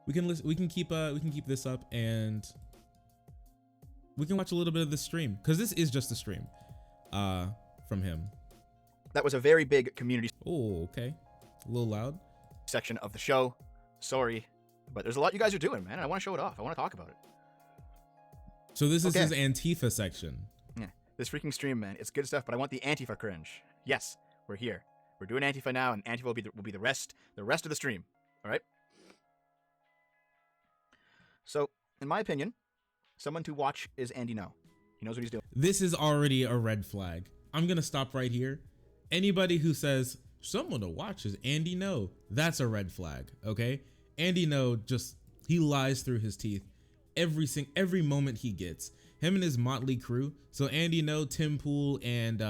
we can keep this up, and we can watch a little bit of the stream, because this is just a stream from him. That was a very big community. Oh, okay, a little loud section of the show. Sorry, but there's a lot you guys are doing, man. And I want to show it off. I want to talk about it. So this is his Antifa section. Yeah, this freaking stream, man. It's good stuff, but I want the Antifa cringe. Yes, we're here. We're doing Antifa now, and Antifa will be the rest of the stream. All right. So, in my opinion, someone to watch is Andy No. He knows what he's doing. This is already a red flag. I'm gonna stop right here. Anybody who says someone to watch is Andy No, that's a red flag. Okay, Andy No he lies through his teeth every moment he gets. Him and his motley crew. So Andy No, Tim Pool, and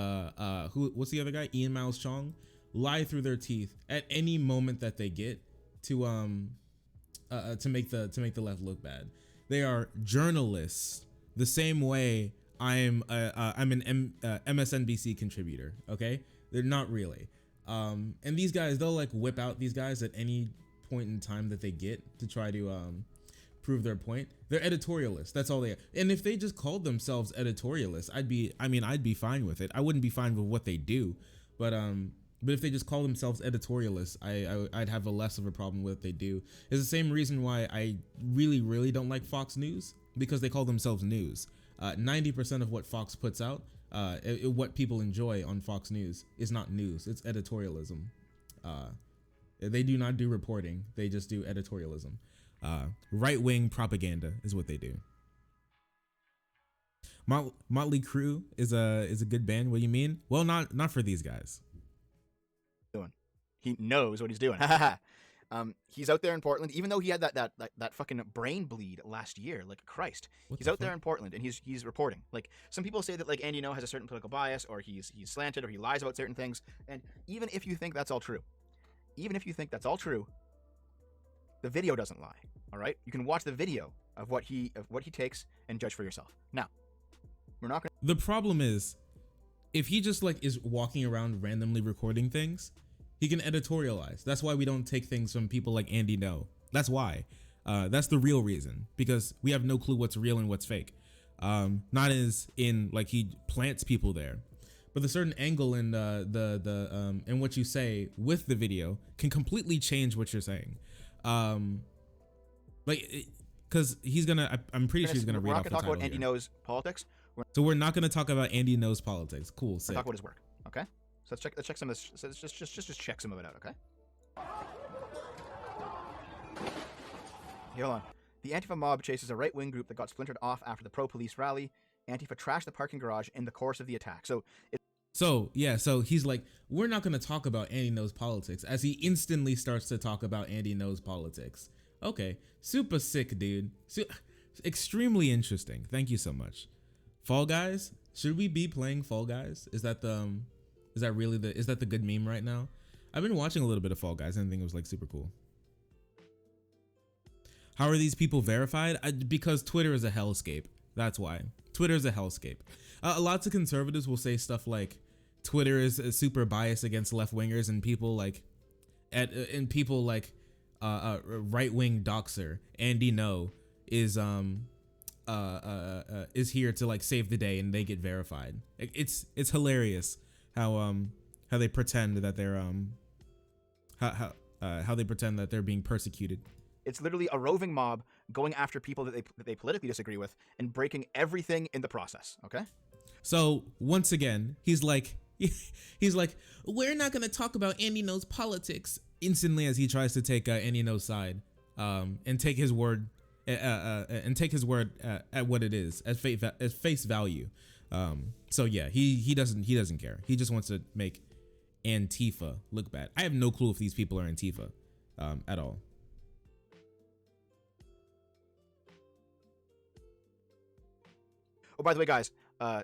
what's the other guy? Ian Miles Chong lie through their teeth at any moment that they get to make the left look bad. They are journalists the same way I'm an MSNBC contributor. Okay, they're not really. And these guys, they'll like whip out these guys at any point in time that they get to try to prove their point. They're editorialists. That's all they are. And if they just called themselves editorialists, I'd be fine with it. I wouldn't be fine with what they do, but if they just call themselves editorialists, I'd have a less of a problem with what they do. It's the same reason why I really don't like Fox News, because they call themselves news. 90% of what Fox puts out, what people enjoy on Fox News, is not news. It's editorialism. They do not do reporting. They just do editorialism. Right-wing propaganda is what they do. Motley Crue is a good band. What do you mean? Well, not for these guys. He knows what he's doing. He's out there in Portland, even though he had that fucking brain bleed last year. Like, Christ, he's out there in Portland and he's reporting. Like, some people say that like Andy No has a certain political bias, or he's slanted, or he lies about certain things. And even if you think that's all true, the video doesn't lie. All right, you can watch the video of what he takes and judge for yourself. Now, we're not gonna. The problem is, if he just like is walking around randomly recording things, he can editorialize. That's why we don't take things from people like Andy No. That's why. That's the real reason, because we have no clue what's real and what's fake. Not as in like he plants people there, but the certain angle in and what you say with the video can completely change what you're saying. Because he's gonna. I'm pretty sure he's gonna read off the title. We're not gonna talk about Andy No's politics. So we're not gonna talk about Andy No's politics. Cool. Sick. We're talk about his work. Okay. So let's check some of this. So just check some of it out, okay? Here, hold on. The Antifa mob chases a right-wing group that got splintered off after the pro-police rally. Antifa trashed the parking garage in the course of the attack. So he's like, we're not going to talk about Andy No's politics, as he instantly starts to talk about Andy No's politics. Okay, super sick, dude. Extremely interesting. Thank you so much. Fall Guys? Should we be playing Fall Guys? Is that the good meme right now? I've been watching a little bit of Fall Guys and I think it was like super cool. How are these people verified? Because Twitter is a hellscape. That's why. Twitter is a hellscape. Lots of conservatives will say stuff like Twitter is super biased against left-wingers, and people like right-wing doxer Andy No is here to like save the day, and they get verified. It's hilarious how they pretend that they're how they pretend that they're being persecuted. It's literally a roving mob going after people that they politically disagree with and breaking everything in the process. Okay. So once again, he's like, we're not gonna talk about Andy No's politics. Instantly, as he tries to take Andy No's side, and take his word, at what it is, as face value. So yeah, he doesn't care. He just wants to make Antifa look bad. I have no clue if these people are Antifa, at all. Oh, by the way, guys,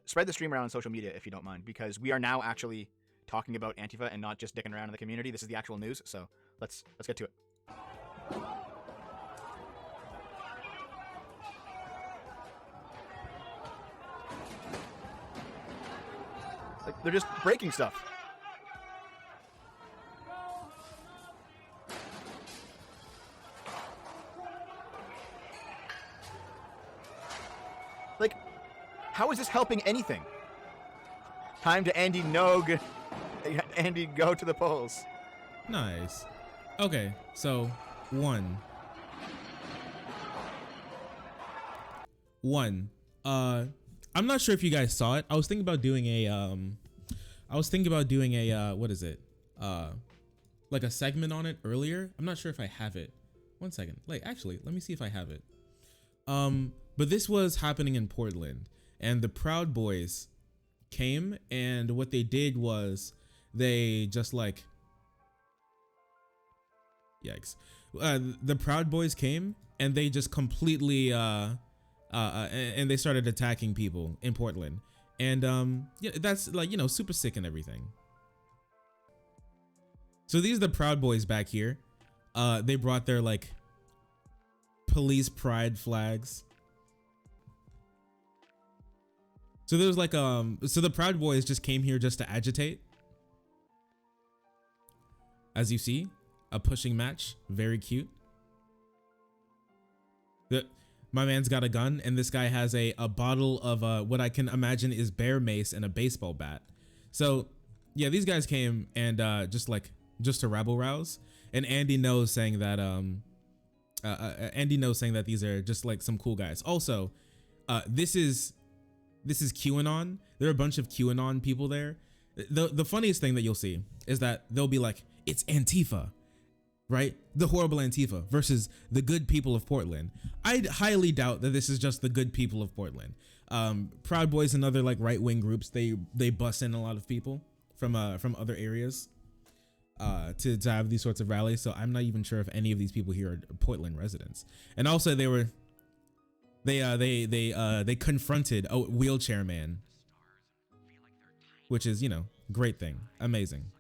spread the stream around on social media if you don't mind, because we are now actually talking about Antifa and not just dicking around in the community. This is the actual news, so let's get to it. Like, they're just breaking stuff. How is this helping anything? Time to Andy Nogue. Andy, go to the polls. Nice. Okay, so one. I'm not sure if you guys saw it. I was thinking about doing a what is it? Like a segment on it earlier. I'm not sure if I have it. One second. Like, actually, let me see if I have it. But this was happening in Portland, and the Proud Boys came, and what they did was they just like, yikes. The Proud Boys came and they just completely and they started attacking people in Portland. And yeah, that's like, you know, super sick and everything. So these are the Proud Boys back here. They brought their like police pride flags. So there was like so the Proud Boys just came here just to agitate. As you see, a pushing match, very cute. My man's got a gun, and this guy has a bottle of what I can imagine is bear mace and a baseball bat. So yeah, these guys came and just to rabble rouse. And Andy knows saying that these are just like some cool guys. Also, this is QAnon. There are a bunch of QAnon people there. The funniest thing that you'll see is that they'll be like, it's Antifa, right? The horrible Antifa versus the good people of Portland. I highly doubt that this is just the good people of Portland. Proud Boys and other like right-wing groups, they bust in a lot of people from other areas to have these sorts of rallies. So I'm not even sure if any of these people here are Portland residents. And also they confronted a wheelchair man, which is, you know, great thing, amazing.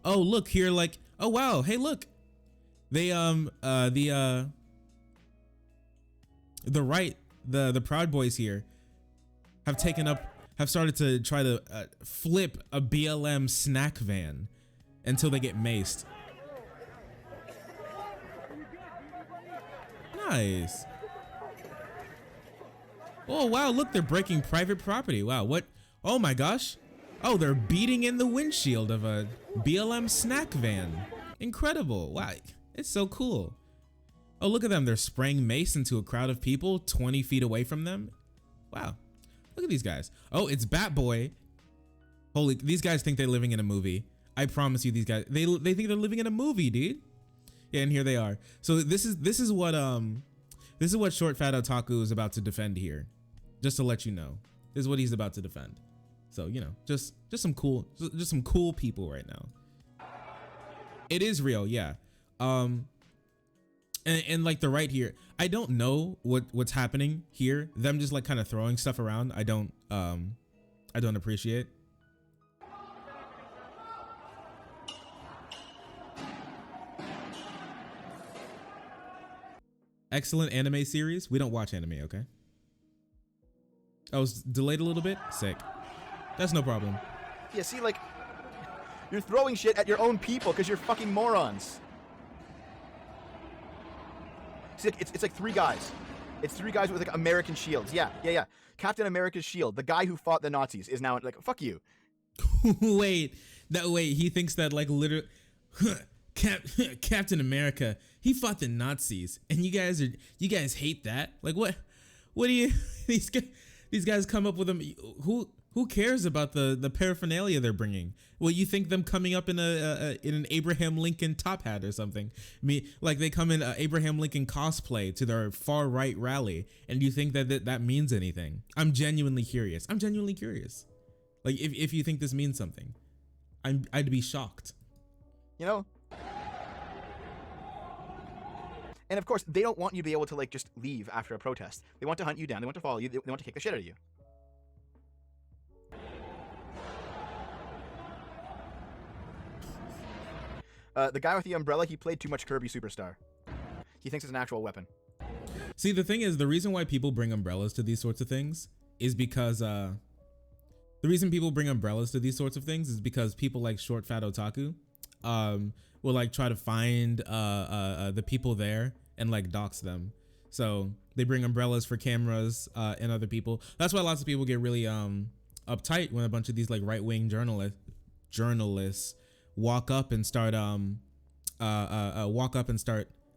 Oh, look here, like, oh wow, hey look, they the Proud Boys here have started to try to flip a BLM snack van until they get maced. Nice. Oh wow, look, they're breaking private property. Wow, what? Oh my gosh. Oh, they're beating in the windshield of a BLM snack van. Incredible. Wow, it's so cool. Oh, look at them. They're spraying mace into a crowd of people 20 feet away from them. Wow. Look at these guys. Oh, it's Bat Boy. Holy, these guys think they're living in a movie. I promise you, these guys, they think they're living in a movie, dude. Yeah, and here they are. So this is what ShortFatOtaku is about to defend here. Just to let you know. This is what he's about to defend. So, you know, just some cool people right now. It is real, yeah. And like the right here, I don't know what's happening here. Them just like kind of throwing stuff around. I don't appreciate. Excellent anime series. We don't watch anime, okay? I was delayed a little bit. Sick. That's no problem. Yeah, see, like, you're throwing shit at your own people because you're fucking morons. See, like, it's like three guys. It's three guys with like American shields. Yeah. Captain America's shield, the guy who fought the Nazis, is now like, fuck you. Wait, he thinks that like literally, Captain America, he fought the Nazis, and you guys hate that? Like what do you these guys come up with them? Who cares about the paraphernalia they're bringing? Well, you think them coming up in an Abraham Lincoln top hat or something? I mean, like they come in Abraham Lincoln cosplay to their far right rally, and you think that means anything? I'm genuinely curious. Like if you think this means something, I'd be shocked. You know. And of course, they don't want you to be able to like just leave after a protest. They want to hunt you down. They want to follow you. They want to kick the shit out of you. The guy with the umbrella, he played too much Kirby Superstar. He thinks it's an actual weapon. See, the thing is, the reason why people bring umbrellas to these sorts of things is because people like ShortFatOtaku, will like try to find the people there and like dox them. So they bring umbrellas for cameras and other people. That's why lots of people get really uptight when a bunch of these like right-wing journalists walk up and start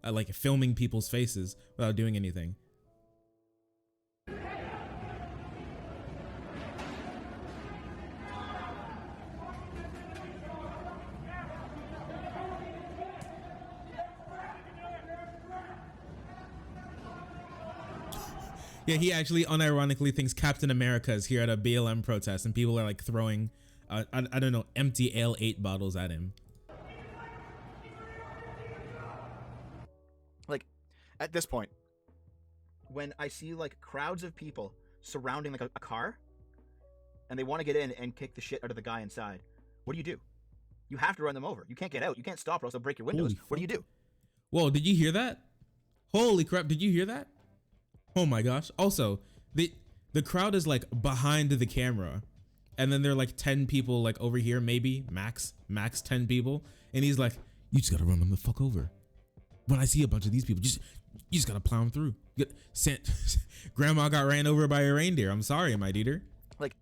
like filming people's faces without doing anything. Yeah, he actually unironically thinks Captain America is here at a BLM protest, and people are like throwing, I don't know, empty Ale-8 bottles at him. Like, at this point, when I see like crowds of people surrounding like a car, and they want to get in and kick the shit out of the guy inside, what do? You have to run them over. You can't get out. You can't stop or else they'll break your windows. What do? Whoa, did you hear that? Holy crap, did you hear that? Oh my gosh. Also, the crowd is like behind the camera, and then there are like 10 people like over here, maybe max 10 people, and he's like, you just gotta run them the fuck over. When I see a bunch of these people, you just gotta plow them through. Grandma got ran over by a reindeer. I'm sorry, my dear. Like,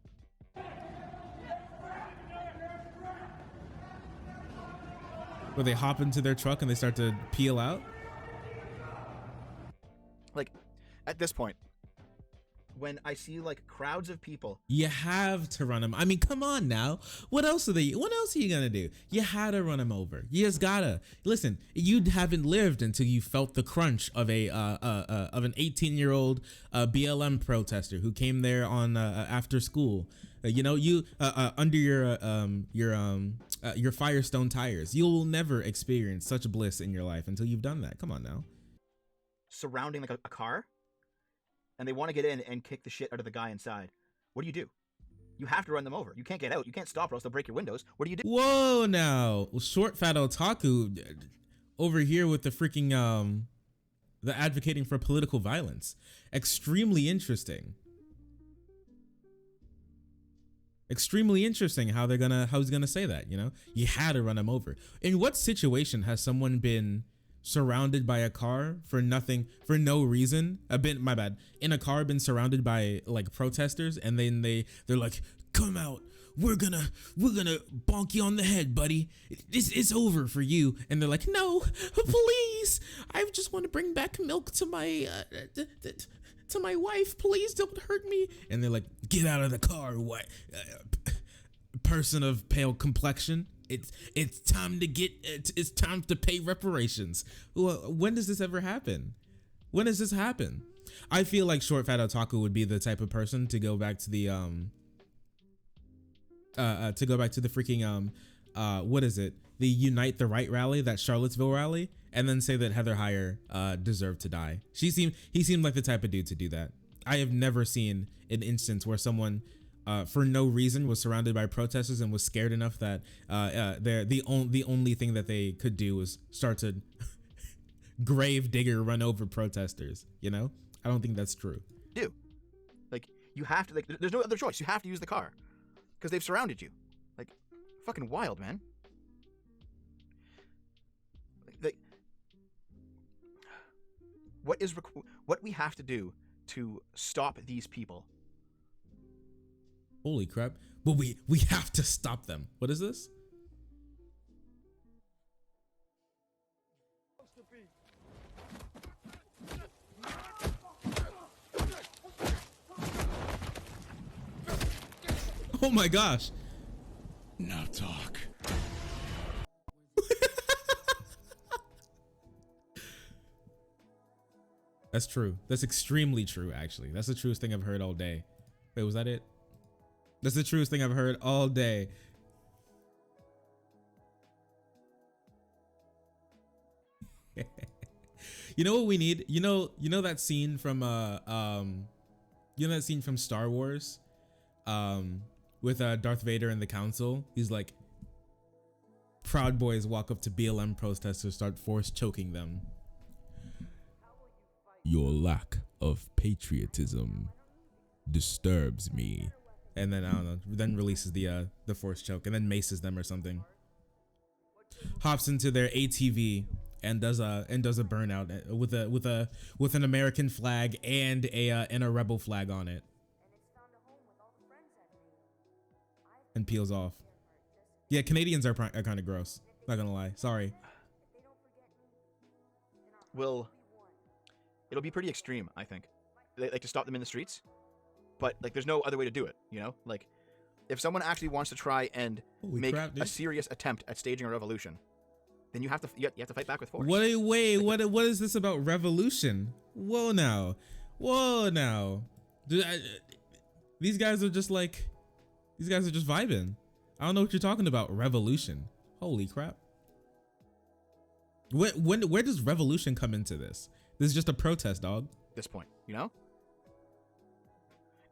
where they hop into their truck and they start to peel out. Like, at this point, when I see like crowds of people, you have to run them. I mean, come on now. What else are you gonna do? You had to run them over. You just gotta listen. You haven't lived until you felt the crunch of an 18-year-old BLM protester who came there on after school. Under your Firestone tires. You'll never experience such bliss in your life until you've done that. Come on now. Surrounding like a car, and they want to get in and kick the shit out of the guy inside. What do? You have to run them over. You can't get out. You can't stop or else they'll break your windows. What do? Whoa, now. ShortFatOtaku over here with the freaking, the advocating for political violence. Extremely interesting. Extremely interesting how he's gonna say that, you know? You had to run them over. In what situation has someone been surrounded by a car for nothing, for no reason? In a car, been surrounded by like protesters, and then they're like, come out, we're gonna bonk you on the head, buddy, it's over for you. And they're like, no, please, I just want to bring back milk to my wife, please don't hurt me. And they're like, get out of the car, what person of pale complexion. It's time to pay reparations. When does this ever happen? When does this happen? I feel like ShortFatOtaku would be the type of person to go back to the freaking what is it? The Unite the Right rally, that Charlottesville rally, and then say that Heather Heyer deserved to die. He seemed like the type of dude to do that. I have never seen an instance where someone for no reason was surrounded by protesters and was scared enough that the only thing that they could do was start to grave digger run over protesters. You know, I don't think that's true. Like, you have to, like, there's no other choice. You have to use the car because they've surrounded you. Like, fucking wild, man. Like, what we have to do to stop these people? Holy crap. Well, we have to stop them. What is this? Oh my gosh. Now talk. That's true. That's extremely true, actually. That's the truest thing I've heard all day. Wait, was that it? That's the truest thing I've heard all day. You know what we need? You know that scene from Star Wars? With Darth Vader and the council. He's like, Proud Boys walk up to BLM protesters, start force choking them. Your lack of patriotism disturbs me. And then I don't know, then releases the force choke and then maces them or something. hops into their ATV and does a burnout with an American flag and a rebel flag on it, and peels off. Yeah, Canadians are kind of gross. Not gonna lie. Sorry. It'll be pretty extreme, I think. Like to stop them in the streets, but like there's no other way to do it. You know, like if someone actually wants to try and make a serious attempt at staging a revolution, then you have to fight back with force. What is this about revolution? Whoa now. These guys are just vibing. I don't know what you're talking about. Revolution. Holy crap. Where does revolution come into this? This is just a protest, dog. This point, you know?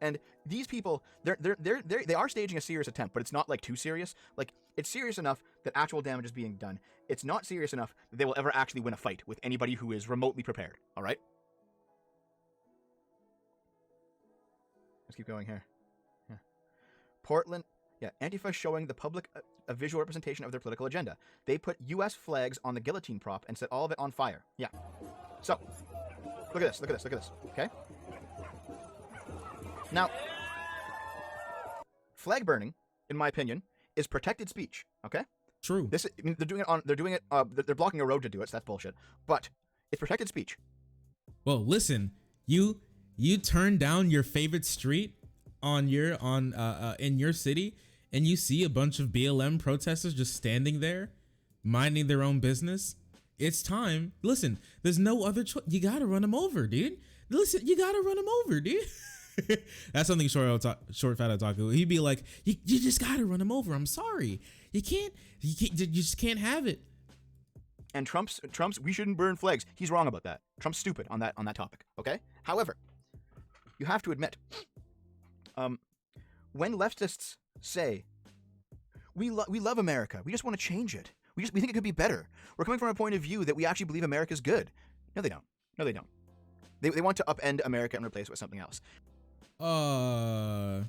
And these people, they are staging a serious attempt, but it's not like too serious. Like it's serious enough that actual damage is being done. It's not serious enough that they will ever actually win a fight with anybody who is remotely prepared. All right? Let's keep going here. Yeah. Portland. Yeah, Antifa showing the public a visual representation of their political agenda. They put U.S. flags on the guillotine prop and set all of it on fire. Yeah. So, look at this, okay? Now, flag burning, in my opinion, is protected speech, okay? True. They're blocking a road to do it, so that's bullshit. But it's protected speech. Well, listen, you turn down your favorite street in your city, and you see a bunch of BLM protesters just standing there, minding their own business. It's time. Listen, there's no other choice. You gotta run them over, dude. Listen, you gotta run them over, dude. That's something ShortFatOtaku. He'd be like, you just gotta run them over. I'm sorry, you just can't have it. And Trump's we shouldn't burn flags. He's wrong about that. Trump's stupid on that topic. Okay. However, you have to admit, when leftists say we love America, we just want to change it. We think it could be better. We're coming from a point of view that we actually believe America's good. No, they don't. They want to upend America and replace it with something else. I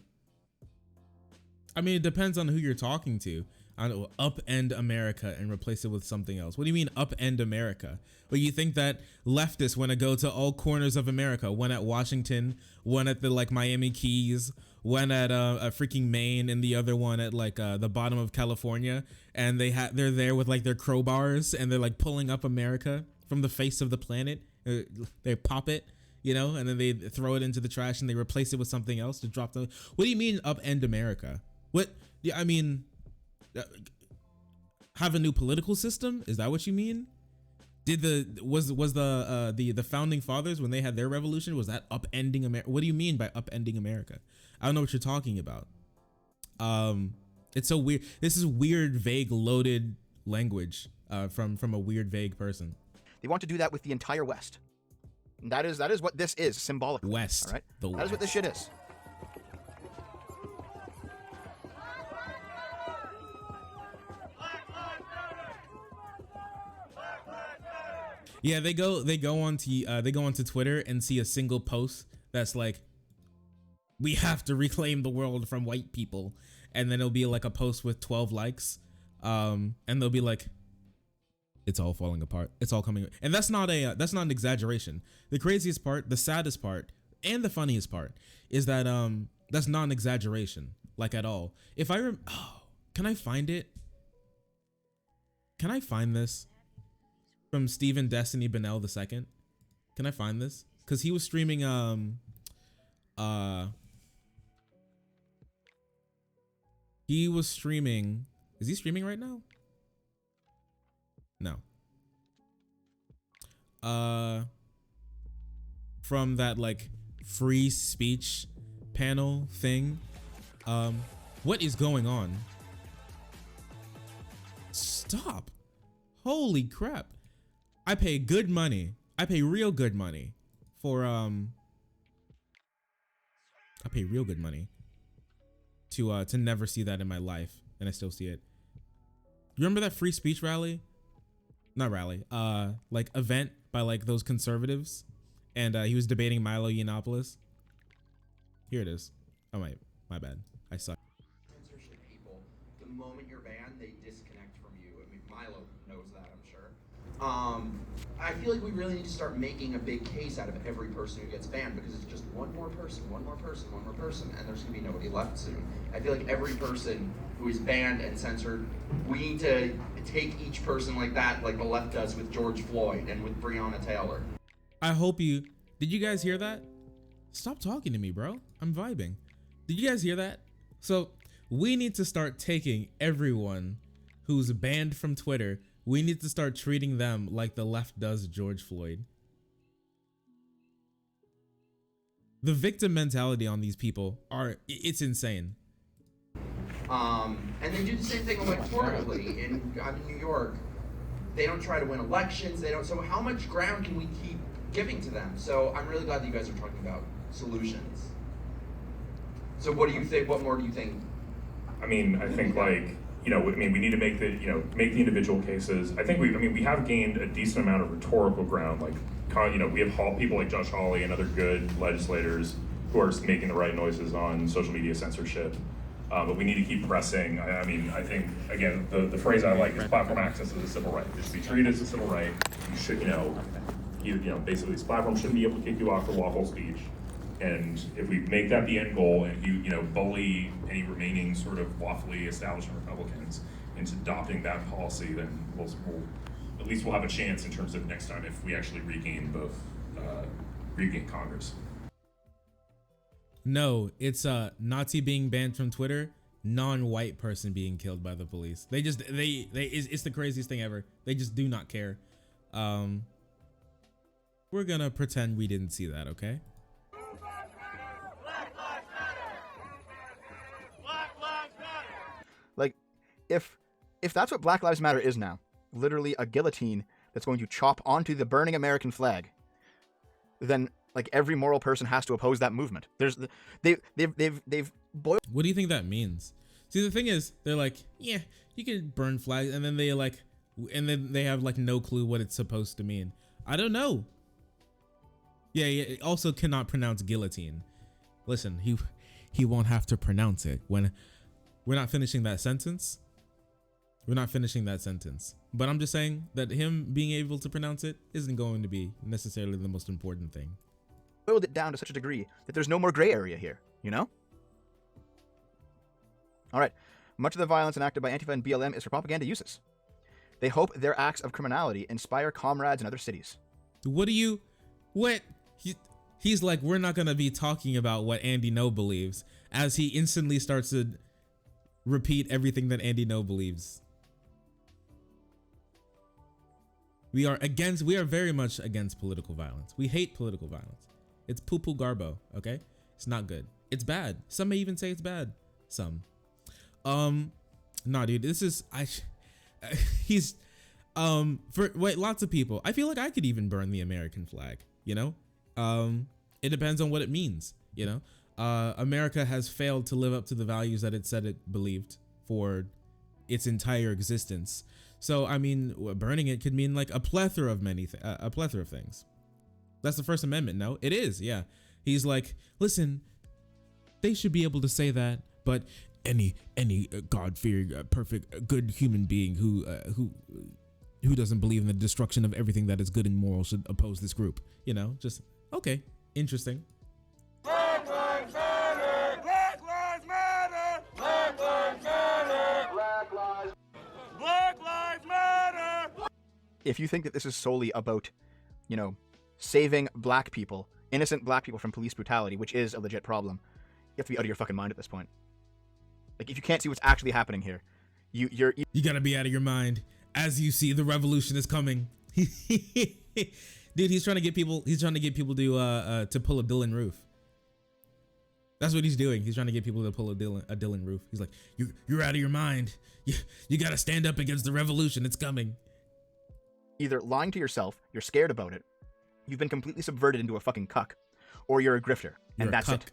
mean, it depends on who you're talking to. I don't know, upend America and replace it with something else. What do you mean upend America? Well, you think that leftists want to go to all corners of America? One at Washington, one at the Miami Keys, one at a freaking Maine, and the other one at the bottom of California, and they're there with their crowbars, and they're pulling up America from the face of the planet. They pop it, and then they throw it into the trash and they replace it with something else to drop them. What do you mean upend America? What? I mean, have a new political system? Is that what you mean? Was the founding fathers, when they had their revolution, was that upending America? What do you mean by upending America? I don't know what you're talking about. It's so weird. This is weird, vague, loaded language from a weird, vague person. They want to do that with the entire West. And that is what this is symbolically. West. All right. That is what this shit is. Yeah, they go onto Twitter and see a single post that's like, we have to reclaim the world from white people, and then it'll be a post with 12 likes, and they'll be like, it's all falling apart, it's all coming, and that's not an exaggeration. The craziest part, the saddest part, and the funniest part is that that's not an exaggeration, at all. If I can I find it? Can I find this? From Stephen Destiny Bennell II. Can I find this? Because he was streaming is he streaming right now? No. From that free speech panel thing. What is going on? Stop. Holy crap. I pay good money. I pay real good money for I pay real good money to never see that in my life, and I still see it. You remember that free speech rally? Not rally. Event by those conservatives, and he was debating Milo Yiannopoulos. Here it is. Oh my bad. I suck. Censorship people. The moment you're banned, they disconnect from you. I mean, Milo knows that, I'm sure. I feel like we really need to start making a big case out of every person who gets banned, because it's just one more person, and there's gonna be nobody left soon. I feel like every person who is banned and censored, we need to take each person like that, like the left does with George Floyd and with Breonna Taylor. I hope you, did you guys hear that? Stop talking to me, bro. I'm vibing. Did you guys hear that? So we need to start taking everyone who's banned from Twitter. We need to start treating them like the left does George Floyd. The victim mentality on these people it's insane. And they do the same thing electorally in New York. They don't try to win elections. So how much ground can we keep giving to them? So I'm really glad that you guys are talking about solutions. So what do you think? What more do you think? I mean, I think we need to make the individual cases. I think we have gained a decent amount of rhetorical ground. We have people like Josh Hawley and other good legislators who are making the right noises on social media censorship. But we need to keep pressing. I think, again, the phrase I like is platform access is a civil right. It should be treated as a civil right. You should, basically this platform shouldn't be able to kick you off for lawful speech. And if we make that the end goal and you bully any remaining sort of lawfully established Republicans into adopting that policy, then we'll at least we'll have a chance in terms of next time if we actually regain Congress. No, it's a Nazi being banned from Twitter, non-white person being killed by the police. It's the craziest thing ever. They just do not care. We're gonna pretend we didn't see that, okay? Like, if that's what Black Lives Matter is now, literally a guillotine that's going to chop onto the burning American flag, then like every moral person has to oppose that movement. They've boiled. What do you think that means? See, the thing is, they're like, yeah, you can burn flags, and then they have like no clue what it's supposed to mean. I don't know. Yeah. It also cannot pronounce guillotine. Listen, he won't have to pronounce it when we're not finishing that sentence. But I'm just saying that him being able to pronounce it isn't going to be necessarily the most important thing. Boiled it down to such a degree that there's no more gray area here, you know? All right. Much of the violence enacted by Antifa and BLM is for propaganda uses. They hope their acts of criminality inspire comrades in other cities. He's like, we're not going to be talking about what Andy No believes, as he instantly starts to repeat everything that Andy No believes. We are very much against political violence. We hate political violence. It's poo-poo garbo, okay? It's not good. It's bad. Some may even say it's bad. Some. Nah, dude, this is, lots of people. I feel like I could even burn the American flag, you know? It depends on what it means, you know? America has failed to live up to the values that it said it believed for its entire existence. So, I mean, burning it could mean like a plethora of things. That's the First Amendment, no? It is, yeah. He's like, listen, they should be able to say that, but any God-fearing, perfect, good human being who doesn't believe in the destruction of everything that is good and moral should oppose this group. You know, just, okay, interesting. Black Lives Matter! Black Lives Matter! Black Lives Matter! Black Lives Matter! If you think that this is solely about, you know, saving black people, innocent black people from police brutality, which is a legit problem, you have to be out of your fucking mind at this point. Like, if you can't see what's actually happening here, you gotta be out of your mind as you see the revolution is coming. Dude, he's trying to get people to pull a Dylan Roof. That's what he's doing. He's trying to get people to pull a Dylan Roof. He's like, you're out of your mind. You gotta stand up against the revolution. It's coming. Either lying to yourself, you're scared about it, you've been completely subverted into a fucking cuck, or you're a grifter, and that's it.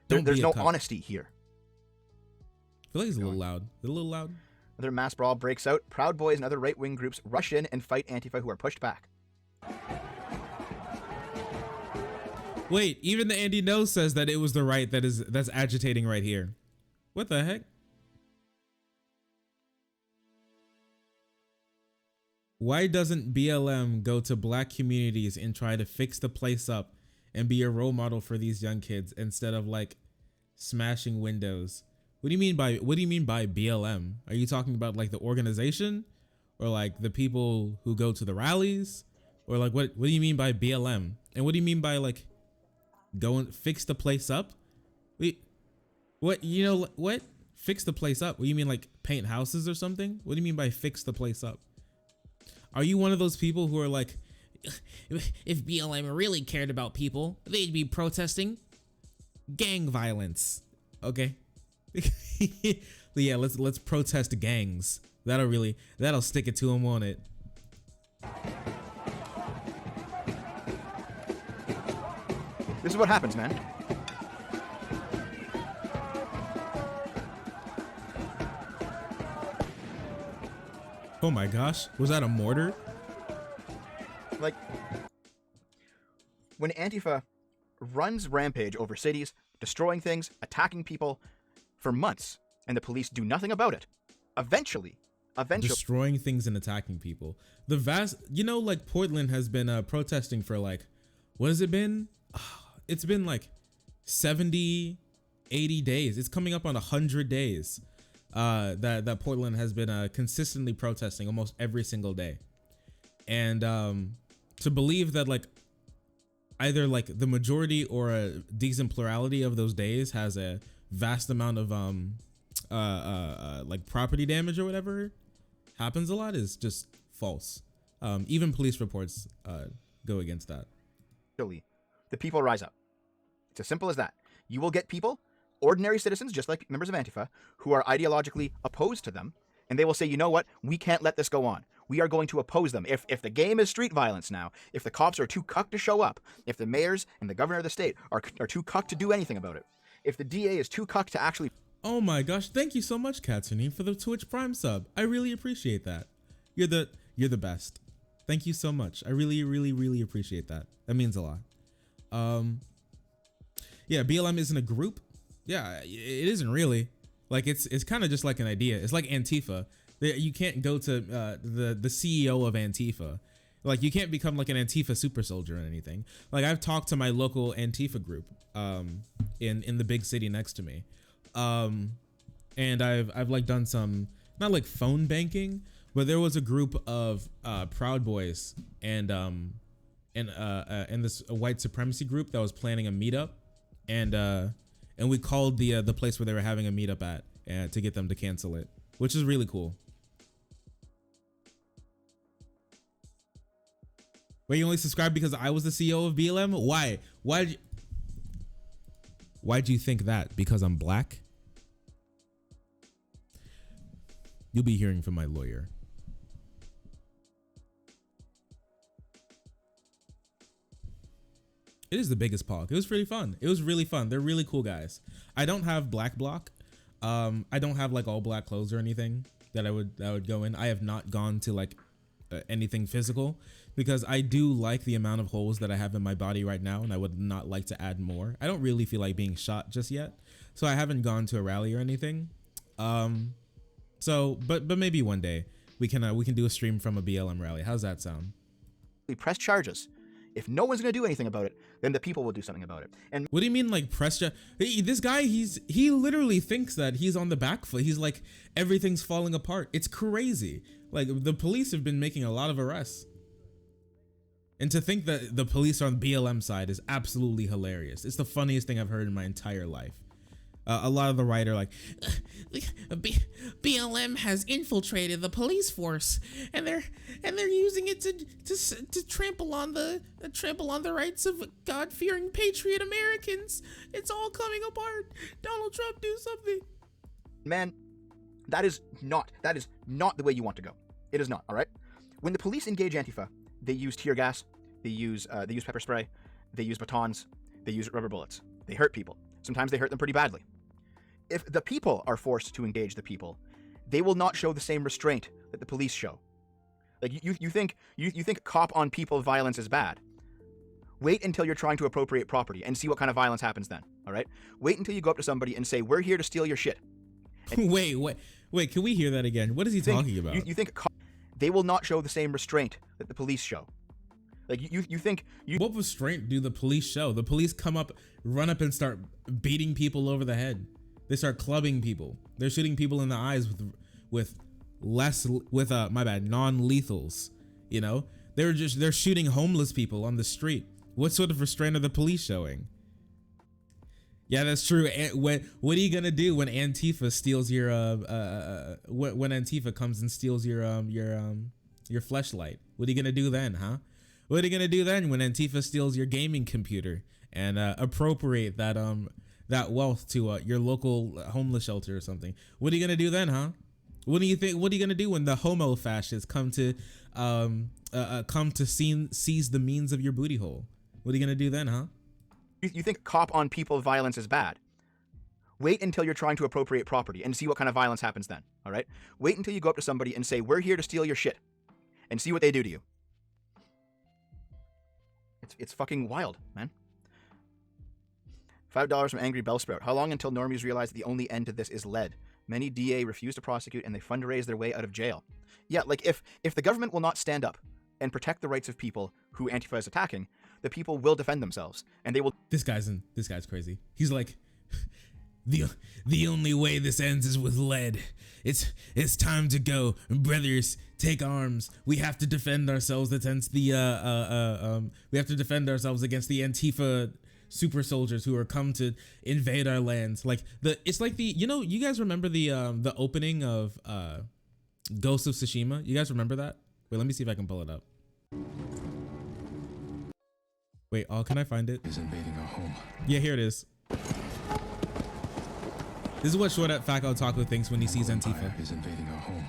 There's no honesty here. I feel like he's a little loud. Is it a little loud? Another mass brawl breaks out. Proud Boys and other right-wing groups rush in and fight Antifa, who are pushed back. Wait, even the Andy No says that it was the right that's agitating right here. What the heck? Why doesn't BLM go to black communities and try to fix the place up and be a role model for these young kids instead of like smashing windows? What do you mean by BLM? Are you talking about like the organization or like the people who go to the rallies, or like what do you mean by BLM? And what do you mean by like go and fix the place up? What fix the place up? What do you mean, like paint houses or something? What do you mean by fix the place up? Are you one of those people who are like, if BLM really cared about people, they'd be protesting gang violence? Okay. Yeah, let's protest gangs. That'll stick it to them, won't it? This is what happens, man. Oh my gosh, was that a mortar? Like, when Antifa runs rampage over cities, destroying things, attacking people for months, and the police do nothing about it, eventually destroying things and attacking people. Like Portland has been protesting for like, what has it been? It's been like 70, 80 days. It's coming up on 100 days that Portland has been consistently protesting almost every single day. And to believe that like either like the majority or a decent plurality of those days has a vast amount of like property damage or whatever happens a lot is just false. Even police reports go against that. The people rise up. It's as simple as that. You will get people, ordinary citizens, just like members of Antifa, who are ideologically opposed to them, and they will say, you know what, we can't let this go on. We are going to oppose them. If the game is street violence now, if the cops are too cucked to show up, if the mayors and the governor of the state are too cucked to do anything about it, if the DA is too cucked to actually... Oh my gosh, thank you so much, Katsuni, for the Twitch Prime sub. I really appreciate that. You're the best. Thank you so much. I really, really, really appreciate that. That means a lot. Yeah, BLM isn't a group. Yeah, it isn't really. Like it's kind of just like an idea. It's like Antifa. You can't go to the CEO of Antifa. Like you can't become like an Antifa super soldier or anything. Like I've talked to my local Antifa group in the big city next to me. And I've like done some, not like phone banking, but there was a group of Proud Boys and this white supremacy group that was planning a meetup, and we called the place where they were having a meetup at to get them to cancel it, which is really cool. Wait, you only subscribed because I was the CEO of BLM? Why? Why'd you think that? Because I'm black? You'll be hearing from my lawyer. It is the biggest pog. It was pretty fun. It was really fun. They're really cool guys. I don't have black bloc. I don't have like all black clothes or anything that I would go in. I have not gone to like anything physical because I do like the amount of holes that I have in my body right now, and I would not like to add more. I don't really feel like being shot just yet, so I haven't gone to a rally or anything. So, but maybe one day we can do a stream from a BLM rally. How's that sound? We press charges. If no one's going to do anything about it, then the people will do something about it. And what do you mean, like press charges? This guy, he literally thinks that he's on the back foot. He's like, everything's falling apart. It's crazy. Like the police have been making a lot of arrests. And to think that the police are on the BLM side is absolutely hilarious. It's the funniest thing I've heard in my entire life. A lot of the right are like, BLM has infiltrated the police force, and they're using it to trample on the rights of God-fearing patriot Americans. It's all coming apart. Donald Trump, do something. Man, that is not the way you want to go. It is not. All right. When the police engage Antifa, they use tear gas, they use pepper spray, they use batons, they use rubber bullets. They hurt people. Sometimes they hurt them pretty badly. If the people are forced to engage the people, they will not show the same restraint that the police show. Like you think cop on people violence is bad. Wait until you're trying to appropriate property and see what kind of violence happens then. All right? Wait until you go up to somebody and say, "We're here to steal your shit." Wait, can we hear that again? What is he talking about? You think they will not show the same restraint that the police show. Like, you think you... What restraint do the police show? The police come up, run up and start beating people over the head. They start clubbing people. They're shooting people in the eyes with non-lethals, you know? They're shooting homeless people on the street. What sort of restraint are the police showing? Yeah, that's true. What are you gonna do when Antifa steals your when Antifa comes and steals your fleshlight? What are you gonna do then, huh? What are you gonna do then when Antifa steals your gaming computer and appropriate that wealth to your local homeless shelter or something? What are you gonna do then, huh? What do you think? What are you gonna do when the homo fascists come to seize the means of your booty hole? What are you gonna do then, huh? You think cop on people violence is bad? Wait until you're trying to appropriate property and see what kind of violence happens then. All right? Wait until you go up to somebody and say, "We're here to steal your shit," and see what they do to you. It's fucking wild, man. $5 from Angry Bellsprout. How long until normies realize that the only end to this is lead? Many DA refuse to prosecute and they fundraise their way out of jail. Yeah, like if the government will not stand up and protect the rights of people who Antifa is attacking, the people will defend themselves and they will... This guy's crazy. He's like, the only way this ends is with lead. It's time to go, brothers. Take arms. We have to defend ourselves against the we have to defend ourselves against the Antifa super soldiers who are come to invade our lands. Like it's like you guys remember the opening of Ghost of Tsushima? You guys remember that? Wait, let me see if I can pull it up. Wait, can I find it? Is invading our home. Yeah, here it is. This is what ShortFatOtaku thinks when he sees Antifa. Is invading our home.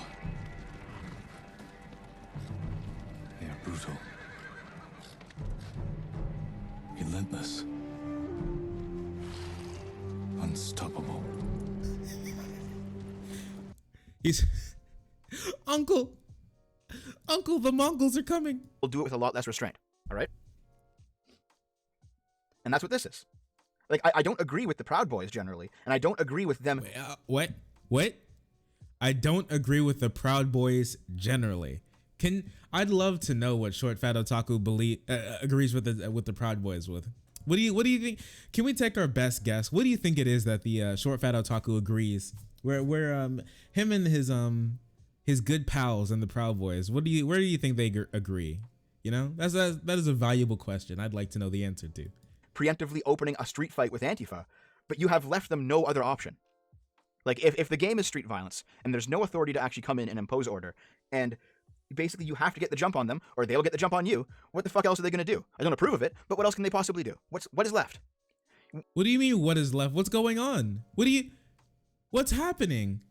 They are brutal, relentless, unstoppable. He's Uncle, the Mongols are coming. We'll do it with a lot less restraint. All right? And that's what this is. Like, I don't agree with the Proud Boys generally, and I don't agree with them. What? I don't agree with the Proud Boys generally. I'd love to know what ShortFatOtaku agrees with the Proud Boys with. What do you think? Can we take our best guess? What do you think it is that the ShortFatOtaku agrees? Where him and his good pals and the Proud Boys. Where do you think they agree? You know, that is a valuable question. I'd like to know the answer to. Preemptively opening a street fight with Antifa, but you have left them no other option. Like, if the game is street violence and there's no authority to actually come in and impose order, and basically you have to get the jump on them or they'll get the jump on you, what the fuck else are they going to do? I don't approve of it, but what else can they possibly do? What is left? What do you mean what is left? What's going on? What's happening?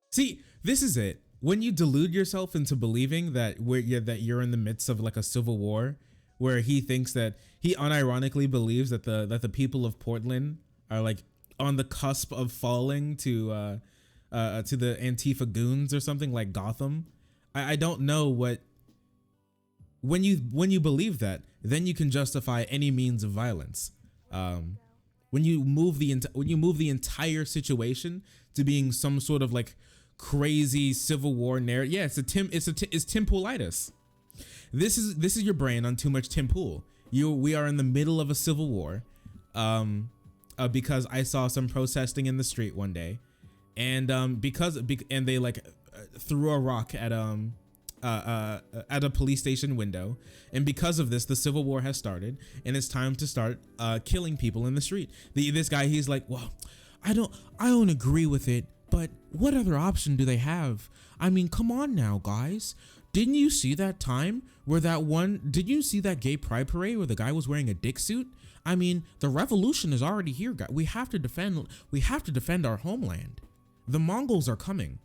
See, this is it. When you delude yourself into believing that you're in the midst of like a civil war, where he thinks that he unironically believes that the people of Portland are like on the cusp of falling to the Antifa goons or something like Gotham. I don't know what. When you believe that, then you can justify any means of violence. When you move the entire situation to being some sort of like crazy civil war narrative. Yeah, it's Tim Poolitis. This is your brain on too much Tim Pool. We are in the middle of a civil war, because I saw some protesting in the street one day, and and they like threw a rock at a police station window, and because of this, the civil war has started, and it's time to start killing people in the street. This guy, he's like, well, I don't agree with it, but what other option do they have? I mean, come on now, guys. Didn't you see that time where did you see that gay pride parade where the guy was wearing a dick suit? I mean, the revolution is already here, guys. We have to defend our homeland. The Mongols are coming.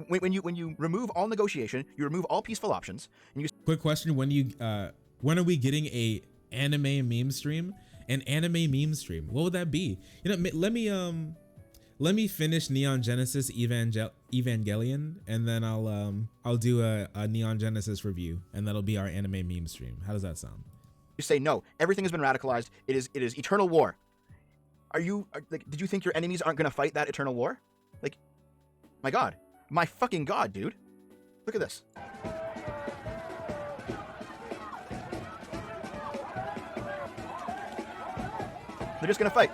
When you remove all negotiation, you remove all peaceful options, and you... Quick question, when are we getting a anime meme stream? An anime meme stream. What would that be? You know, let me finish Neon Genesis Evangelion, and then I'll do a Neon Genesis review, and that'll be our anime meme stream. How does that sound? You say no. Everything has been radicalized. It is eternal war. Did you think your enemies aren't going to fight that eternal war? Like, my God, my fucking God, dude. Look at this. They're just gonna fight.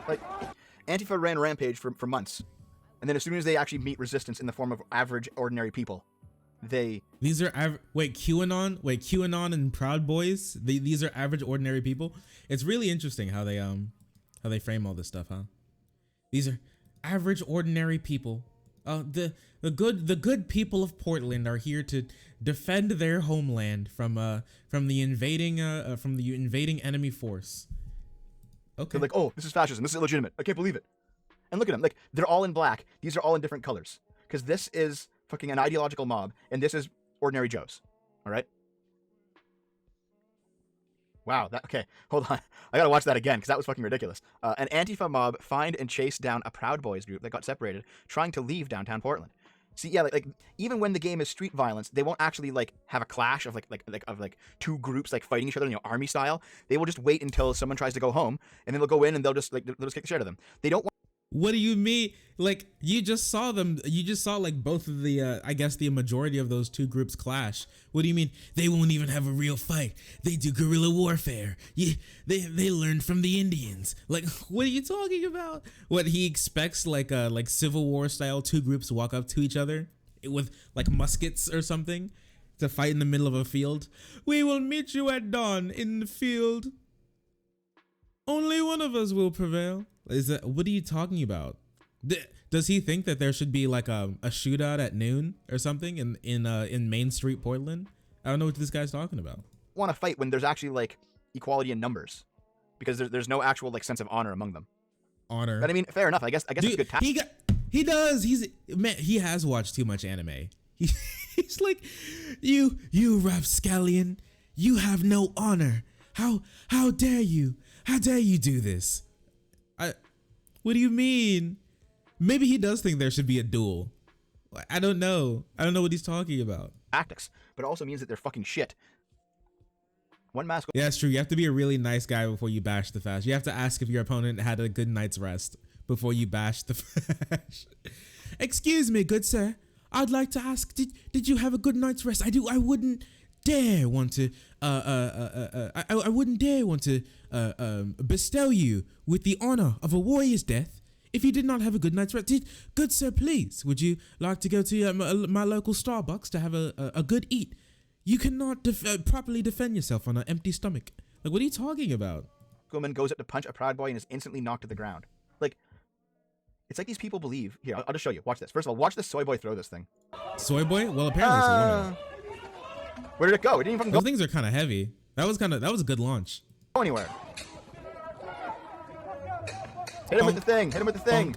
Like, Antifa ran rampage for months. And then as soon as they actually meet resistance in the form of average, ordinary people, these are QAnon and Proud Boys. These are average, ordinary people. It's really interesting how they frame all this stuff, huh? These are average, ordinary people. The good people of Portland are here to defend their homeland from the invading enemy force. Okay. They're like, oh, this is fascism. This is illegitimate. I can't believe it. And look at them. Like, they're all in black. These are all in different colors. Because this is fucking an ideological mob, and this is ordinary Joes. All right? Wow. Okay, hold on. I gotta watch that again, because that was fucking ridiculous. An Antifa mob find and chase down a Proud Boys group that got separated, trying to leave downtown Portland. See, yeah, like even when the game is street violence, they won't actually like have a clash of like two groups like fighting each other, army style. They will just wait until someone tries to go home, and then they'll go in and they'll just kick the shit out of them. They don't want. What do you mean? Like, you just saw them. You just saw like both of the, I guess the majority of those two groups clash. What do you mean? They won't even have a real fight. They do guerrilla warfare. Yeah, they learned from the Indians. Like, what are you talking about? What, he expects like Civil War style two groups walk up to each other with like muskets or something to fight in the middle of a field? We will meet you at dawn in the field. Only one of us will prevail. What are you talking about? Does he think that there should be like a shootout at noon or something in Main Street, Portland? I don't know what this guy's talking about. Want to fight when there's actually like equality in numbers, because there's no actual like sense of honor among them. Honor. But I mean, fair enough. I guess Dude, it's a good tactic. He does. He has watched too much anime. He's like, you rapscallion, you have no honor. How dare you? How dare you do this? What do you mean? Maybe he does think there should be a duel. I don't know. I don't know what he's talking about. Tactics, but it also means that they're fucking shit. One mask. Yeah, it's true. You have to be a really nice guy before you bash the Fash. You have to ask if your opponent had a good night's rest before you bash the Fash. Excuse me, good sir. I'd like to ask, did you have a good night's rest? I wouldn't dare want to I wouldn't dare want to bestow you with the honor of a warrior's death if you did not have a good night's rest. Good sir, please, would you like to go to my local Starbucks to have a good eat? You cannot properly defend yourself on an empty stomach. Like, what are you talking about? Woman goes up to punch a Proud Boy and is instantly knocked to the ground. Like, it's like these people believe. Here, I'll just show you. Watch this. First of all, watch this soy boy throw this thing. Soy boy? Well, apparently it's a woman. Where did it go? It didn't even go. Those things are kind of heavy. That was a good launch. Go anywhere. Hit him with the thing. Hit him with the thing.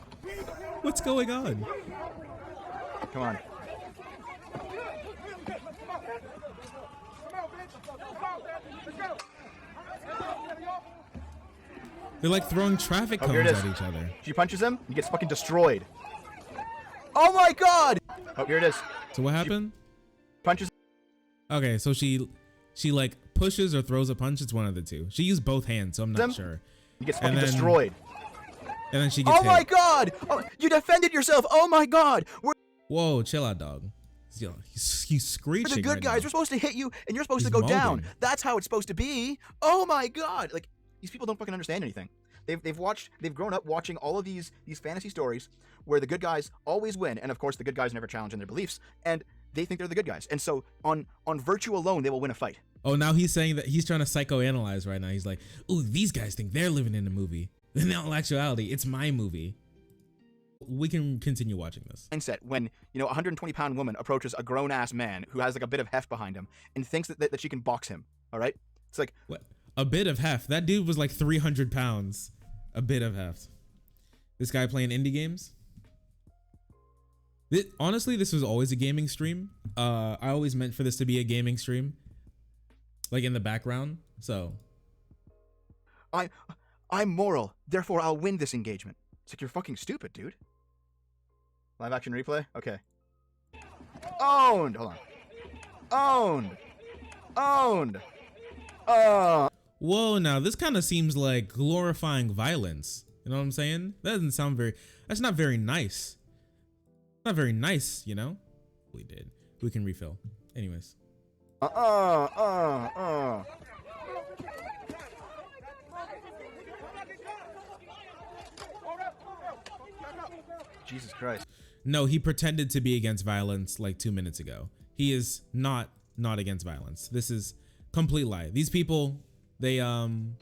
What's going on? Come on. They're like throwing traffic cones at each other. She punches him, he gets fucking destroyed. Oh my god! Oh, here it is. So what happened? She punches. Okay, so she like pushes or throws a punch. It's one of the two. She used both hands, so I'm not sure. He gets fucking destroyed. And then she gets hit. My god! Oh, you defended yourself! Oh my god! Whoa, chill out, dog. He's screeching. We're the good guys. We're supposed to hit you, and you're supposed to go down. That's how it's supposed to be. Oh my god! Like, these people don't fucking understand anything. They've grown up watching all of these fantasy stories where the good guys always win, and of course the good guys never challenge in their beliefs, and they think they're the good guys. And so on virtue alone, they will win a fight. Oh, now he's saying that he's trying to psychoanalyze right now. He's like, ooh, these guys think they're living in a movie. In all actuality, it's my movie. We can continue watching this. Mindset when, a 120-pound woman approaches a grown-ass man who has like a bit of heft behind him and thinks that she can box him, all right? It's like... What? A bit of heft? That dude was like 300 pounds. A bit of heft. This guy playing indie games? Honestly, this was always a gaming stream. I always meant for this to be a gaming stream. Like in the background, so... I'm moral, therefore I'll win this engagement. It's like, you're fucking stupid, dude. Live action replay? Okay. Owned! Hold on. Owned! Whoa, now this kind of seems like glorifying violence. You know what I'm saying? That doesn't sound that's not very nice. Not very nice, We did. we can refill. Anyways. Jesus Christ. No, he pretended to be against violence like 2 minutes ago. He is not against violence. This is complete lie. These people, they don't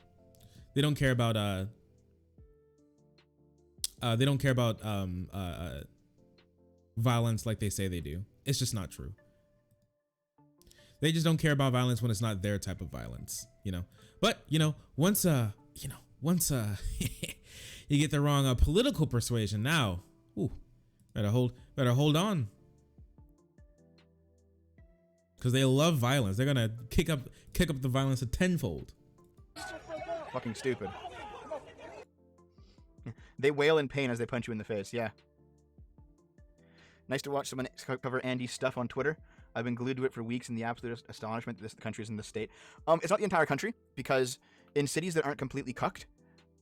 care about violence like they say they do. It's just not true. They just don't care about violence when it's not their type of violence, you know. But once you get the wrong political persuasion, now, ooh, better hold on, because they love violence. They're gonna kick up the violence a tenfold. Fucking stupid. They wail in pain as they punch you in the face. Yeah. Nice to watch someone cover Andy's stuff on Twitter. I've been glued to it for weeks in the absolute astonishment that this country is in this state. It's not the entire country, because in cities that aren't completely cucked,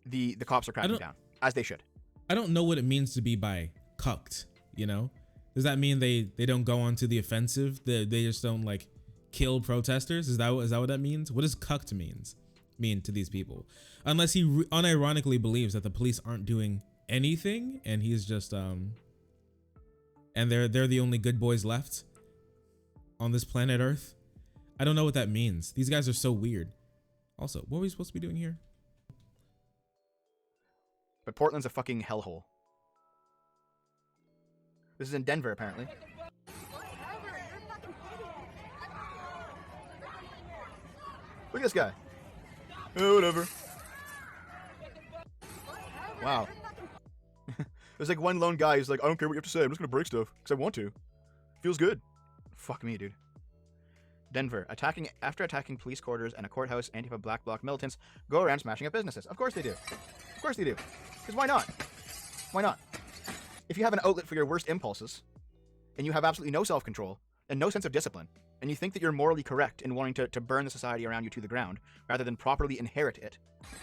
the cops are cracking down, as they should. I don't know what it means to be by cucked, you know? Does that mean they don't go onto the offensive? They just don't like kill protesters? Is that what that means? What does cucked mean to these people? Unless he unironically believes that the police aren't doing anything and he's just and they're the only good boys left on this planet Earth. I don't know what that means. These guys are so weird. Also, what are we supposed to be doing here? But Portland's a fucking hellhole. This is in Denver, apparently. Look at this guy. Oh, whatever. Wow. There's like one lone guy who's like, I don't care what you have to say. I'm just gonna break stuff because I want to. Feels good. Fuck me, dude. Denver. After attacking police quarters and a courthouse, Antifa Black Bloc militants go around smashing up businesses. Of course they do. Of course they do. Because why not? Why not? If you have an outlet for your worst impulses, and you have absolutely no self-control and no sense of discipline, and you think that you're morally correct in wanting to burn the society around you to the ground rather than properly inherit it,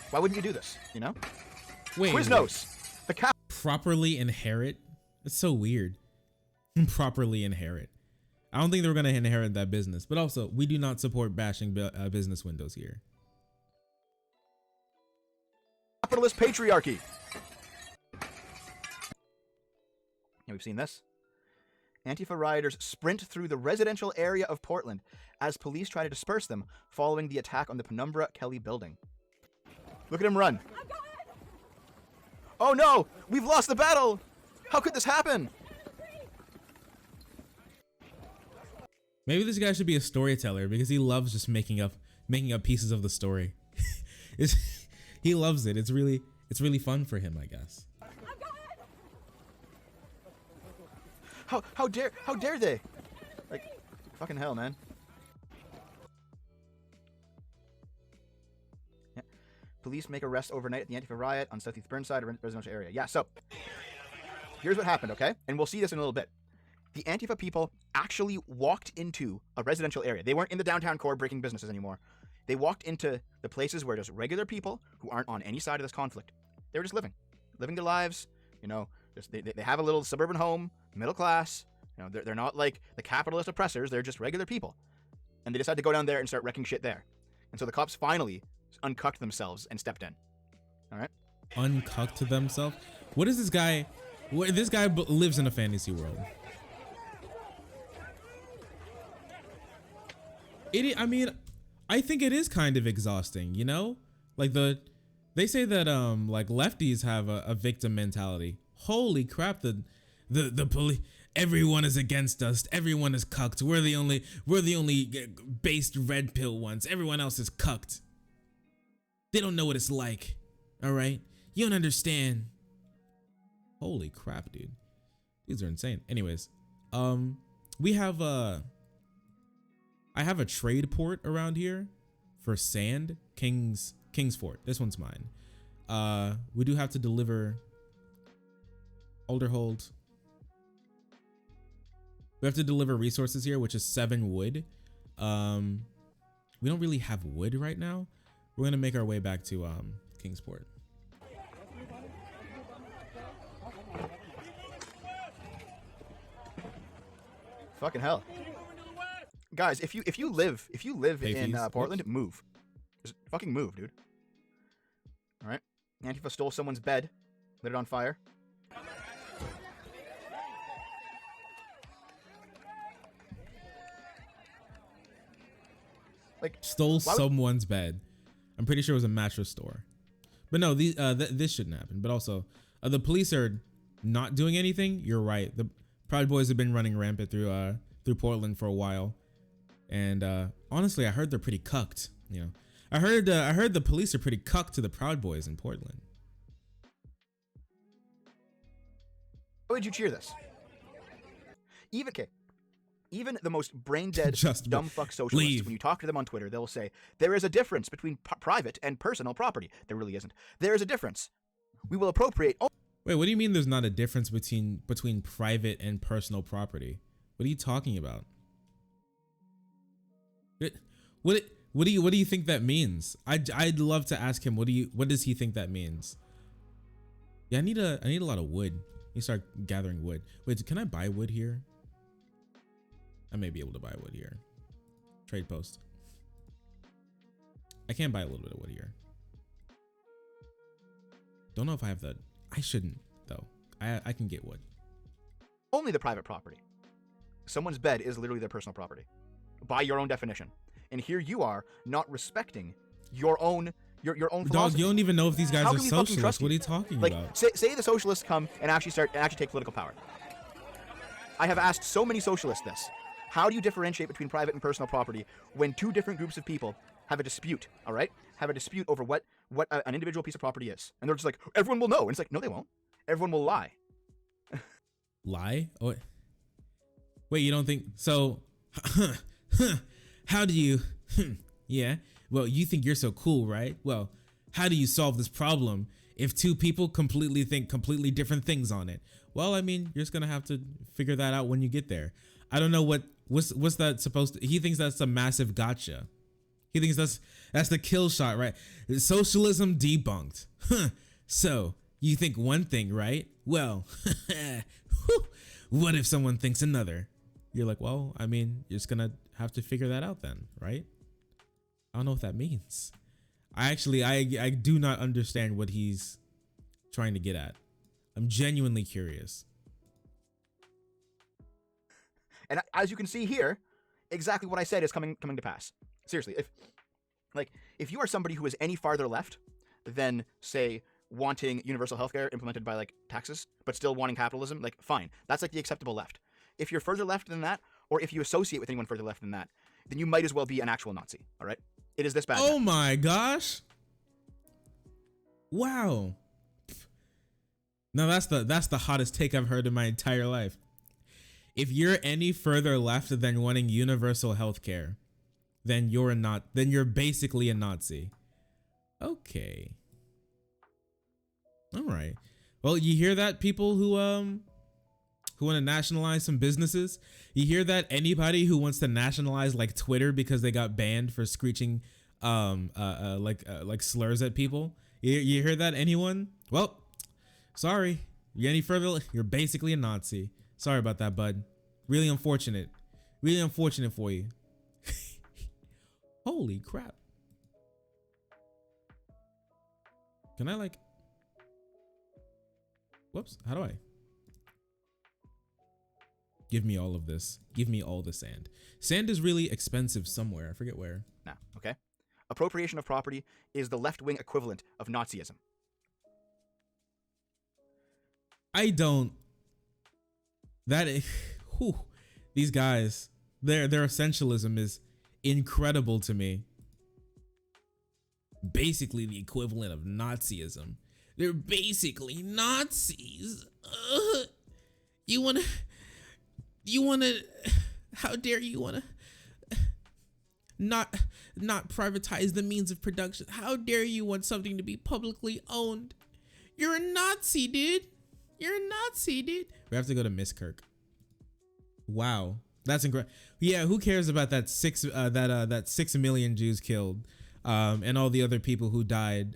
why wouldn't you do this? You know? Wait. Quiznos. The cap. Properly inherit? That's so weird. Properly inherit. I don't think they were going to inherit that business. But also, we do not support bashing business windows here. Capitalist patriarchy. Yeah, we've seen this. Antifa rioters sprint through the residential area of Portland as police try to disperse them following the attack on the Penumbra Kelly building. Look at him run. Oh no! We've lost the battle! How could this happen? Maybe this guy should be a storyteller because he loves just making up pieces of the story. He loves it. It's really fun for him, I guess. How dare they? Like, fucking hell, man. Yeah. Police make arrests overnight at the Antifa riot on Southeast Burnside, a residential area. Yeah, so here's what happened, okay? And we'll see this in a little bit. The Antifa people actually walked into a residential area. They weren't in the downtown core breaking businesses anymore. They walked into the places where just regular people who aren't on any side of this conflict. They were just living their lives, you know. They have a little suburban home, middle class. You know, they're not like the capitalist oppressors. They're just regular people, and they decided to go down there and start wrecking shit there. And so the cops finally uncucked themselves and stepped in. All right. Uncucked themselves? What is this guy? This guy lives in a fantasy world. I mean, I think it is kind of exhausting, you know? Like they say that like lefties have a victim mentality. Holy crap, the police, everyone is against us. Everyone is cucked. We're the only based red pill ones. Everyone else is cucked. They don't know what it's like. All right? You don't understand. Holy crap, dude. These are insane. Anyways, we have I have a trade port around here for sand. King's Fort. This one's mine. We do have to deliver Alderhold. We have to deliver resources here, which is 7 wood. We don't really have wood right now. We're gonna make our way back to Kingsport. Fucking hell. guys, if you live Pay in fees. Portland, move. Just fucking move, dude. All right. Antifa stole someone's bed, lit it on fire. Like, Stole someone's bed. I'm pretty sure it was a mattress store. But no, these this shouldn't happen. But also, the police are not doing anything. You're right. The Proud Boys have been running rampant through Portland for a while, and honestly, I heard they're pretty cucked. You know, I heard the police are pretty cucked to the Proud Boys in Portland. How would you cheer this? Even the most brain-dead, Just dumb fuck socialists, leave. when you talk to them on Twitter, they'll say, there is a difference between private and personal property. There really isn't. There is a difference. We will appropriate... Wait, what do you mean there's not a difference between private and personal property? What are you talking about? What do you think that means? I'd love to ask him what does he think that means? Yeah, I need a lot of wood. I need to start gathering wood. Wait, can I buy wood here? I may be able to buy wood here. Trade post. I can buy a little bit of wood here. Don't know if I have that. I shouldn't though. I can get wood. Only the private property. Someone's bed is literally their personal property, by your own definition. And here you are not respecting your own philosophy. Dog, you don't even know if these guys How are can we fucking socialists. trust What are you? you talking Like, about? say the socialists come and actually take political power. I have asked so many socialists this. How do you differentiate between private and personal property when two different groups of people have a dispute, all right? Have a dispute over what an individual piece of property is. And they're just like, everyone will know. And it's like, no, they won't. Everyone will lie. Lie? Oh, wait, you don't think so? How do you? Yeah. Well, you think you're so cool, right? Well, how do you solve this problem if two people completely think completely different things on it? Well, I mean, you're just gonna have to figure that out when you get there. I don't know what's that supposed to. He thinks that's a massive gotcha. He thinks that's the kill shot, right? Socialism debunked. So you think one thing, right? Well, what if someone thinks another? You're like, well, I mean, you're just gonna have to figure that out then, right? I don't know what that means. I do not understand what he's trying to get at. I'm genuinely curious. And as you can see here, exactly what I said is coming to pass. Seriously, if you are somebody who is any farther left than, say, wanting universal healthcare implemented by like taxes, but still wanting capitalism, like fine, that's like the acceptable left. If you're further left than that, or if you associate with anyone further left than that, then you might as well be an actual Nazi. All right, it is this bad. Oh my gosh! Wow. Now that's the hottest take I've heard in my entire life. If you're any further left than wanting universal healthcare, then you're basically a Nazi. Okay. All right. Well, you hear that, people who want to nationalize some businesses? You hear that, anybody who wants to nationalize like Twitter because they got banned for screeching like slurs at people? You hear that, anyone? Well, sorry. You any further, you're basically a Nazi. Sorry about that, bud. Really unfortunate. Really unfortunate for you. Holy crap. Can I like... Whoops, how do I? Give me all of this. Give me all the sand. Sand is really expensive somewhere. I forget where. Now, okay? Appropriation of property is the left-wing equivalent of Nazism. I don't... That is... Whew, these guys, their essentialism is incredible to me. Basically the equivalent of Nazism. They're basically Nazis. You wanna, how dare you wanna not privatize the means of production? How dare you want something to be publicly owned? You're a Nazi, dude. You're a Nazi, dude. We have to go to Miss Kirk. Wow, that's incredible. Yeah, who cares about that 6 million Jews killed, and all the other people who died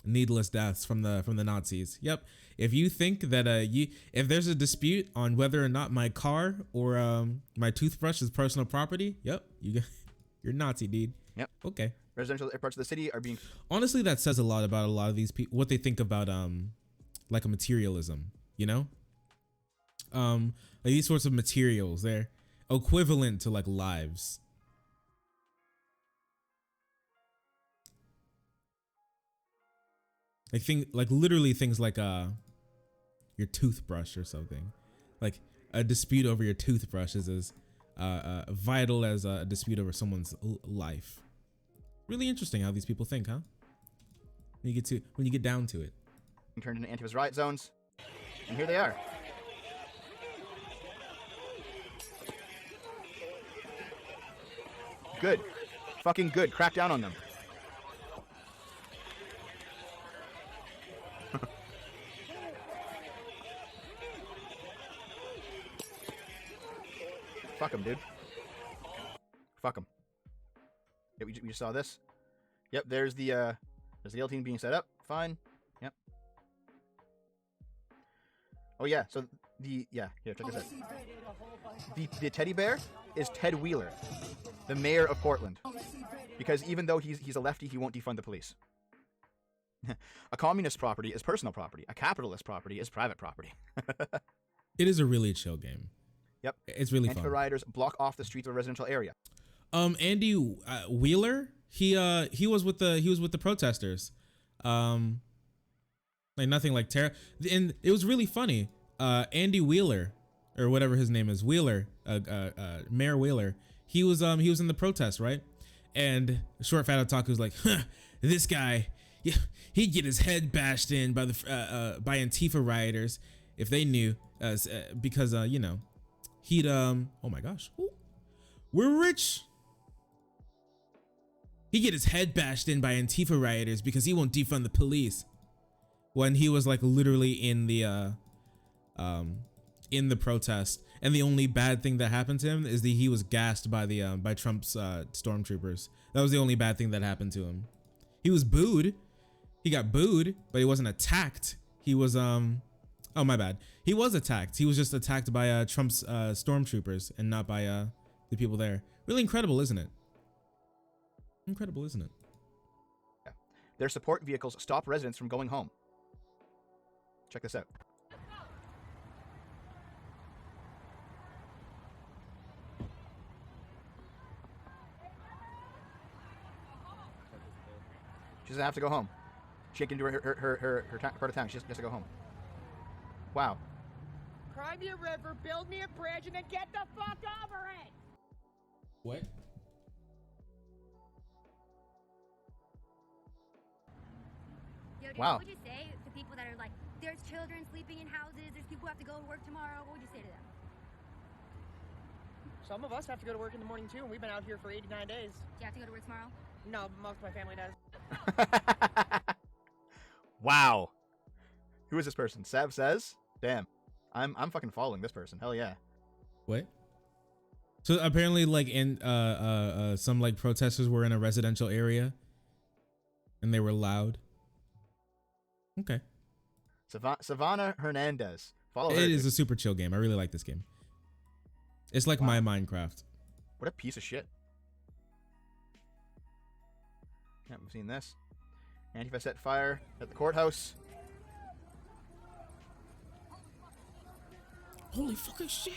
needless deaths from the Nazis. Yep. If you think that if there's a dispute on whether or not my car or my toothbrush is personal property, yep, you're Nazi, dude. Yep. Okay. Residential parts of the city are being. Honestly, that says a lot about a lot of these people, what they think about like a materialism, you know? Like these sorts of materials, they're equivalent to like lives. Like literally things like your toothbrush or something. Like a dispute over your toothbrush is as vital as a dispute over someone's life. Really interesting how these people think, huh? When you get down to it. Turned into Antifa's riot zones, and here they are. Good. Fucking good. Crack down on them. Fuck him, dude. Fuck him. Yeah, we just saw this. Yep, there's the guillotine being set up. Fine. Yep. Oh yeah, so here, check this out. The teddy bear is Ted Wheeler, the mayor of Portland. Because even though he's a lefty, he won't defund the police. A communist property is personal property. A capitalist property is private property. It is a really chill game. Yep. It's really Antifa fun. rioters block off the streets of a residential area. Andy Wheeler, he was with the protesters. Like nothing like terror. And it was really funny. Andy Wheeler, or whatever his name is, Wheeler, Mayor Wheeler, he was in the protest, right? And ShortFatOtaku was like, huh, this guy, yeah, he'd get his head bashed in by by Antifa rioters if they knew, because you know, he'd oh my gosh, ooh, we're rich. He'd get his head bashed in by Antifa rioters because he won't defund the police. When he was like literally in the protest, and the only bad thing that happened to him is that he was gassed by the by Trump's stormtroopers. That was the only bad thing that happened to him. He was booed. He got booed, but he wasn't attacked. He was oh my bad. He was attacked. He was just attacked by Trump's stormtroopers and not by the people there. Really incredible, isn't it? Incredible, isn't it? Yeah. Their support vehicles stop residents from going home. Check this out. She doesn't have to go home. She can do her part of town. She just has to go home. Wow. Cry me a river, build me a bridge, and then get the fuck over it! What? Yo, dude, Wow. what would you say to people that are like, there's children sleeping in houses, there's people who have to go to work tomorrow? What would you say to them? Some of us have to go to work in the morning too, and we've been out here for 89 days. Do you have to go to work tomorrow? No, most of my family does. Wow. Who is this person? Sav says? Damn. I'm fucking following this person. Hell yeah. What? So apparently, like in some like protesters were in a residential area, and they were loud. Okay. Savannah Hernandez. Follow her. It is a super chill game. I really like this game. It's like my Minecraft. What a piece of shit. Yeah, we've seen this. Antifa set fire at the courthouse. Holy fucking shit.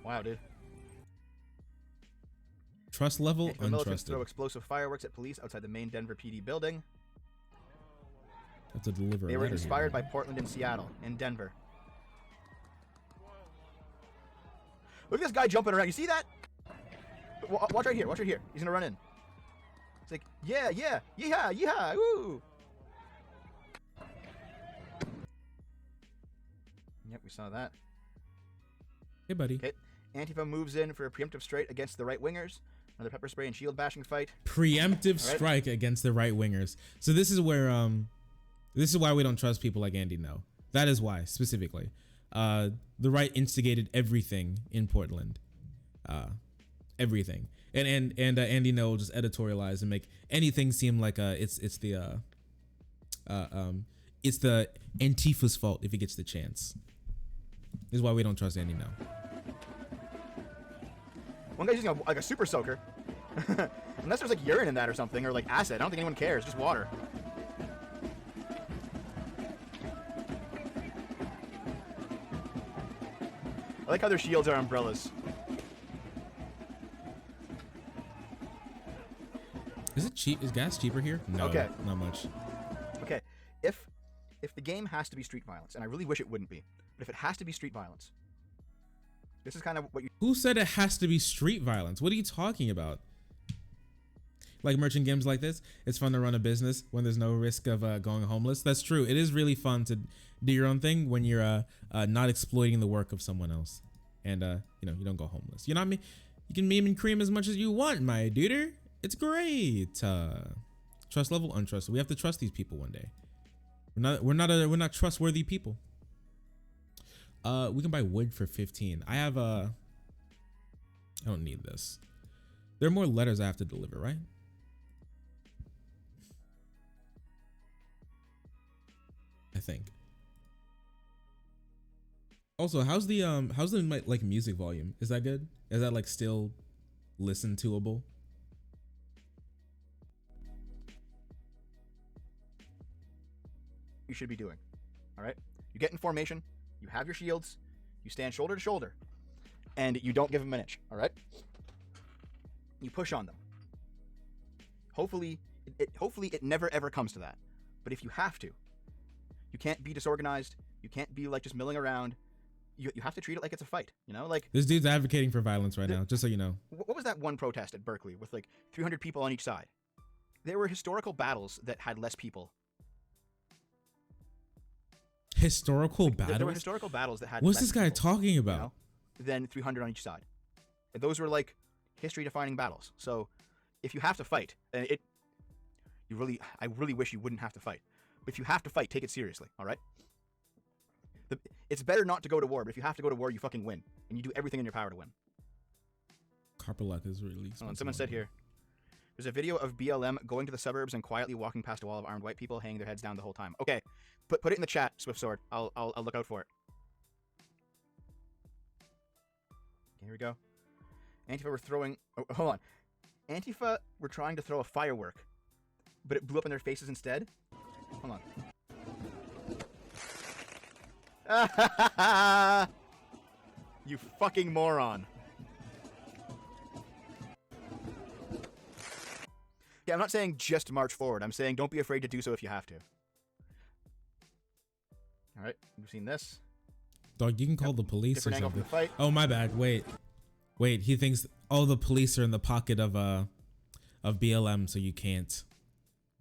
Wow, dude. Trust level Antifa militants untrusted. throw explosive fireworks at police outside the main Denver PD building. Have to deliver. They were inspired by Portland and Seattle and Denver. Look at this guy jumping around. You see that? Watch right here. Watch right here. He's gonna run in. It's like, yeah, yeehaw, woo. Yep, we saw that. Hey, buddy. Okay. Antifa moves in for a preemptive strike against the right-wingers. Another pepper spray and shield bashing fight. Preemptive strike against the right wingers. So this is where this is why we don't trust people like Andy No. That is why, specifically. The right instigated everything in Portland. Everything. And Andy No will just editorialize and make anything seem like it's the Antifa's fault if he gets the chance. This is why we don't trust Andy No. One guy's using like a super soaker. Unless there's like urine in that or something, or like acid. I don't think anyone cares. Just water. I like how their shields are umbrellas. Is it cheap? Is gas cheaper here? No, Okay. Not much. Okay, if the game has to be street violence, and I really wish it wouldn't be, but if it has to be street violence, this is kind of what you... Who said it has to be street violence? What are you talking about? Like merchant games like this, it's fun to run a business when there's no risk of going homeless. That's true. It is really fun to do your own thing when you're not exploiting the work of someone else, and you don't go homeless. You know what I mean? You can meme and cream as much as you want, my dude. It's great. Trust level untrusted. We have to trust these people one day. We're not trustworthy people. We can buy wood for 15. I don't need this. There are more letters I have to deliver, right? I think. Also, how's the like music volume? Is that good? Is that like still listen toable? You should be doing. All right? You get in formation, you have your shields, you stand shoulder to shoulder, and you don't give them an inch. All right? You push on them. Hopefully it never ever comes to that. But if you have to, you can't be disorganized. You can't be like just milling around. You have to treat it like it's a fight. You know, like this dude's advocating for violence right now. Just so you know. What was that one protest at Berkeley with like 300 people on each side? There were historical battles that had less people. Historical battles? There were historical battles that had What's less this guy people, talking about? You know, than 300 on each side. And those were like history-defining battles. So if you have to fight, and I really wish you wouldn't have to fight. But if you have to fight, take it seriously. All right. It's better not to go to war, but if you have to go to war, you fucking win, and you do everything in your power to win. Copper luck is really expensive. Someone said here, there's a video of BLM going to the suburbs and quietly walking past a wall of armed white people, hanging their heads down the whole time. Okay, put it in the chat, Swift Sword. I'll look out for it. Okay, here we go. Antifa were throwing. Oh, hold on. Antifa were trying to throw a firework, but it blew up in their faces instead. Hold on. You fucking moron. Yeah, I'm not saying just march forward. I'm saying don't be afraid to do so if you have to. All right, we've seen this. Dog, you can call the police or Different angle something. from the fight. Oh, my bad. Wait. He thinks all the police are in the pocket of BLM, so you can't.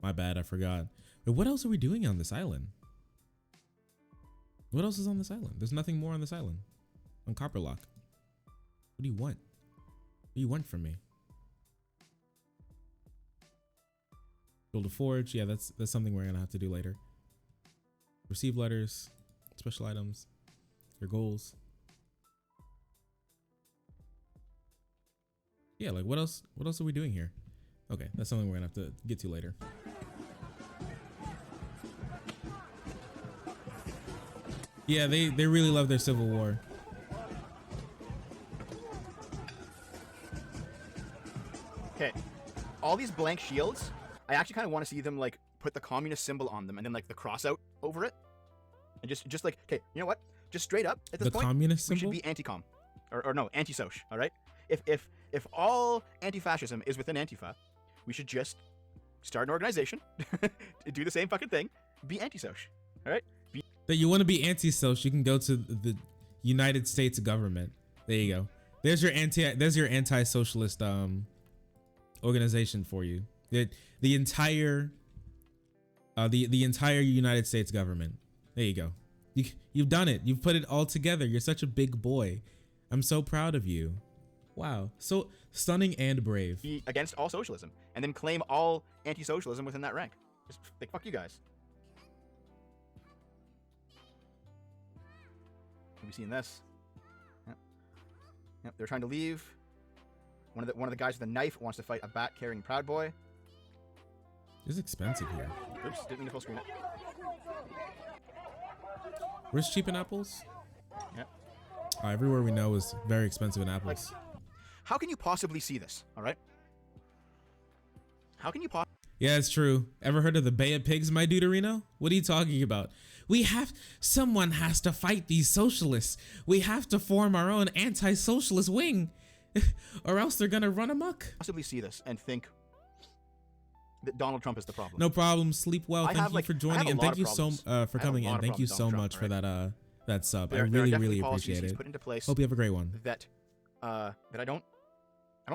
My bad, I forgot. Wait, what else are we doing on this island? What else is on this island? There's nothing more on this island. On Copperlock. What do you want? What do you want from me? Build a forge. Yeah, that's something we're gonna have to do later. Receive letters, special items, your goals. Yeah, like what else are we doing here? Okay, that's something we're gonna have to get to later. Yeah, they really love their Civil War. Okay, all these blank shields, I actually kind of want to see them like put the communist symbol on them and then like the cross out over it, and just like, okay, you know what? Just straight up at this The point, communist we symbol? should be anti-com, or no, anti-soc. All right, if all anti-fascism is within Antifa, we should just start an organization, do the same fucking thing, be anti-soc. All right. That you want to be anti-social, you can go to the United States government. There you go. There's your anti-socialist organization for you. The entire United States government. There you go. You've done it. You've put it all together. You're such a big boy. I'm so proud of you. Wow. So stunning and brave. Be against all socialism and then claim all anti-socialism within that rank. Just like, fuck you guys. Have you seen this? Yep. They're trying to leave. One of the guys with a knife wants to fight a bat-carrying Proud Boy. It's expensive here. Oops, didn't mean to full screen it. Where's cheap in apples? Yeah. Everywhere we know is very expensive in apples. How can you possibly see this? All right. How can you possibly? Yeah, it's true. Ever heard of the Bay of Pigs, my duderino? What are you talking about? Someone has to fight these socialists. We have to form our own anti-socialist wing, or else they're gonna run amok. Possibly see this and think that Donald Trump is the problem. No problem. Sleep well. Thank you for joining, and thank you for coming in. Thank you so much for that sub. I really appreciate it. Put into place Hope you have a great one. That I don't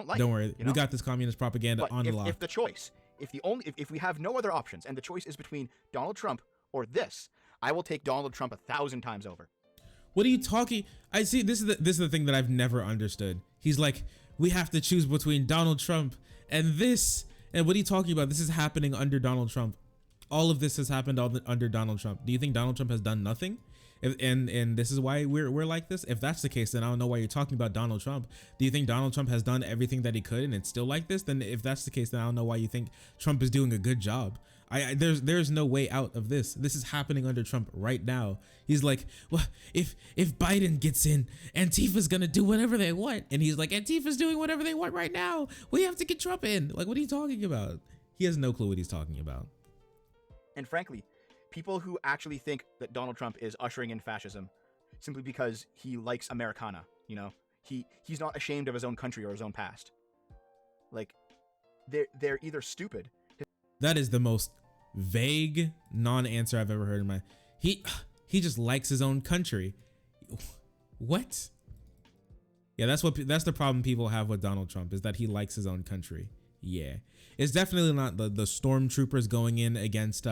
like. Don't worry, we got this communist propaganda on lock. If the choice, if we have no other options, and the choice is between Donald Trump or this, I will take Donald Trump 1,000 times over. What are you talking? I see. This is the thing that I've never understood. He's like, we have to choose between Donald Trump and this. And what are you talking about? This is happening under Donald Trump. All of this has happened under Donald Trump. Do you think Donald Trump has done nothing? And this is why we're like this? If that's the case, then I don't know why you're talking about Donald Trump. Do you think Donald Trump has done everything that he could and it's still like this? Then if that's the case, then I don't know why you think Trump is doing a good job. There's no way out of this. This is happening under Trump right now. He's like, well, if Biden gets in, Antifa's gonna do whatever they want. And he's like, Antifa's doing whatever they want right now. We have to get Trump in. Like, what are you talking about? He has no clue what he's talking about. And frankly, people who actually think that Donald Trump is ushering in fascism simply because he likes Americana, you know, he's not ashamed of his own country or his own past. Like, they're either stupid. That is the most vague non-answer I've ever heard in my. He just likes his own country. What? Yeah, that's the problem people have with Donald Trump, is that he likes his own country. Yeah, it's definitely not the stormtroopers going in against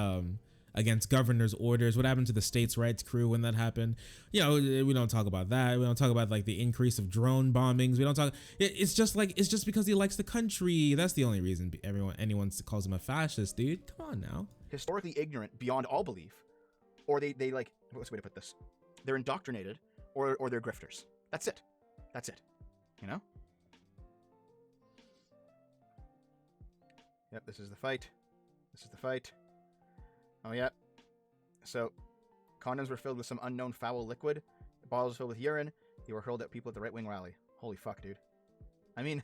governor's orders. What happened to the states' rights crew when that happened? You know, we don't talk about that. We don't talk about like the increase of drone bombings. We don't talk. It's just because he likes the country. That's the only reason anyone calls him a fascist, dude. Come on now. Historically ignorant beyond all belief, or they like, what's the way to put this? They're indoctrinated, or they're grifters. That's it. You know. Yep. This is the fight. Oh, yeah. So, condoms were filled with some unknown foul liquid. The bottles were filled with urine. They were hurled at people at the right-wing rally. Holy fuck, dude. I mean,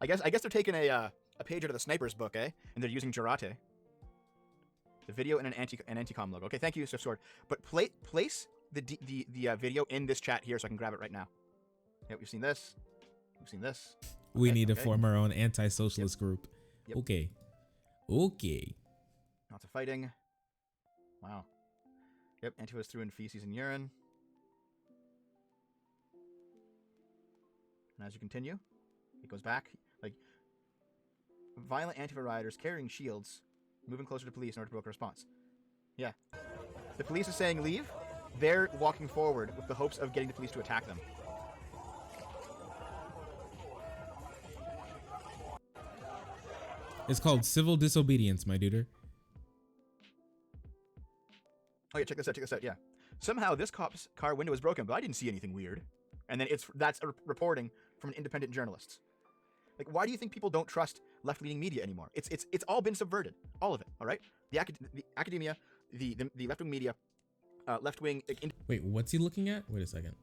I guess they're taking a page out of the sniper's book, eh? And they're using Jarate. The video and an anti-com logo. Okay, thank you, Swift Sword. But place the video in this chat here so I can grab it right now. Yep, we've seen this. We need to form our own anti-socialist group. Yep. Okay. Lots of fighting. Wow. Yep, Antifa's threw in feces and urine. And as you continue, it goes back. Like, violent Antifa rioters carrying shields, moving closer to police in order to provoke a response. Yeah. The police are saying leave. They're walking forward with the hopes of getting the police to attack them. It's called civil disobedience, my duder. Oh yeah, check this out, yeah. Somehow this cop's car window is broken, but I didn't see anything weird. And then that's a reporting from an independent journalist. Like, why do you think people don't trust left-leaning media anymore? It's all been subverted. All of it, all right? The academia, the left-wing media, left-wing... Wait, what's he looking at? Wait a second.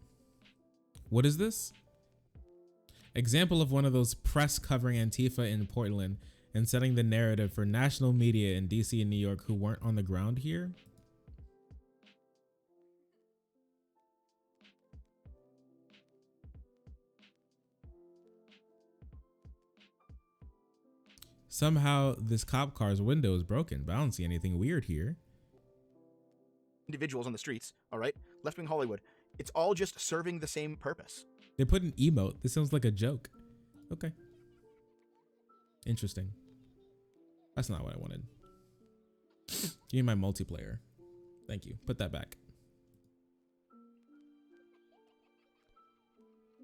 What is this? Example of one of those press covering Antifa in Portland and setting the narrative for national media in DC and New York who weren't on the ground here. Somehow this cop car's window is broken, but I don't see anything weird here. Individuals on the streets, all right? Left-wing Hollywood. It's all just serving the same purpose. They put an emote. This sounds like a joke. Okay. Interesting. That's not what I wanted. Give me my multiplayer. Thank you. Put that back.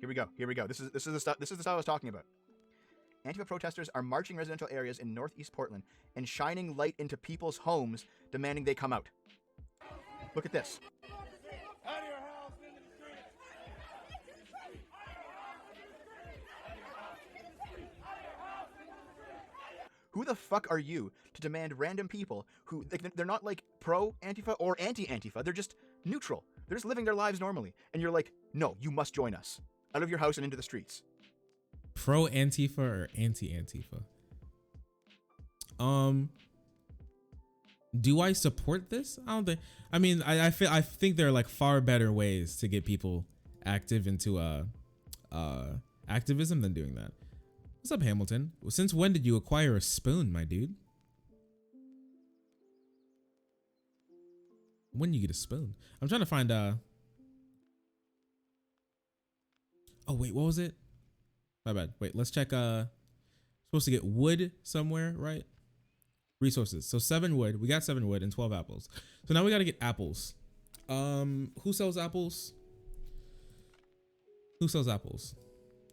Here we go. This is the stuff I was talking about. Antifa protesters are marching residential areas in northeast Portland and shining light into people's homes, demanding they come out. Look at this. Who the fuck are you to demand random people who, like, they're not like pro Antifa or anti Antifa, they're just neutral. They're just living their lives normally. And you're like, no, you must join us. Out of your house and into the streets. Pro Antifa or anti Antifa? Do I support this? I don't think. I mean, I think there are like far better ways to get people active into activism than doing that. What's up, Hamilton? Since when did you acquire a spoon, my dude? When you get a spoon? I'm trying to find oh wait, what was it? My bad. Wait, let's check supposed to get wood somewhere, right? Resources. So 7 wood. We got 7 wood and 12 apples. So now we got to get apples. Who sells apples? Who sells apples?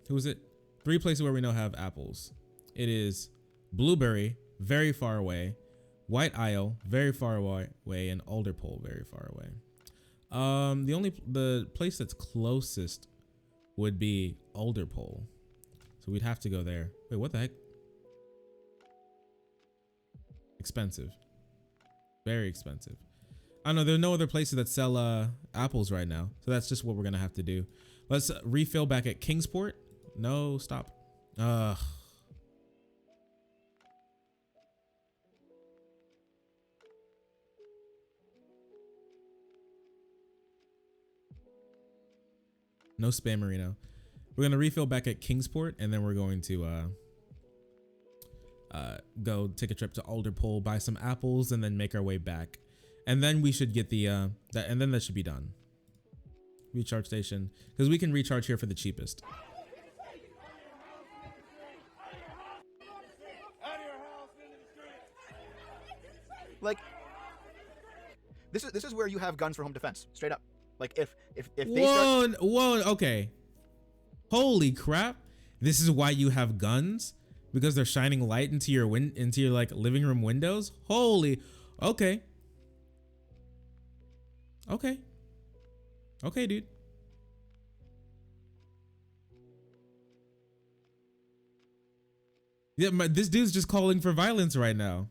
Who is it? 3 places where we know have apples. It is Blueberry, very far away, White Isle, very far away, and Alderpole, very far away. The place that's closest would be Alderpole. So we'd have to go there. Wait, what the heck? Expensive. Very expensive. I don't know, there are no other places that sell apples right now. So that's just what we're gonna have to do. Let's refill back at Kingsport. No, stop. No spammerino. We're gonna refill back at Kingsport, and then we're going to go take a trip to Alderpole, buy some apples, and then make our way back. And then we should get the and then that should be done. Recharge station, because we can recharge here for the cheapest. Like, this is where you have guns for home defense, straight up. Like, if they whoa, okay. Holy crap! This is why you have guns, because they're shining light into your like living room windows. Holy, okay, dude. Yeah, this dude's just calling for violence right now.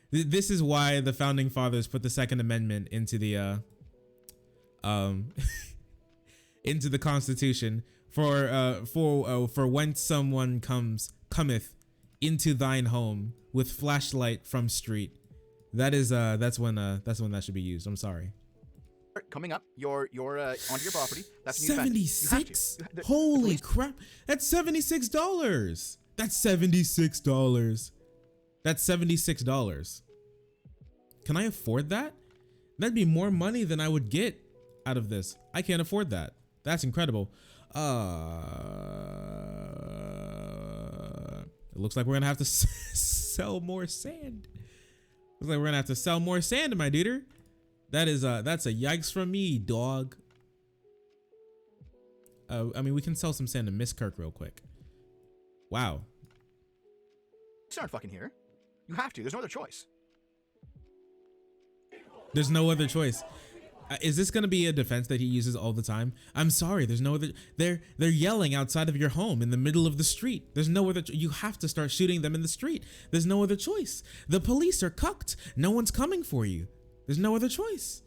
This is why the founding fathers put the Second Amendment into the into the Constitution for when someone cometh into thine home with flashlight from street. That's when that should be used. I'm sorry. Coming up, you're onto your property. That's 76. Holy crap! That's $76. That's $76. That's $76. Can I afford that? That'd be more money than I would get out of this. I can't afford that. That's incredible. It looks like we're gonna have to sell more sand. Looks like we're gonna have to sell more sand, my duder. That's a yikes from me, dog. I mean, we can sell some sand to Miss Kirk real quick. Wow. Police aren't fucking here. You have to. There's no other choice. There's no other choice. Is this gonna be a defense that he uses all the time? I'm sorry. There's no other. They're yelling outside of your home in the middle of the street. There's no other. You have to start shooting them in the street. There's no other choice. The police are cucked. No one's coming for you. There's no other choice.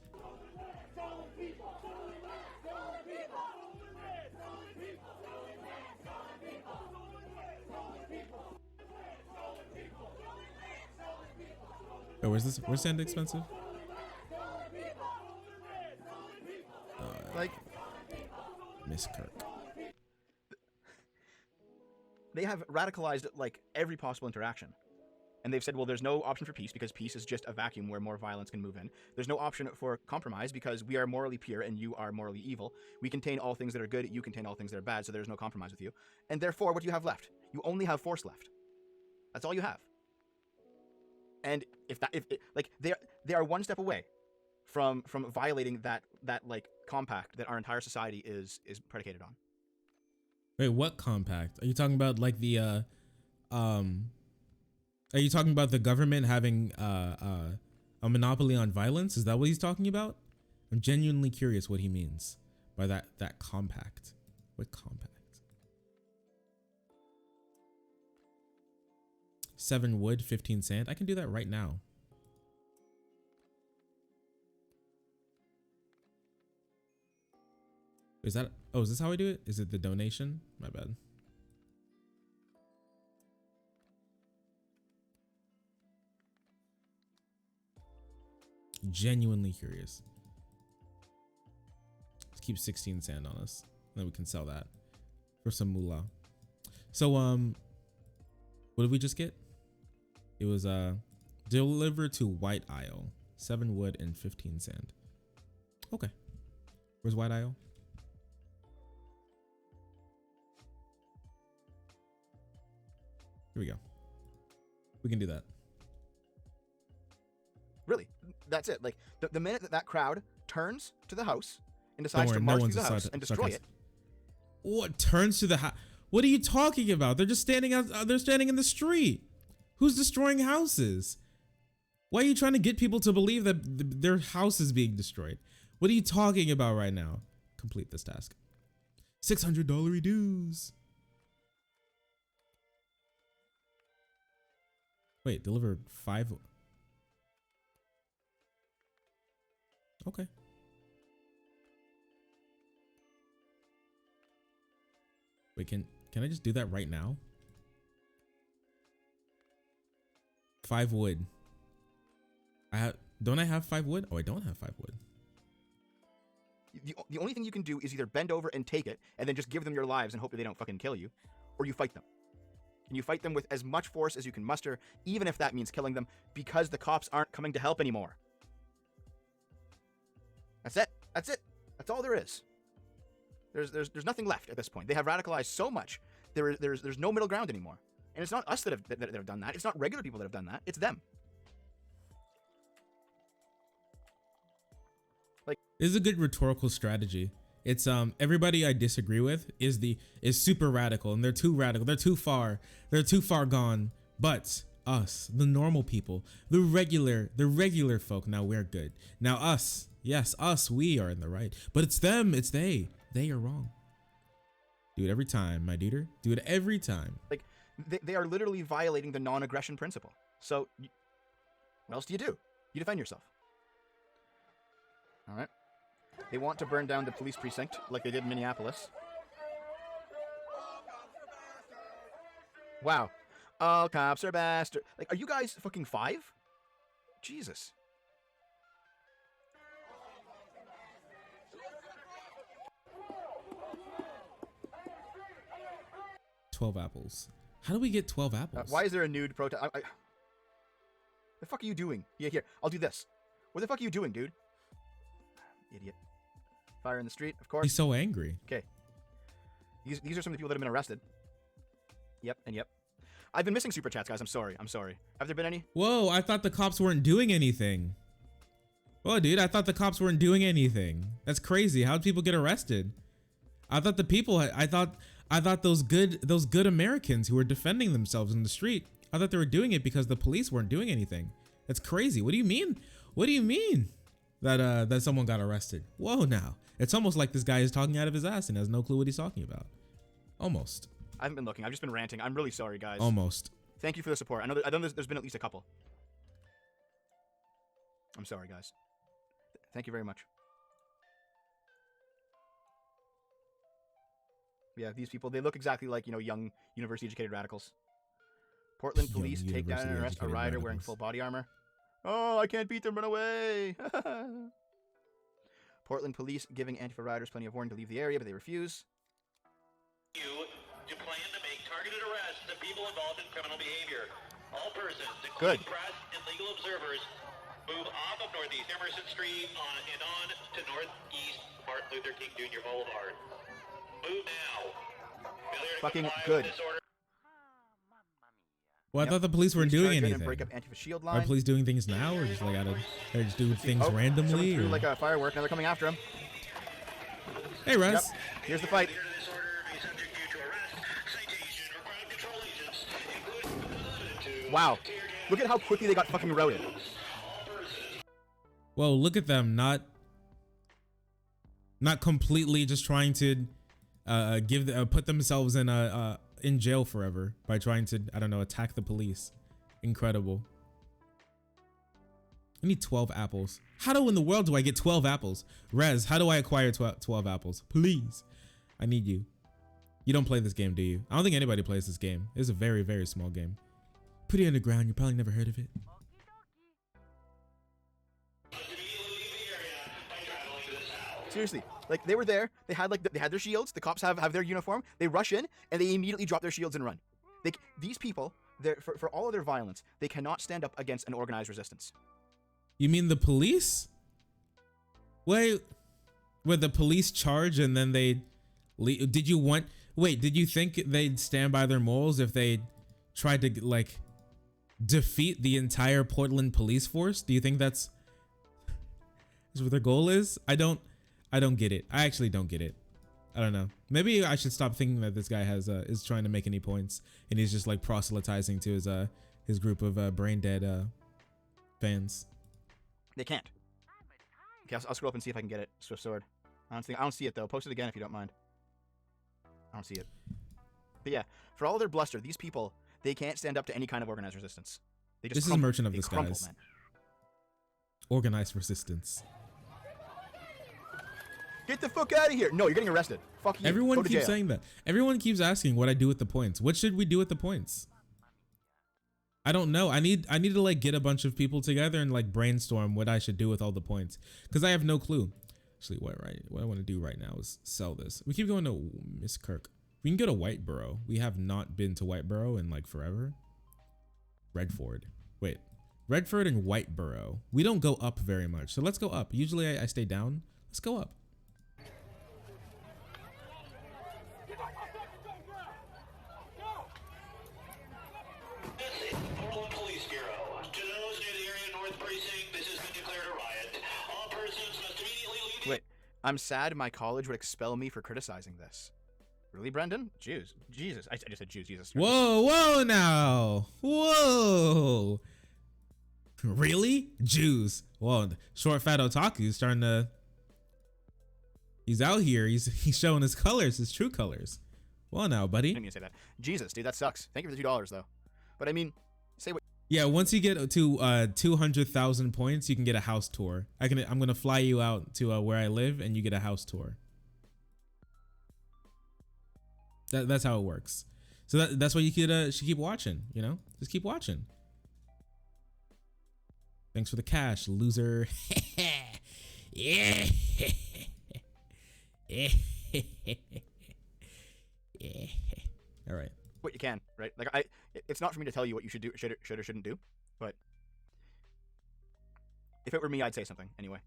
Oh, where's sand expensive? Like, Miss Kirk. They have radicalized like every possible interaction. And they've said, well, there's no option for peace because peace is just a vacuum where more violence can move in. There's no option for compromise because we are morally pure and you are morally evil. We contain all things that are good, you contain all things that are bad, so there's no compromise with you. And therefore, what do you have left? You only have force left. That's all you have. And if they are one step away from violating that like compact that our entire society is predicated on. Wait, what compact? Are you talking about like the are you talking about the government having a monopoly on violence? Is that what he's talking about? I'm genuinely curious what he means by that compact. What compact? 7 wood, 15 sand. I can do that right now. Is that, oh, is this how I do it? Is it the donation? My bad. Genuinely curious. Let's keep 16 sand on us. Then we can sell that for some moolah. So, what did we just get? It was, delivered to White Isle. 7 wood and 15 sand. Okay. Where's White Isle? Here we go. We can do that. Really, that's it. Like the minute that crowd turns to the house and decides to march through the house and destroy it. What turns to the house? What are you talking about? They're just standing out. They're standing in the street. Who's destroying houses? Why are you trying to get people to believe that their house is being destroyed? What are you talking about right now? Complete this task. $600 dues. Wait, deliver 5. Okay. Wait, can I just do that right now? 5 wood. Don't I have 5 wood? Oh, I don't have 5 wood. The only thing you can do is either bend over and take it and then just give them your lives and hope that they don't fucking kill you, or you fight them. And you fight them with as much force as you can muster, even if that means killing them, because the cops aren't coming to help anymore. That's it. That's it. That's all there is. There's nothing left at this point. They have radicalized so much. There's no middle ground anymore. And it's not us that have done that. It's not regular people that have done that. It's them. Like, this is a good rhetorical strategy. It's everybody I disagree with is super radical, and they're too radical. They're too far gone. But us, the normal people, the regular folk, now we're good. Now us, yes, us, we are in the right. But it's them, it's they. They are wrong. Do it every time, my duder. Do it every time. Like, they are literally violating the non-aggression principle. So, what else do? You defend yourself. All right. They want to burn down the police precinct like they did in Minneapolis. Wow. All cops are bastards. Like, are you guys fucking 5? Jesus. $12 apples. How do we get 12 apples? Why is there a nude protest? The fuck are you doing? Yeah, here. I'll do this. What the fuck are you doing, dude? Idiot. Fire in the street, of course. He's so angry. Okay. These are some of the people that have been arrested. Yep, and yep. I've been missing super chats, guys. I'm sorry. Have there been any? Whoa, I thought the cops weren't doing anything. Whoa, dude, I thought the cops weren't doing anything. That's crazy. How'd people get arrested? I thought the people, I thought those good Americans who were defending themselves in the street, I thought they were doing it because the police weren't doing anything. That's crazy. What do you mean? What do you mean that someone got arrested? Whoa, now. It's almost like this guy is talking out of his ass and has no clue what he's talking about. Almost. I haven't been looking. I've just been ranting. I'm really sorry, guys. Almost. Thank you for the support. I know there's been at least a couple. I'm sorry, guys. Thank you very much. Yeah, these people, they look exactly like, young university-educated radicals. Portland police take down and arrest a rider wearing full body armor. Oh, I can't beat them, run away! Portland police giving Antifa riders plenty of warning to leave the area, but they refuse. To plan to make targeted arrests of people involved in criminal behavior. All persons, including press and legal observers, move off of Northeast Emerson Street and on to Northeast Martin Luther King Jr. Boulevard. Move now. Fucking good. Well, I thought the police weren't doing anything. Break up Antifa shield line. Are police doing things now, or just like they're just doing things randomly? Threw like a firework. Now they're coming after him. Hey, Russ. Yep. Here's the fight. Wow. Look at how quickly they got fucking routed. Well, look at them not completely just trying to put themselves in jail forever by trying to, I don't know, attack the police. incredible. I need 12 apples. How in the world do I get 12 apples? Rez, how do I acquire 12 apples? Please. I need you. You don't play this game, do you? I don't think anybody plays this game. It's a very, very small game. Pretty underground. You probably never heard of it. Seriously, like they were there. They had their shields. The cops have their uniform. They rush in and they immediately drop their shields and run. These people, for all of their violence, they cannot stand up against an organized resistance. You mean the police? Wait, where the police charge and then they leave? Did you think they'd stand by their morals if they tried to like defeat the entire Portland police force? Do you think that's what their goal is? I don't get it. I actually don't get it. I don't know. Maybe I should stop thinking that this guy is trying to make any points and he's just like proselytizing to his group of brain dead fans. They can't. Okay, I'll scroll up and see if I can get it. Swift sword. I don't see it though. Post it again if you don't mind. I don't see it. But yeah, for all their bluster, these people, they can't stand up to any kind of organized resistance. They just This is Merchant of they Disguise. crumple, man. Organized resistance. Get the fuck out of here! No, you're getting arrested. Fuck you. Everyone Go to keeps jail. saying that. Everyone keeps asking what I do with the points. What should we do with the points? I don't know. I need to like get a bunch of people together and like brainstorm what I should do with all the points because I have no clue. Actually, what I want to do right now is sell this. We keep going to Miss Kirk. We can go to Whiteboro. We have not been to Whiteboro in like forever. Redford. Wait, Redford and Whiteboro. We don't go up very much, so let's go up. Usually I stay down. Let's go up. Portland Police Bureau. To those near the area North Precinct, this has been declared a riot. All persons must immediately leave the... Wait, I'm sad my college would expel me for criticizing this. Really, Brendan? Jews. Jesus. I just said Jews. Jesus. Whoa now. Whoa. Really? Jews. Well, ShortFatOtaku is starting to... He's out here. He's showing his colors, his true colors. Well now, buddy. I didn't mean to say that. Jesus, dude, that sucks. Thank you for the $2 though. But I mean, say what... Yeah, once you get to 200,000 points, you can get a house tour. I'm gonna fly you out to where I live, and you get a house tour. That's how it works. So that's why you should keep watching. You know, just keep watching. Thanks for the cash, loser. Yeah. All right. What you can, right? Like it's not for me to tell you what you should do, should or shouldn't do, but if it were me, I'd say something anyway.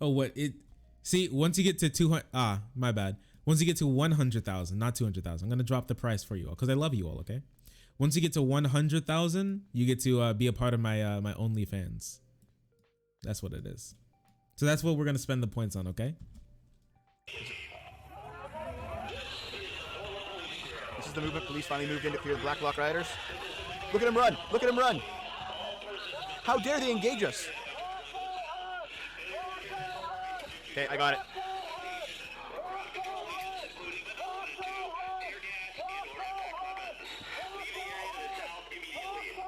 Oh, what it? See, once you get to 200, my bad. Once you get to 100,000, not 200,000, I'm gonna drop the price for you all because I love you all. Okay. Once you get to 100,000, you get to be a part of my my OnlyFans. That's what it is. So that's what we're gonna spend the points on. Okay. This is the movement police finally moved in to clear the Black Bloc rioters. Look at him run! Look at him run! How dare they engage us? Okay, I got it.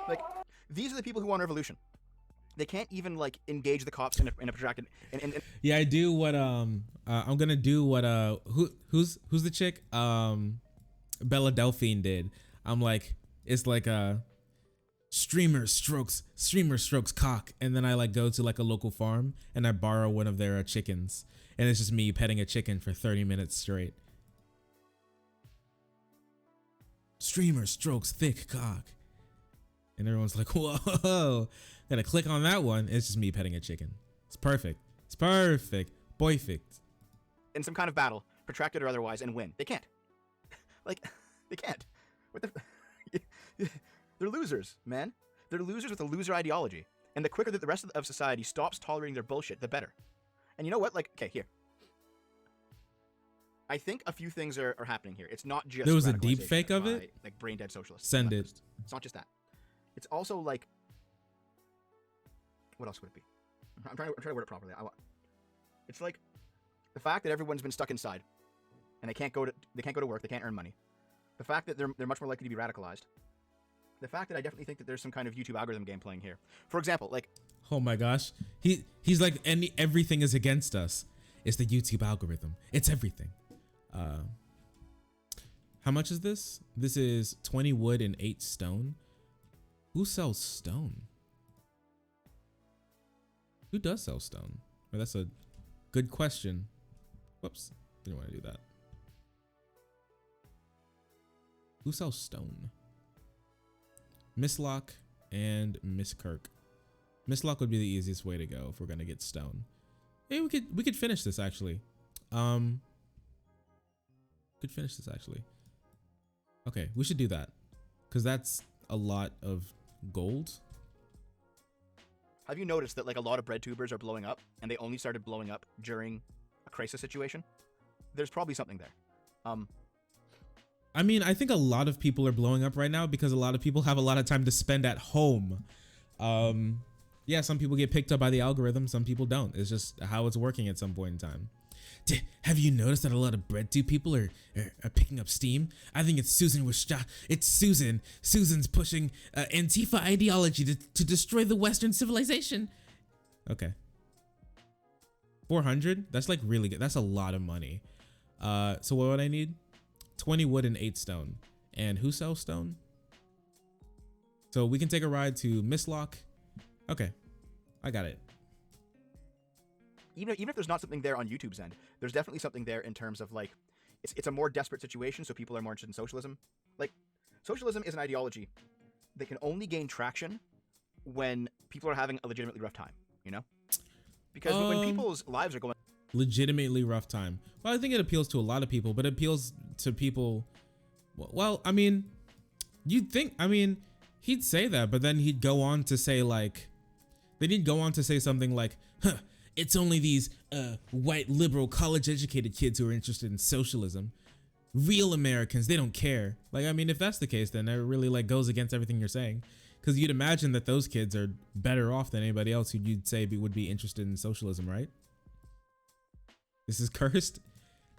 Like, these are the people who want revolution. They can't even like engage the cops in a protracted. Yeah, I do what I'm gonna do what who's the chick Bella Delphine did. I'm like, it's like a streamer strokes cock, and then I like go to like a local farm and I borrow one of their chickens, and it's just me petting a chicken for 30 minutes straight. Streamer strokes thick cock. And everyone's like, whoa, gotta click on that one. It's just me petting a chicken. It's perfect. It's perfect. Perfect. In some kind of battle, protracted or otherwise, and win. They can't. Like, they can't. What the... They're losers, man. They're losers with a loser ideology. And the quicker that the rest of society stops tolerating their bullshit, the better. And you know what? Like, okay, here. I think a few things are happening here. It's not just... There was a deep fake of it? Like, brain dead socialists. Send it. It's not just that. It's also like... What else would it be? I'm trying to word it properly. It's like the fact that everyone's been stuck inside, and they can't go to work, they can't earn money. The fact that they're much more likely to be radicalized. the fact that I definitely think that there's some kind of YouTube algorithm game playing here. For example, like, oh my gosh, he's like, everything is against us. It's the YouTube algorithm. It's everything. How much is this? This is 20 wood and 8 stone. Who sells stone? Who does sell stone? Well, that's a good question. Whoops, didn't want to do that. Who sells stone? Miss Locke and Miss Kirk. Miss Locke would be the easiest way to go if we're gonna get stone. Hey, we could finish this actually. Could finish this actually. Okay, we should do that because that's a lot of gold. Have you noticed that like a lot of bread tubers are blowing up, and they only started blowing up during a crisis situation? There's probably something there. I mean, I think a lot of people are blowing up right now because a lot of people have a lot of time to spend at home. Yeah, some people get picked up by the algorithm, some people don't. It's just how it's working at some point in time. Have you noticed that a lot of breadtube people are picking up steam? I think it's Susan it's Susan. Susan's pushing Antifa ideology to destroy the Western civilization. Okay. 400? That's like really good. That's a lot of money. So what would I need? 20 wood and 8 stone. And who sells stone? So we can take a ride to Miss Locke. Okay, I got it. Even if there's not something there on YouTube's end, there's definitely something there in terms of like, it's a more desperate situation, so people are more interested in socialism. Like, socialism is an ideology that can only gain traction when people are having a legitimately rough time, you know? Because when people's lives are going... Legitimately rough time. Well, I think it appeals to a lot of people, but it appeals to people... Well, I mean, you'd think... I mean, he'd say that, but then he'd go on to say like... Then he'd go on to say something like, huh, it's only these white liberal college educated kids who are interested in socialism. Real Americans, they don't care. Like, I mean, if that's the case, then it really like goes against everything you're saying. Because you'd imagine that those kids are better off than anybody else who you'd say would be interested in socialism, right? This is cursed.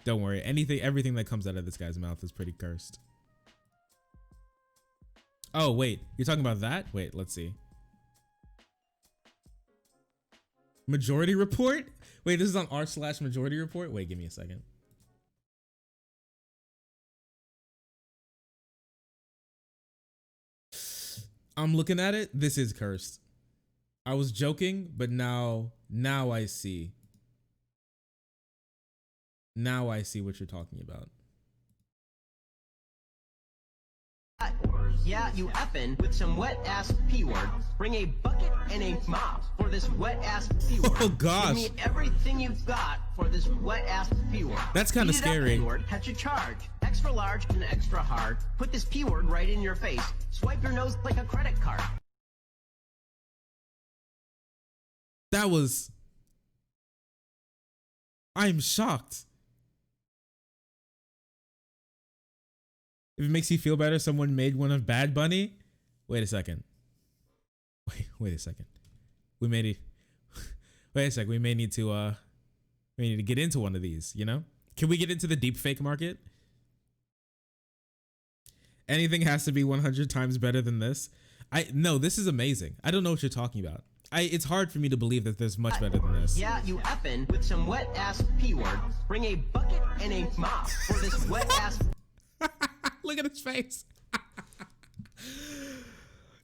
Don't worry, everything that comes out of this guy's mouth is pretty cursed. Oh, wait, you're talking about that? Wait, let's see. Majority report? Wait, this is on r/majority report? Wait, give me a second. I'm looking at it. This is cursed. I was joking, but now I see. Now I see what you're talking about. Yeah, you effin' with some wet-ass P-word. Bring a bucket and a mop for this wet-ass P-word. Oh, gosh. Give me everything you've got for this wet-ass P-word. That's kind of scary. P-word, catch a charge. Extra large and extra hard. Put this P-word right in your face. Swipe your nose like a credit card. That was... I'm shocked. If it makes you feel better, someone made one of Bad Bunny. Wait a second. Wait a second. We may need. Wait a second. We may need to get into one of these. You know? Can we get into the deep fake market? Anything has to be 100 times better than this. No, this is amazing. I don't know what you're talking about. It's hard for me to believe that there's much better than this. Yeah, you effin' with some wet-ass P-word. Bring a bucket and a mop for this wet-ass... Look at his face.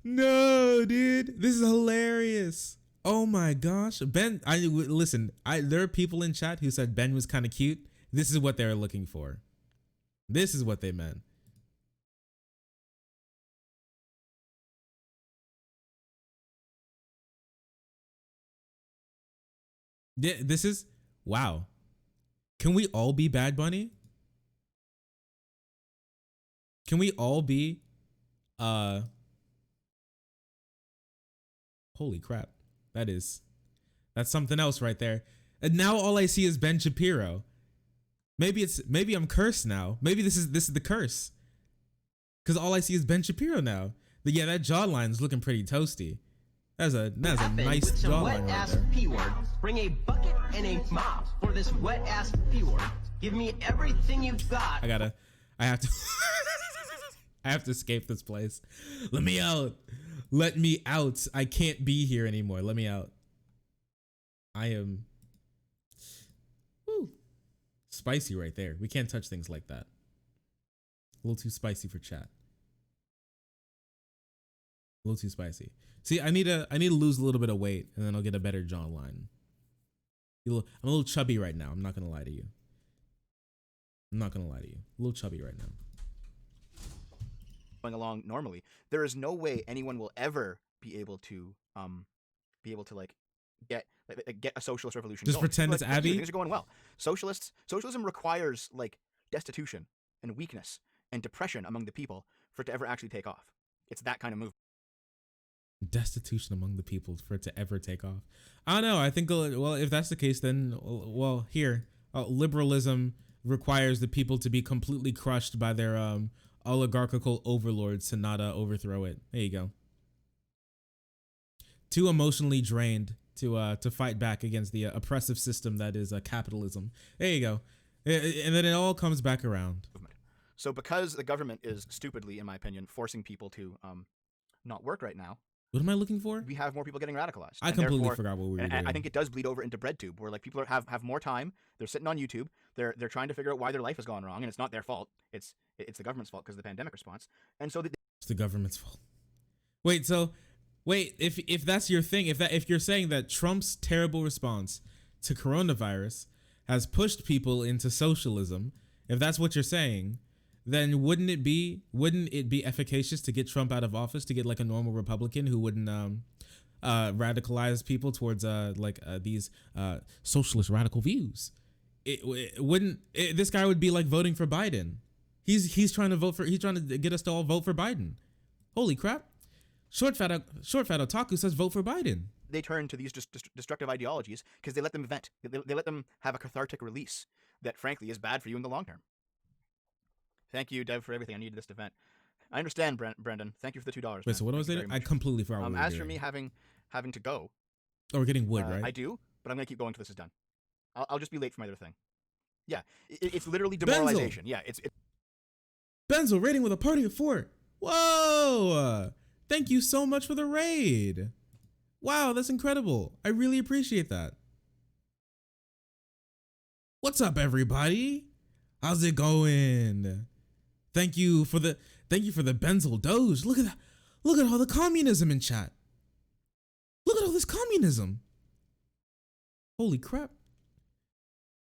No, dude. This is hilarious. Oh my gosh. Ben, listen, there are people in chat who said Ben was kind of cute. This is what they were looking for. This is what they meant. Yeah, this is, wow. Can we all be Bad Bunny? Can we all be, holy crap. That's something else right there. And now all I see is Ben Shapiro. Maybe I'm cursed now. Maybe this is the curse. Cause all I see is Ben Shapiro now. But yeah, that jawline is looking pretty toasty. That's a nice jawline right there. P-word. Bring a bucket and a mop for this wet-ass P-word. Give me everything you've got. I have to I have to escape this place. Let me out. Let me out. I can't be here anymore. Let me out. I am woo, spicy right there. We can't touch things like that. A little too spicy for chat. A little too spicy. See, I need to lose a little bit of weight, and then I'll get a better jawline. I'm a little chubby right now. I'm not gonna lie to you. I'm not gonna lie to you. A little chubby right now. Going along normally, there is no way anyone will ever be able to like get a socialist revolution. Just going. pretend it's Abby. Things are going well. Socialism requires like destitution and weakness and depression among the people for it to ever actually take off. It's that kind of movement. Destitution among the people for it to ever take off. I don't know. I think, well, if that's the case, then, well, here, liberalism requires the people to be completely crushed by their oligarchical overlords to not overthrow it. There you go. Too emotionally drained to fight back against the oppressive system that is capitalism. There you go. And then it all comes back around. So because the government is stupidly, in my opinion, forcing people to not work right now. What am I looking for? We have more people getting radicalized. I completely forgot what we were doing. I think it does bleed over into BreadTube, where like people have more time. They're sitting on YouTube. They're trying to figure out why their life has gone wrong, and it's not their fault. It's the government's fault because of the pandemic response. And so it's the government's fault. Wait, if that's your thing, if you're saying that Trump's terrible response to coronavirus has pushed people into socialism, if that's what you're saying, then wouldn't it be efficacious to get Trump out of office, to get like a normal Republican who wouldn't radicalize people towards these socialist radical views? This guy would be like voting for Biden. He's trying to get us to all vote for Biden. Holy crap. ShortFatOtaku says vote for Biden. They turn to these destructive ideologies because they let them vent. They let them have a cathartic release that frankly is bad for you in the long term. Thank you, Dev, for everything. I needed this event. I understand, Brendan. Thank you for the $2. Wait, so what was it? I completely forgot what we were As doing. for me having to go. Oh, we're getting wood, right? I do, but I'm going to keep going until this is done. I'll just be late for my other thing. Yeah, it's literally demoralization. Benzel. Yeah, it's Benzel raiding with a party of 4. Whoa! Thank you so much for the raid. Wow, that's incredible. I really appreciate that. What's up, everybody? How's it going? Thank you for the Benzel Doge. Look at that. Look at all the communism in chat. Look at all this communism. Holy crap.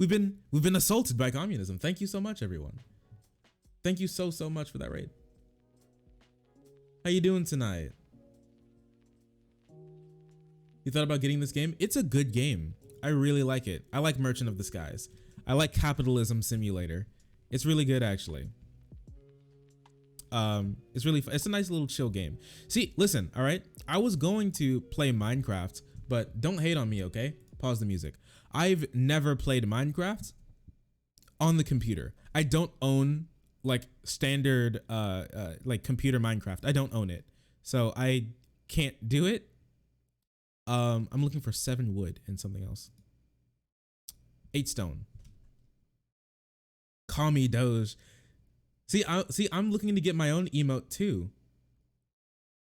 We've been assaulted by communism. Thank you so much, everyone. Thank you so much for that raid. How you doing tonight? You thought about getting this game? It's a good game. I really like it. I like Merchant of the Skies. I like Capitalism Simulator. It's really good, actually. It's a nice little chill game. See, listen, all right? I was going to play Minecraft, but don't hate on me, okay? Pause the music. I've never played Minecraft on the computer. I don't own like standard like computer Minecraft. I don't own it. So I can't do it. I'm looking for 7 wood and something else. 8 stone. Call me Doge. See, I'm looking to get my own emote too.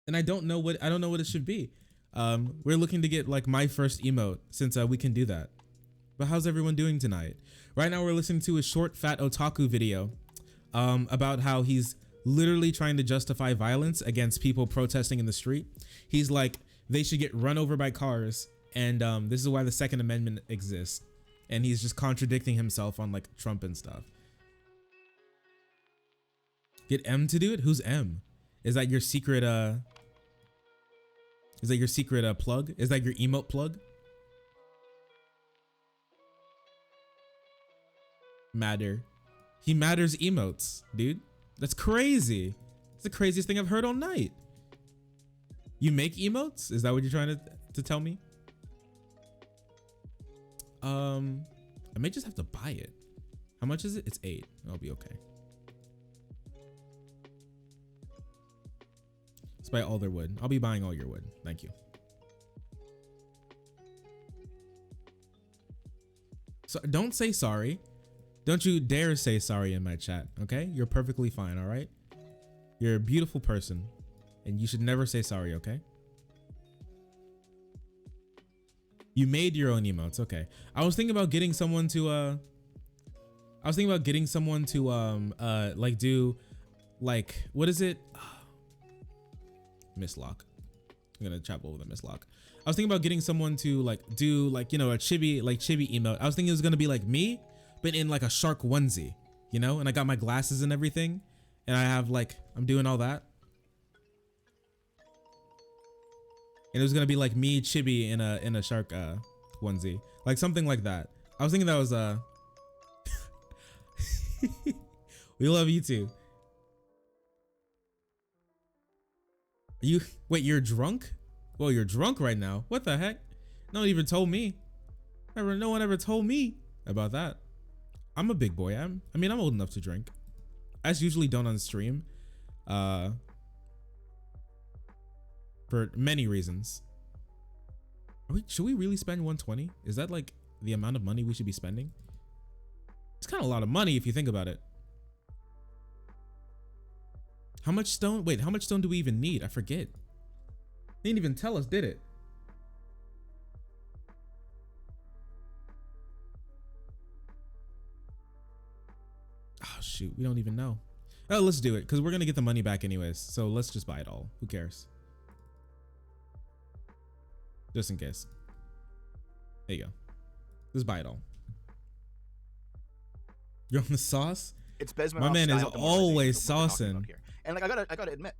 And I don't know what it should be. We're looking to get like my first emote since we can do that. But how's everyone doing tonight? Right now we're listening to a ShortFatOtaku video about how he's literally trying to justify violence against people protesting in the street. He's like, they should get run over by cars, and this is why the Second Amendment exists. And he's just contradicting himself on like Trump and stuff. Get M to do it? Who's M? Is that your secret plug? Is that your emote plug? Matter. He matters emotes, dude. That's crazy. It's the craziest thing I've heard all night. You make emotes? Is that what you're trying to tell me? I may just have to buy it. How much is it? It's 8. I'll be okay. Let's buy all their wood. I'll be buying all your wood. Thank you. So don't say sorry. Don't you dare say sorry in my chat, okay? You're perfectly fine, all right? You're a beautiful person, and you should never say sorry, okay? You made your own emotes, okay. I was thinking about getting someone to like do like, what is it? Mislock. I'm gonna chop over the mislock. I was thinking about getting someone to like do like, you know, a chibi emote. I was thinking it was gonna be like me, but in like a shark onesie, you know, and I got my glasses and everything, and I have like, I'm doing all that. And it was gonna be like me, Chibi, in a shark onesie, like something like that. I was thinking that was we love you too. Wait, you're drunk? Well, you're drunk right now. What the heck? No one even told me. No one ever told me about that. I'm a big boy. I mean, I'm old enough to drink. I just usually don't on stream. For many reasons. Should we really spend 120? Is that like the amount of money we should be spending? It's kind of a lot of money if you think about it. How much stone? Wait, how much stone do we even need? I forget. They didn't even tell us, did it? Oh shoot, we don't even know. Oh, let's do it because we're gonna get the money back anyways. So let's just buy it all. Who cares? Just in case. There you go. Let's buy it all. You're on the sauce? It's Besmanov My man is style always demoralization saucing. here. And like I gotta admit,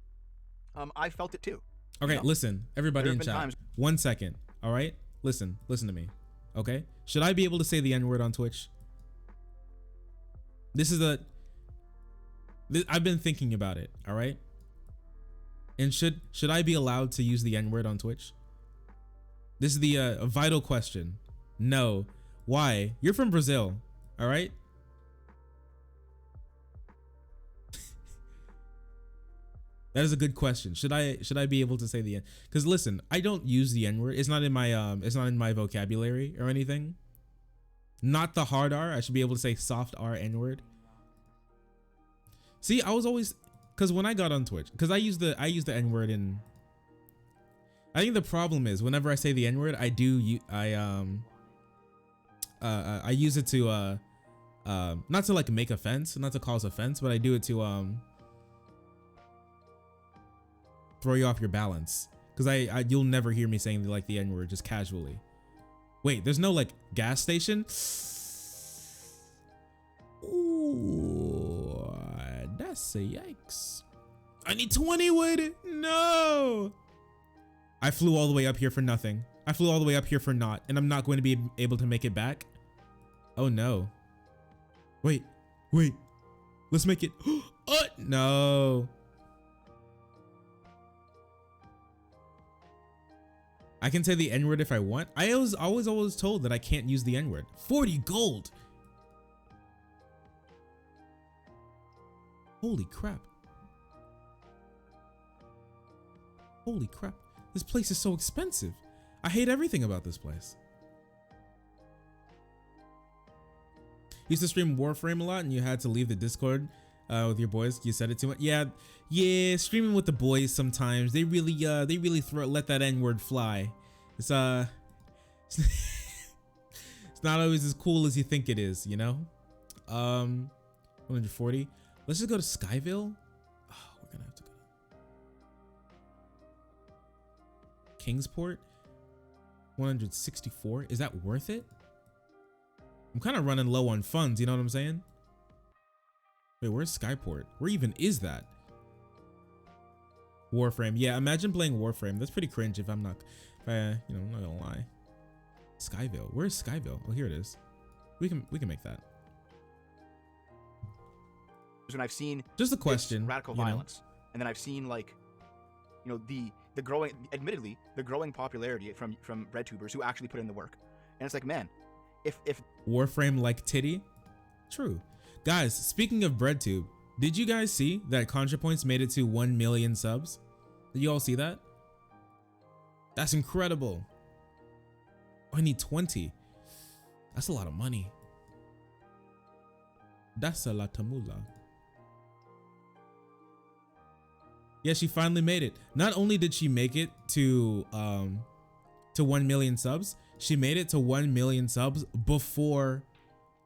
I felt it too. Okay, You know? listen, everybody There in have been chat. times- 1 second. All right, listen to me. Okay, should I be able to say the N-word on Twitch? I've been thinking about it. All right, and should I be allowed to use the N-word on Twitch? This is the a vital question. No. Why? You're from Brazil. All right. That is a good question. Should I be able to say the N? Because listen, I don't use the N-word. It's not in my vocabulary or anything. Not the hard R. I should be able to say soft R N-word. See, I was always, because when I got on Twitch, because I use the N-word in. I think the problem is whenever I say the N-word, I use it to not to like make offense, not to cause offense, but I do it to throw you off your balance, because you'll never hear me saying like the N-word just casually. Wait, there's no like gas station? Ooh, that's a yikes. I need 20 with it. No. I flew all the way up here for nothing. I flew all the way up here for naught, and I'm not going to be able to make it back. Oh no. Wait. Let's make it. Oh no. I can say the N-word if I want. I was always told that I can't use the N-word. 40 gold. Holy crap. Holy crap. This place is so expensive. I hate everything about this place. Used to stream Warframe a lot and you had to leave the Discord with your boys. You said it too much. Yeah, streaming with the boys sometimes. They really let that N-word fly. It's it's not always as cool as you think it is, you know? 140. Let's just go to Skyville. Oh, we're gonna have to go to Kingsport. 164. Is that worth it? I'm kind of running low on funds, you know what I'm saying? Wait, where's Skyport? Where even is that? Warframe. Yeah, imagine playing Warframe. That's pretty cringe if I'm not I'm not gonna lie. Skyville. Where's Skyville? Oh, here it is. We can make that. When I've seen just a question, radical violence, and then I've seen like, the growing, admittedly, the growing popularity from breadtubers who actually put in the work, and it's like, man, if Warframe like titty, true. Guys, speaking of breadtube, did you guys see that ContraPoints made it to 1 million subs? Did you all see that? That's incredible. Oh, I need 20. That's a lot of money. That's a lot of moolah. Yeah, she finally made it. Not only did she make it to 1 million subs, she made it to 1 million subs before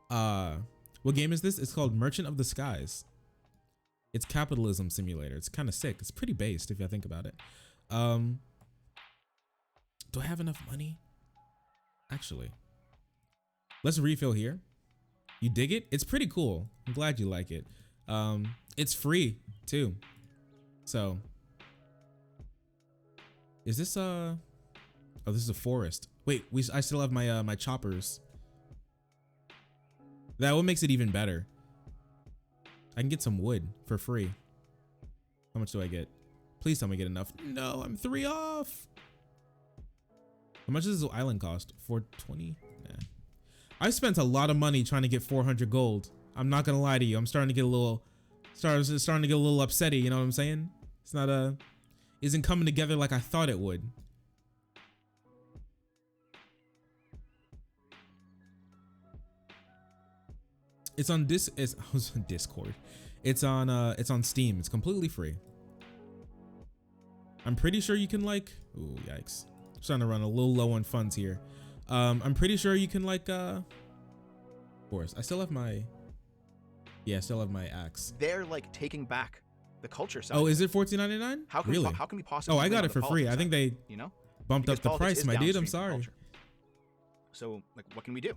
what game is this? It's called Merchant of the Skies. It's capitalism simulator. It's kind of sick. It's pretty based if you think about it. Do I have enough money? Actually, let's refill here. You dig it? It's pretty cool. I'm glad you like it. It's free too. So is this oh, this is a forest. Wait, I still have my my choppers. That what makes it even better. I can get some wood for free. How much do I get? Please tell me I get enough. No, I'm 3 off. How much does this island cost? 420? Nah. I spent a lot of money trying to get 400 gold. I'm not gonna lie to you. I'm starting to get a little starting to get a little upsetty, you know what I'm saying? It's not isn't coming together like I thought it would. It's on Discord. It's on Steam. It's completely free. I'm pretty sure you can like, ooh, yikes. I'm trying to run a little low on funds here. I'm pretty sure you can like of course. I still have my I still have my axe. They're like taking back the culture side. Oh, is it $14.99? How can really? how can we possibly? Oh, I got it for free. I think they bumped up the price, my dude. I'm sorry. So like, what can we do?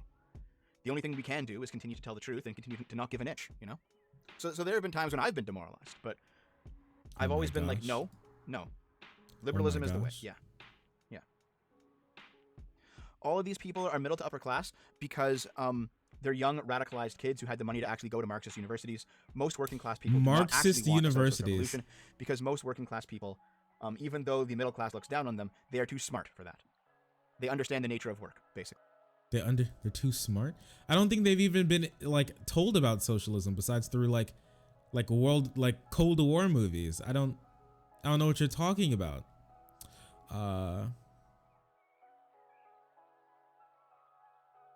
The only thing we can do is continue to tell the truth and continue to not give an inch, you know? So there have been times when I've been demoralized, but I've always been like, no. Liberalism is the way. Yeah. All of these people are middle to upper class because they're young, radicalized kids who had the money to actually go to Marxist universities. Most working class people Marxist universities. Because most working class people, even though the middle class looks down on them, they are too smart for that. They understand the nature of work, basically. They're too smart. I don't think they've even been like told about socialism besides through like Cold War movies. I don't know what you're talking about.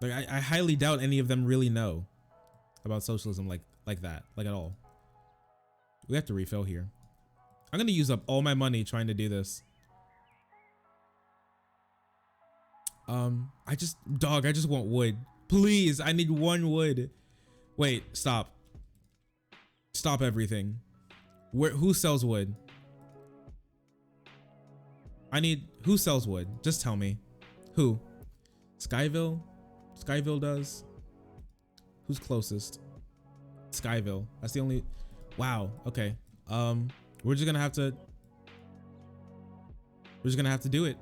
Like I highly doubt any of them really know about socialism like that, like at all. We have to refill here. I'm gonna use up all my money trying to do this. I just want wood. Please, I need 1 wood. Wait, stop everything. Who sells wood? Who sells wood? Just tell me. Who? Skyville does. Who's closest? Skyville. That's the only, wow, okay. We're just gonna have to do it.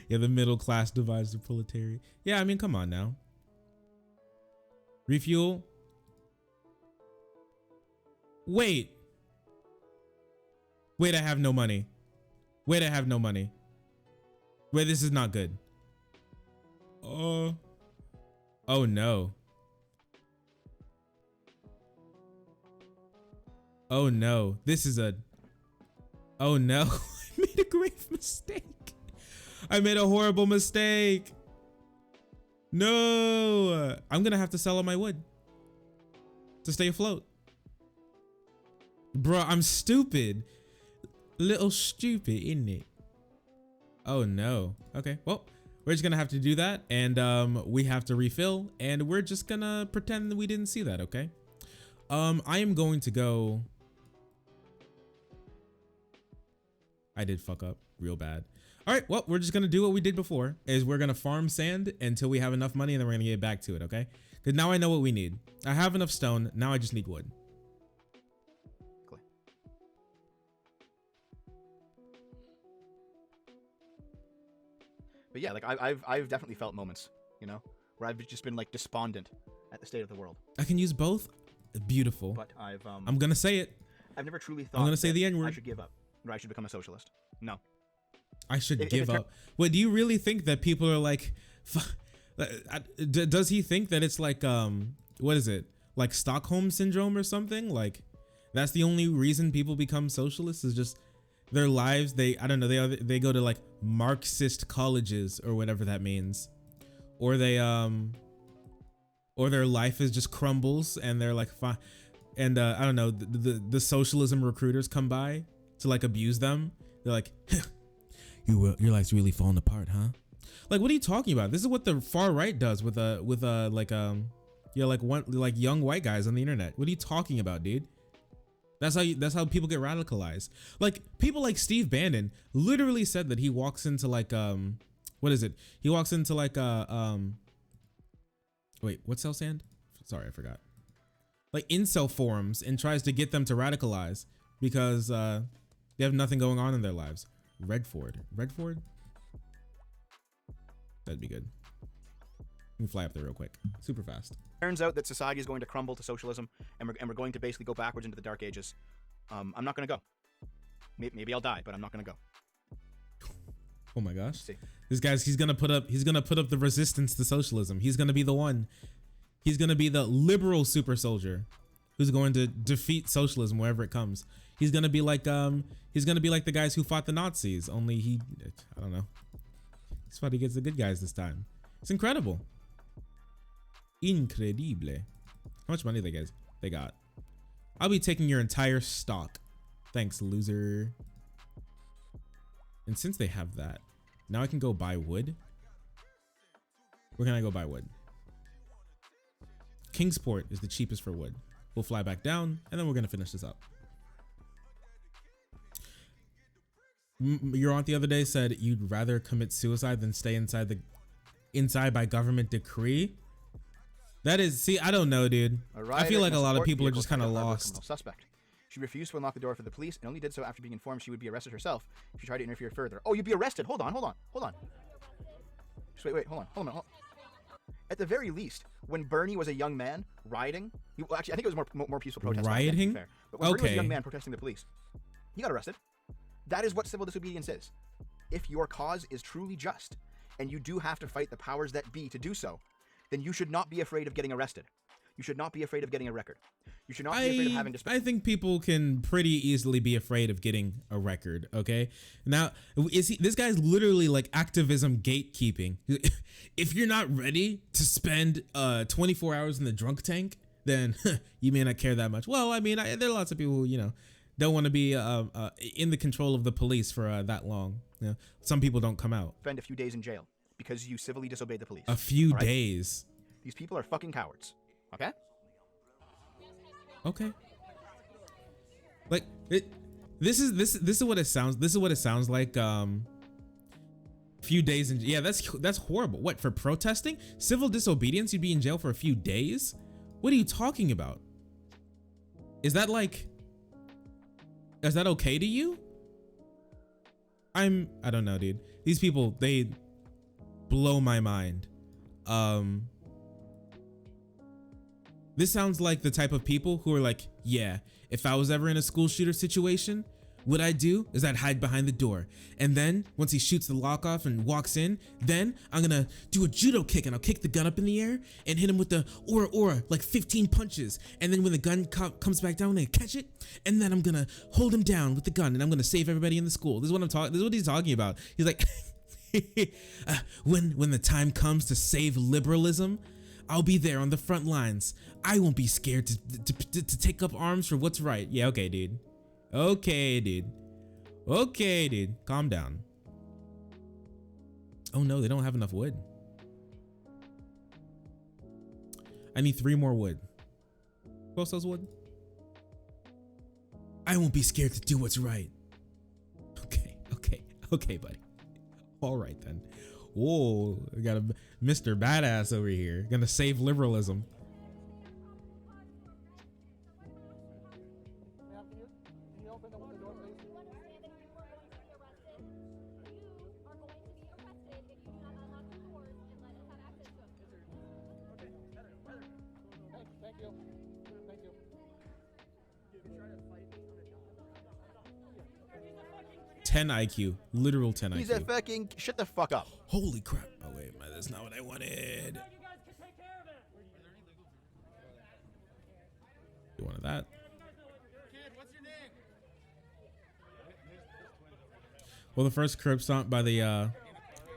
Yeah, the middle class divides the proletariat. Yeah, I mean, come on now. Refuel. Wait, I have no money. Wait, this is not good. Oh no. Oh no, this is oh no. I made a grave mistake. I made a horrible mistake. No, I'm gonna have to sell all my wood to stay afloat. Bro, I'm stupid. Little stupid, isn't it? Oh no. Okay, well, we're just gonna have to do that, and we have to refill, and we're just gonna pretend that we didn't see that, okay? I am going to go. I did fuck up real bad. All right, well, we're just gonna do what we did before, is we're gonna farm sand until we have enough money, and then we're gonna get back to it, okay? Because now I know what we need. I have enough stone, now I just need wood. Cool. But yeah, like I've definitely felt moments, you know, where I've just been like despondent at the state of the world. I can use both. Beautiful. But I'm gonna say it. I've never truly thought I'm gonna say the N-word. I should give up, or I should become a socialist. No. I should give up. Wait, do you really think that people are like, does he think that it's like, what is it? Like Stockholm syndrome or something? Like that's the only reason people become socialists is just their lives, I don't know, they go to like Marxist colleges or whatever that means, or they or their life is just crumbles and they're like fine, and I don't know, the socialism recruiters come by to like abuse them. They're like, your life's really falling apart, huh? Like, what are you talking about? This is what the far right does with like young white guys on the internet. What are you talking about, dude? That's how people get radicalized. Like, people like Steve Bannon literally said that he walks into like what is it? He walks into like wait, what's cell sand? Sorry, I forgot. Like incel forums and tries to get them to radicalize because they have nothing going on in their lives. Redford. That'd be good. We can fly up there real quick, super fast. Turns out that society is going to crumble to socialism, and we're going to basically go backwards into the dark ages. I'm not going to go. Maybe I'll die, but I'm not going to go. Oh my gosh, this guy's he's gonna put up the resistance to socialism. He's gonna be the one. He's gonna be the liberal super soldier who's going to defeat socialism wherever it comes. He's gonna be like the guys who fought the Nazis. Only I don't know. He's probably gets the good guys this time. It's incredible. Incredible. How much money they got? I'll be taking your entire stock. Thanks, loser. And since they have that, now I can go buy wood. Where can I go buy wood? Kingsport is the cheapest for wood. We'll fly back down, and then we're gonna finish this up. Your aunt the other day said you'd rather commit suicide than stay inside by government decree. That is, see, I don't know, dude. I feel like a lot of people are just kind of lost. Suspect. She refused to unlock the door for the police and only did so after being informed she would be arrested herself if she tried to interfere further. Oh, you'd be arrested. Hold on. Just wait, hold on. At the very least, when Bernie was a young man rioting, actually, I think it was more peaceful protest. Rioting? But when Bernie was a young man protesting the police, he got arrested. That is what civil disobedience is. If your cause is truly just, and you do have to fight the powers that be to do so, then you should not be afraid of getting arrested. You should not be afraid of getting a record. You should not be afraid of having to spend. I think people can pretty easily be afraid of getting a record, okay? Now, this guy's literally like activism gatekeeping. If you're not ready to spend 24 hours in the drunk tank, then you may not care that much. Well, I mean, there are lots of people who, don't want to be in the control of the police for that long. Some people don't come out. Spend a few days in jail because you civilly disobeyed the police. A few days. These people are fucking cowards. Okay? Okay. Like this is what it sounds. This is what it sounds like. Few days in, yeah, that's horrible. What, for protesting? Civil disobedience? You'd be in jail for a few days? What are you talking about? Is that okay to you? I don't know, dude. These people, they blow my mind. This sounds like the type of people who are like, yeah, if I was ever in a school shooter situation, what I'd do is I'd hide behind the door. And then once he shoots the lock off and walks in, then I'm gonna do a judo kick and I'll kick the gun up in the air and hit him with the aura, like 15 punches. And then when the gun comes back down, I'm gonna catch it. And then I'm gonna hold him down with the gun and I'm gonna save everybody in the school. This is what he's talking about. He's like, when the time comes to save liberalism, I'll be there on the front lines. I won't be scared to take up arms for what's right. Yeah, okay, dude. Okay, dude. Calm down. Oh no, they don't have enough wood. I need 3 more wood. Who else has wood? I won't be scared to do what's right. Okay, buddy. All right then. Whoa, we got a Mr. Badass over here. Gonna save liberalism. IQ, literal 10 IQ. He's a fucking shut the fuck up. Holy crap. Oh wait, that's not what I wanted. You wanted that? Kid, what's your name? Well, the first curb stomp by the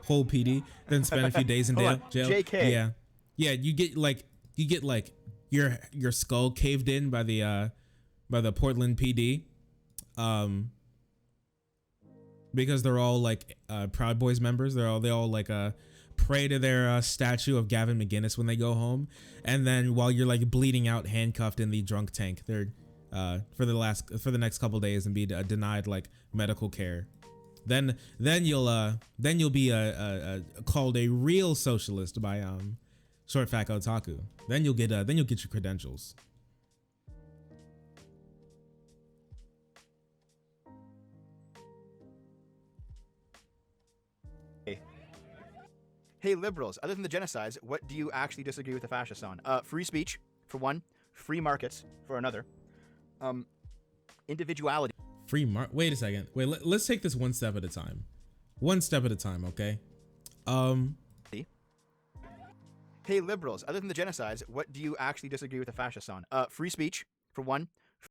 whole PD, then spend a few days in jail. JK. Yeah. You get like your skull caved in by the Portland PD, because they're all like Proud Boys members. They all like pray to their statue of Gavin McGinnis when they go home, and then while you're like bleeding out, handcuffed in the drunk tank, they're for the next couple days and be denied like medical care. Then you'll be called a real socialist by ShortFatOtaku. Then you'll get your credentials. Hey liberals, other than the genocides, what do you actually disagree with the fascists on? Free speech, for one. Free markets, for another. Individuality. Wait a second. Wait, let's take this one step at a time. One step at a time, okay? Hey liberals, other than the genocides, what do you actually disagree with the fascists on? Free speech, for one.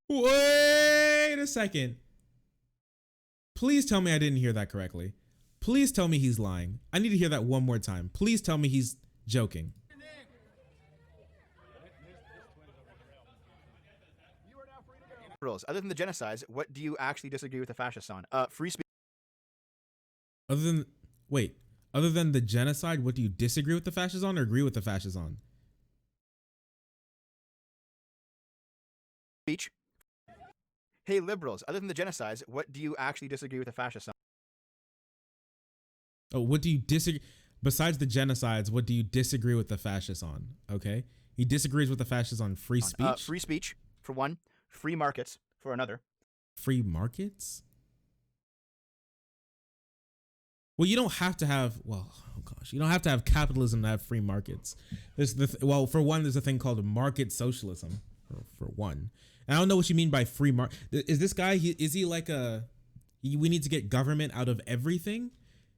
Wait a second. Please tell me I didn't hear that correctly. Please tell me he's lying. I need to hear that one more time. Please tell me he's joking. Other than the genocides, what do you actually disagree with the fascists on? Free speech. Other than the genocide, what do you disagree with the fascists on or agree with the fascists on? Speech. Hey liberals, other than the genocides, what do you actually disagree with the fascists on? Oh, what do you disagree? Besides the genocides, what do you disagree with the fascists on? Okay. He disagrees with the fascists on free speech. Free speech, for one. Free markets, for another. Free markets? Well, you don't have to have, you don't have to have capitalism to have free markets. There's for one, there's a thing called market socialism, for one. And I don't know what you mean by free market. Is this guy, is he like we need to get government out of everything?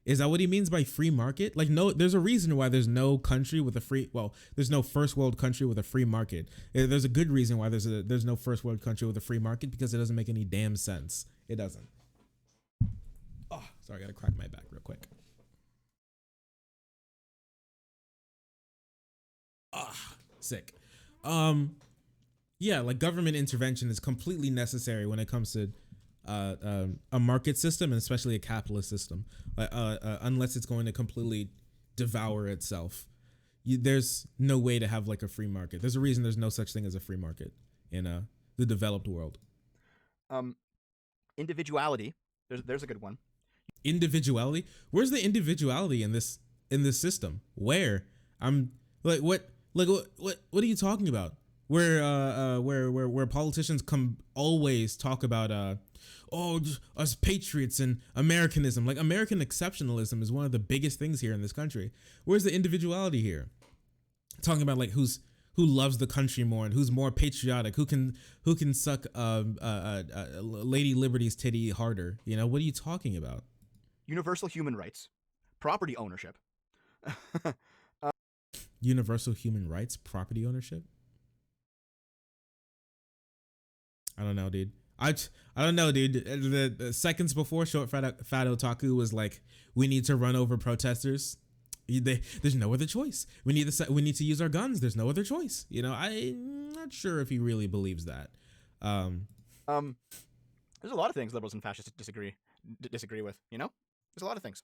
Is that what he means by free market? Like, no, there's a reason why there's no country with there's no first world country with a free market. There's a good reason why there's no first world country with a free market, because it doesn't make any damn sense. It doesn't. Oh, sorry, I gotta crack my back real quick. Sick. Yeah, like government intervention is completely necessary when it comes to a market system, and especially a capitalist system, unless it's going to completely devour itself. There's no way to have like a free market. There's a reason there's no such thing as a free market in the developed world. Individuality. There's a good one. Individuality? Where's the individuality in this system? Where? I'm like, what are you talking about? Where politicians always talk about us patriots and Americanism. Like, American exceptionalism is one of the biggest things here in this country. Where's the individuality here? Talking about like who loves the country more and who's more patriotic, who can suck Lady Liberty's titty harder. You know, what are you talking about? Universal human rights, property ownership. Universal human rights, property ownership. I don't know, dude. I don't know, dude. The seconds before, ShortFatOtaku was like, we need to run over protesters. There's no other choice. We need to use our guns. There's no other choice. You know, I'm not sure if he really believes that. There's a lot of things liberals and fascists disagree with. You know, there's a lot of things.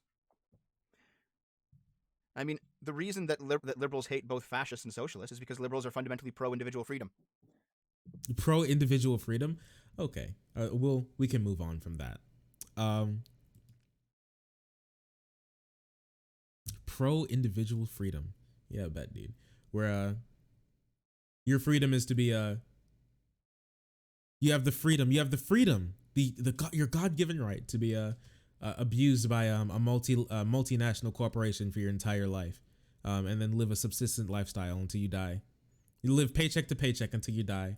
I mean, the reason that liberals hate both fascists and socialists is because liberals are fundamentally pro-individual freedom. Pro-individual freedom? Okay. We can move on from that. Pro-individual freedom. Yeah, I bet, dude. Where your freedom is to be you have the freedom, your God-given right to be abused by a multinational corporation for your entire life, and then live a subsistent lifestyle until you die. You live paycheck to paycheck until you die.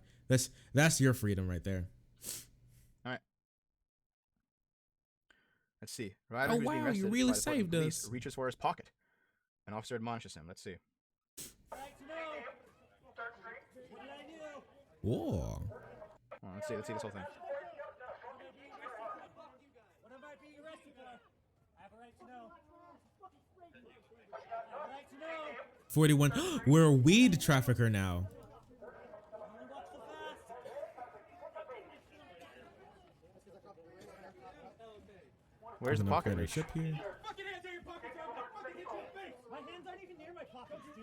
That's your freedom right there. All right. Let's see. Right. Oh wow, you really saved us. Reaches for his pocket. An officer admonishes him. Let's see. Whoa. Oh, let's see this whole thing. 41. We're a weed trafficker now. Where's the pocket reach? Ship here.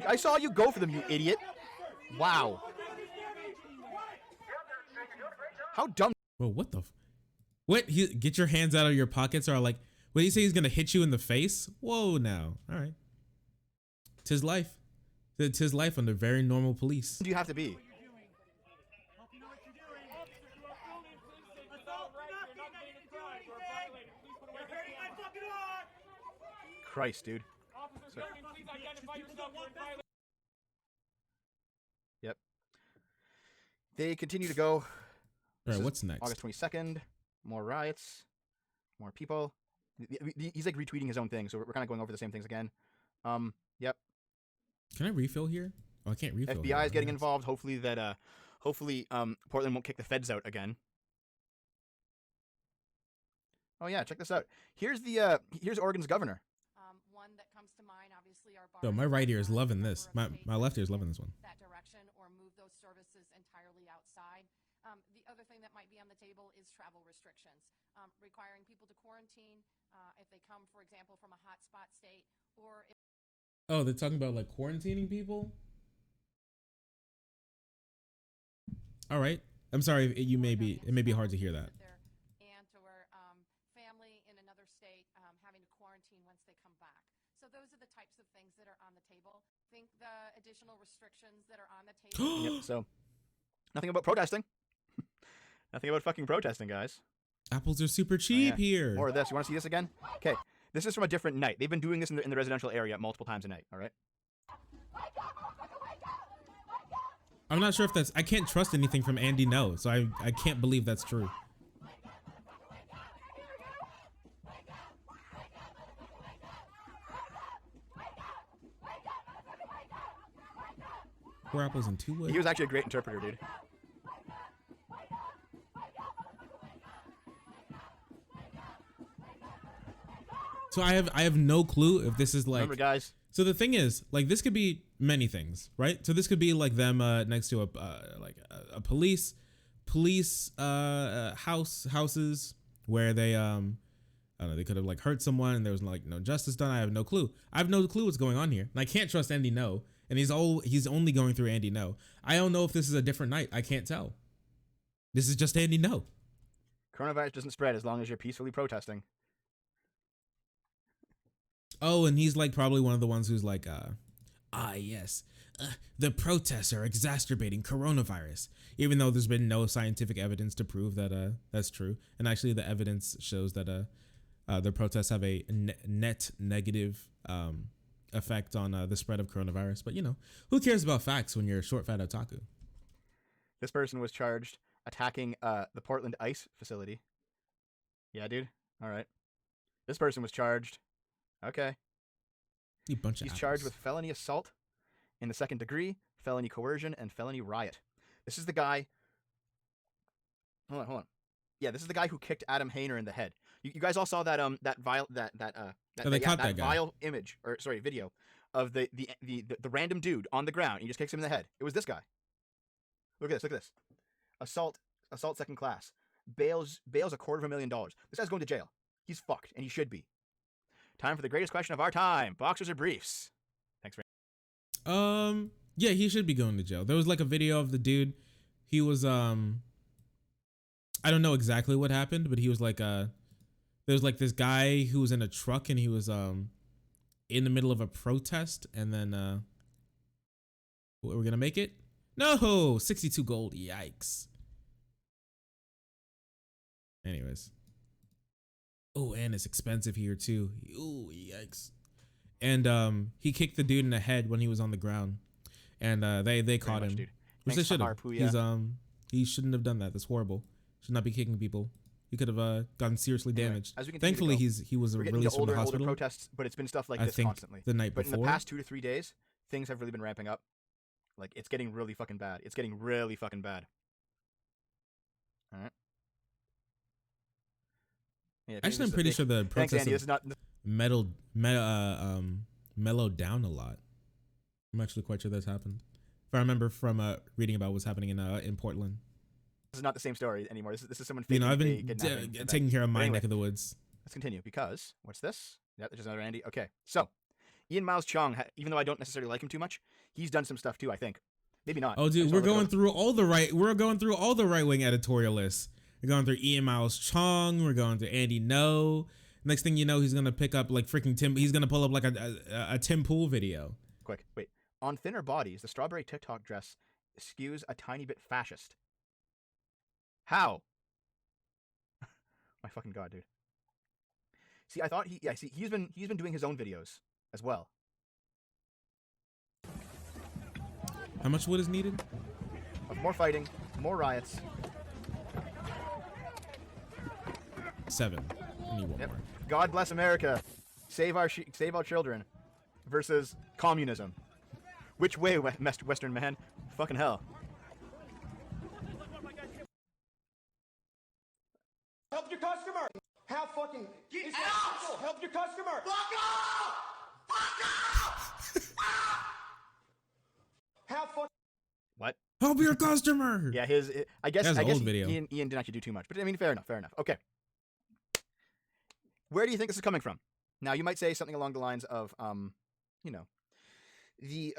I saw you go for them, you idiot. Wow. How dumb. Whoa, what the? What? Get your hands out of your pockets, or like, what do you say? He's gonna hit you in the face? Whoa, now. All right. Tis life. Tis life under very normal police. Do you have to be? Christ, dude. So, yep. They continue to go. All right, what's next? August 22nd. More riots. More people. He's like retweeting his own thing, so we're kind of going over the same things again. Yep. Can I refill here? Oh, I can't refill. FBI is getting involved. Hopefully Portland won't kick the feds out again. Oh yeah, check this out. Here's Oregon's governor. One that comes to mind, obviously, our Yo, my right ear is loving this. My left ear is loving this one. That direction, or move those services entirely outside. The other thing that might be on the table is travel restrictions, requiring people to quarantine if they come, for example, from a hotspot state, or if oh, they're talking about like quarantining people. All right, I'm sorry. It may be hard to hear that. their aunt or family in another state having to quarantine once they come back. So those are the types of things that are on the table. I think the additional restrictions that are on the table. Yep, so nothing about protesting. Nothing about fucking protesting, guys. Apples are super cheap here. More of this. You want to see this again? Okay. This is from a different night. They've been doing this in the residential area multiple times a night. All right. I'm not sure if that's. I can't trust anything from Andy No, so I can't believe that's true. Four apples and 2 wood. He was actually a great interpreter, dude. So I have no clue if this is like. Remember, guys. So the thing is, like, this could be many things, right? So this could be like them next to a police houses where they I don't know, they could have like hurt someone and there was like no justice done. I have no clue. I have no clue what's going on here, and I can't trust Andy No. And he's only going through Andy No. I don't know if this is a different night. I can't tell. This is just Andy No. Coronavirus doesn't spread as long as you're peacefully protesting. Oh, and he's like probably one of the ones who's like, yes, the protests are exacerbating coronavirus, even though there's been no scientific evidence to prove that that's true. And actually, the evidence shows that the protests have a net negative effect on the spread of coronavirus. But you know, who cares about facts when you're a short fat otaku? This person was charged attacking the Portland ice facility. Yeah, dude. All right. This person was charged. Okay. You bunch of He's apples. charged with felony assault in the 2nd degree, felony coercion, and felony riot. This is the guy. Hold on. Yeah, this is the guy who kicked Adam Hayner in the head. You guys all saw that vile image, or sorry, video of the random dude on the ground. He just kicks him in the head. It was this guy. Look at this. Assault 2nd class. Bails $250,000. This guy's going to jail. He's fucked, and he should be. Time for the greatest question of our time: boxers or briefs? Thanks for. Yeah, he should be going to jail. There was like a video of the dude. He was I don't know exactly what happened, but he was like there was like this guy who was in a truck and he was in the middle of a protest, and then we're gonna make it. No, 62 gold. Yikes. Anyways. Oh, and it's expensive here too. Oh, yikes. And he kicked the dude in the head when he was on the ground, and they caught him. Dude. Which they should have. He shouldn't have done that. That's horrible. Should not be kicking people. He could have gotten seriously damaged. Thankfully, he was released from the hospital. Older protests, but it's been stuff like this constantly. The night but before. in the past 2 to 3 days, things have really been ramping up. Like, it's getting really fucking bad. It's getting really fucking bad. All right. Yeah, actually, I'm pretty sure the protests meddled mellowed down a lot. I'm actually quite sure that's happened. If I remember from reading about what's happening in Portland. This is not the same story anymore. This is someone You faking know, I've been kidnapping. taking care of my Anyway, neck of the woods. let's continue because what's this? Yeah, there's another Andy. Okay, so Ian Miles Chong, even though I don't necessarily like him too much, he's done some stuff too. I think maybe not. Oh, dude, we're going through all the right wing editorialists. We're going through Ian Miles Chong. We're going through Andy No. Next thing you know, he's gonna pick up like freaking Tim. He's gonna pull up like a Tim Pool video. Quick, wait. On thinner bodies, the strawberry TikTok dress skews a tiny bit fascist. How? My fucking god, dude. See, I thought he's been doing his own videos as well. How much wood is needed? More fighting, more riots. 7. I need one more. God bless America. Save our children. Versus communism. Which way, Western man? Fucking hell. Help your customer. How fucking get out! Help your customer. Fuck off! Fuck off! How fuck? What? Help your customer. Yeah, I guess old video. Ian didn't actually do too much, but I mean, fair enough. Okay. Where do you think this is coming from? Now, you might say something along the lines of, you know, the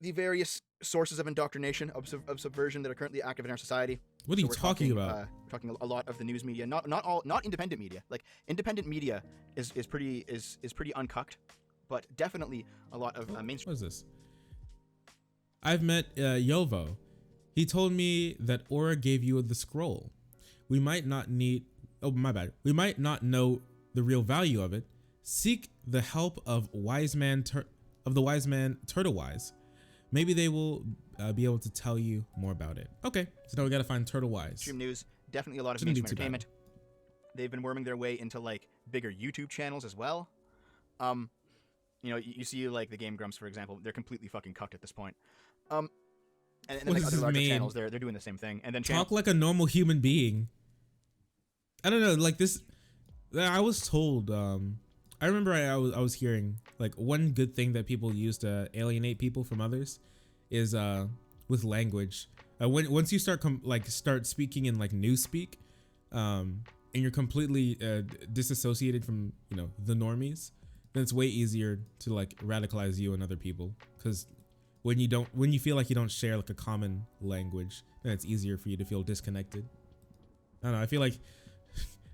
various sources of indoctrination, of subversion that are currently active in our society. What are you talking about? We're talking a lot of the news media, not independent media. Like independent media is pretty uncucked, but definitely a lot of mainstream. What is this? I've met Yovo. He told me that Aura gave you the scroll. We might not need. Oh, my bad. We might not know the real value of it. Seek the help of the wise man Turtlewise. Maybe they will be able to tell you more about it. Okay, so now we gotta find Turtlewise. Mainstream news, definitely a lot of mainstream entertainment. They've been worming their way into like bigger YouTube channels as well. You know, you see like the Game Grumps, for example, they're completely fucking cucked at this point. And then like other larger channels, they're doing the same thing. And then talk like a normal human being. I don't know, like this. I was told. I remember I was hearing like one good thing that people use to alienate people from others is with language. Once you start speaking in like newspeak, and you're completely disassociated from the normies, then it's way easier to like radicalize you and other people. Because when you feel like you don't share like a common language, then it's easier for you to feel disconnected. I don't know. I feel like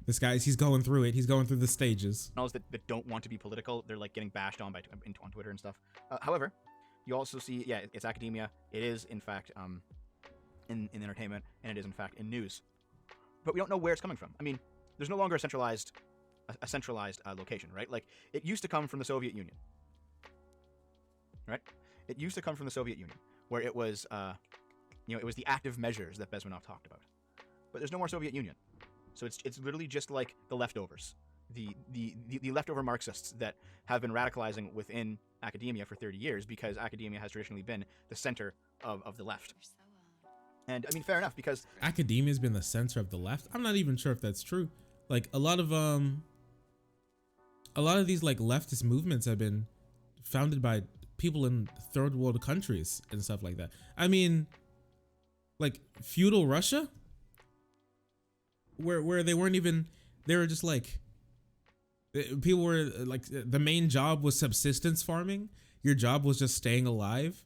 this guy's he's going through it. He's going through the stages. That don't want to be political, they're like getting bashed on on Twitter and stuff. However, you also see, it's academia. It is in fact in entertainment, and it is in fact in news. But we don't know where it's coming from. I mean, there's no longer a centralized location, right? Like it used to come from the Soviet Union, right? It used to come from the Soviet Union, where it was it was the active measures that Bezmenov talked about. But there's no more Soviet Union. So it's literally just like the leftovers, the leftover Marxists that have been radicalizing within academia for 30 years because academia has traditionally been the center of the left. And I mean, fair enough, because academia has been the center of the left. I'm not even sure if that's true. Like a lot of these like leftist movements have been founded by people in third world countries and stuff like that. I mean, like feudal Russia, where they weren't even, they were just like, people were like, the main job was subsistence farming. Your job was just staying alive.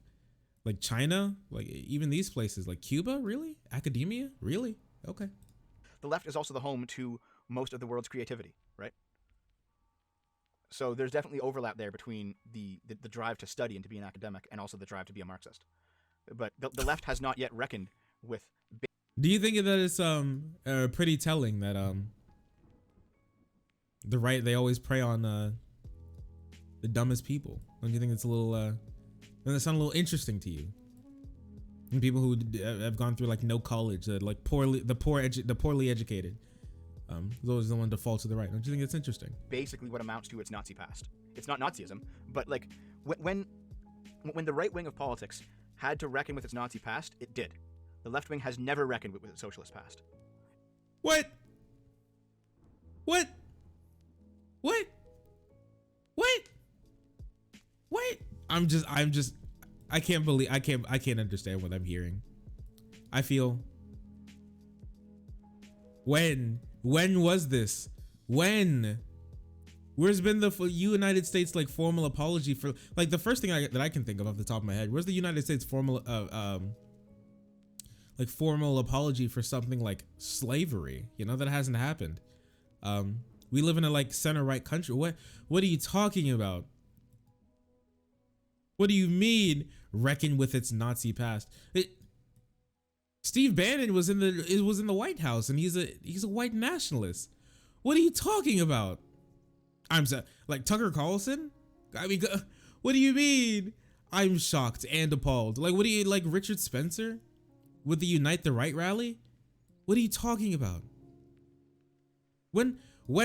Like China, like even these places, like Cuba, really? Academia, really? Okay. The left is also the home to most of the world's creativity, right? So there's definitely overlap there between the drive to study and to be an academic and also the drive to be a Marxist. But the left has not yet reckoned with. Do you think that it's pretty telling that the right, they always prey on the dumbest people? Don't you think it's a little doesn't it sound a little interesting to you? And people who have gone through like no college, like poorly educated, those are the one default to the right. Don't you think it's interesting? Basically, what amounts to its Nazi past. It's not Nazism, but like when the right wing of politics had to reckon with its Nazi past, it did. The left wing has never reckoned with its socialist past. What? What? What? What? What? I can't believe, I can't understand what I'm hearing. I feel, when was this? When? Where's been the United States like formal apology for, like, the first thing that I can think of off the top of my head? Where's the United States formal like formal apology for something like slavery? You know, that hasn't happened. We live in a like center right country. What are you talking about? What do you mean reckon with its Nazi past? Steve Bannon was in the White House, and he's a white nationalist. What are you talking about? I'm so, like, Tucker Carlson? I mean, what do you mean? I'm shocked and appalled. Like, what do you, like, Richard Spencer with the Unite the Right rally? What are you talking about? When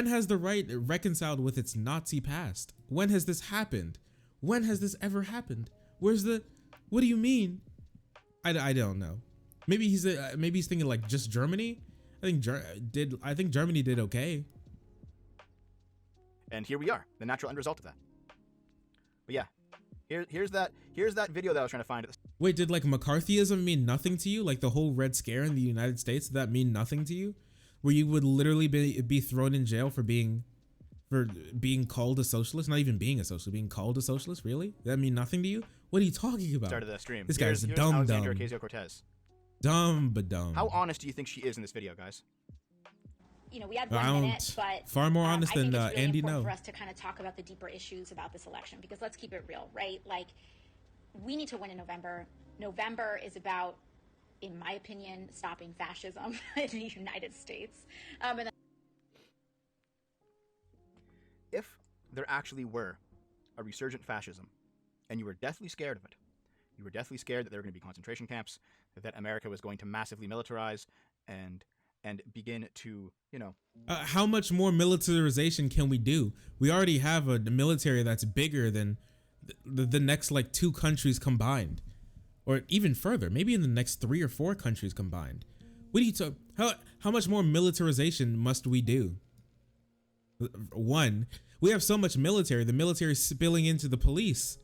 has the right reconciled with its Nazi past? When has this happened? When has this ever happened? Where's the, what do you mean? I don't know. Maybe he's thinking like just Germany. I think Germany did okay. And here we are, the natural end result of that. But yeah, here's that video that I was trying to find. Wait, did like McCarthyism mean nothing to you? Like the whole Red Scare in the United States, did that mean nothing to you? Where you would literally be thrown in jail for being called a socialist, not even being a socialist, being called a socialist? Really? Did that mean nothing to you? What are you talking about? Started the stream. This guy's dumb. Alexandria Ocasio-Cortez. Dumb, but dumb. How honest do you think she is in this video, guys? You know, we had 1 minute, but far more honest than I think it's really Andy. important No. for us to kind of talk about the deeper issues about this election, because let's keep it real, right? Like, we need to win in November. November is about, in my opinion, stopping fascism in the United States. And if there actually were a resurgent fascism, and you were deathly scared of it, you were deathly scared that there were going to be concentration camps, that America was going to massively militarize and begin to, you know. How much more militarization can we do? We already have a military that's bigger than the next like 2 countries combined, or even further, maybe in the next 3 or 4 countries combined. What do you talk? How much more militarization must we do? 1, we have so much military. The military is spilling into the police.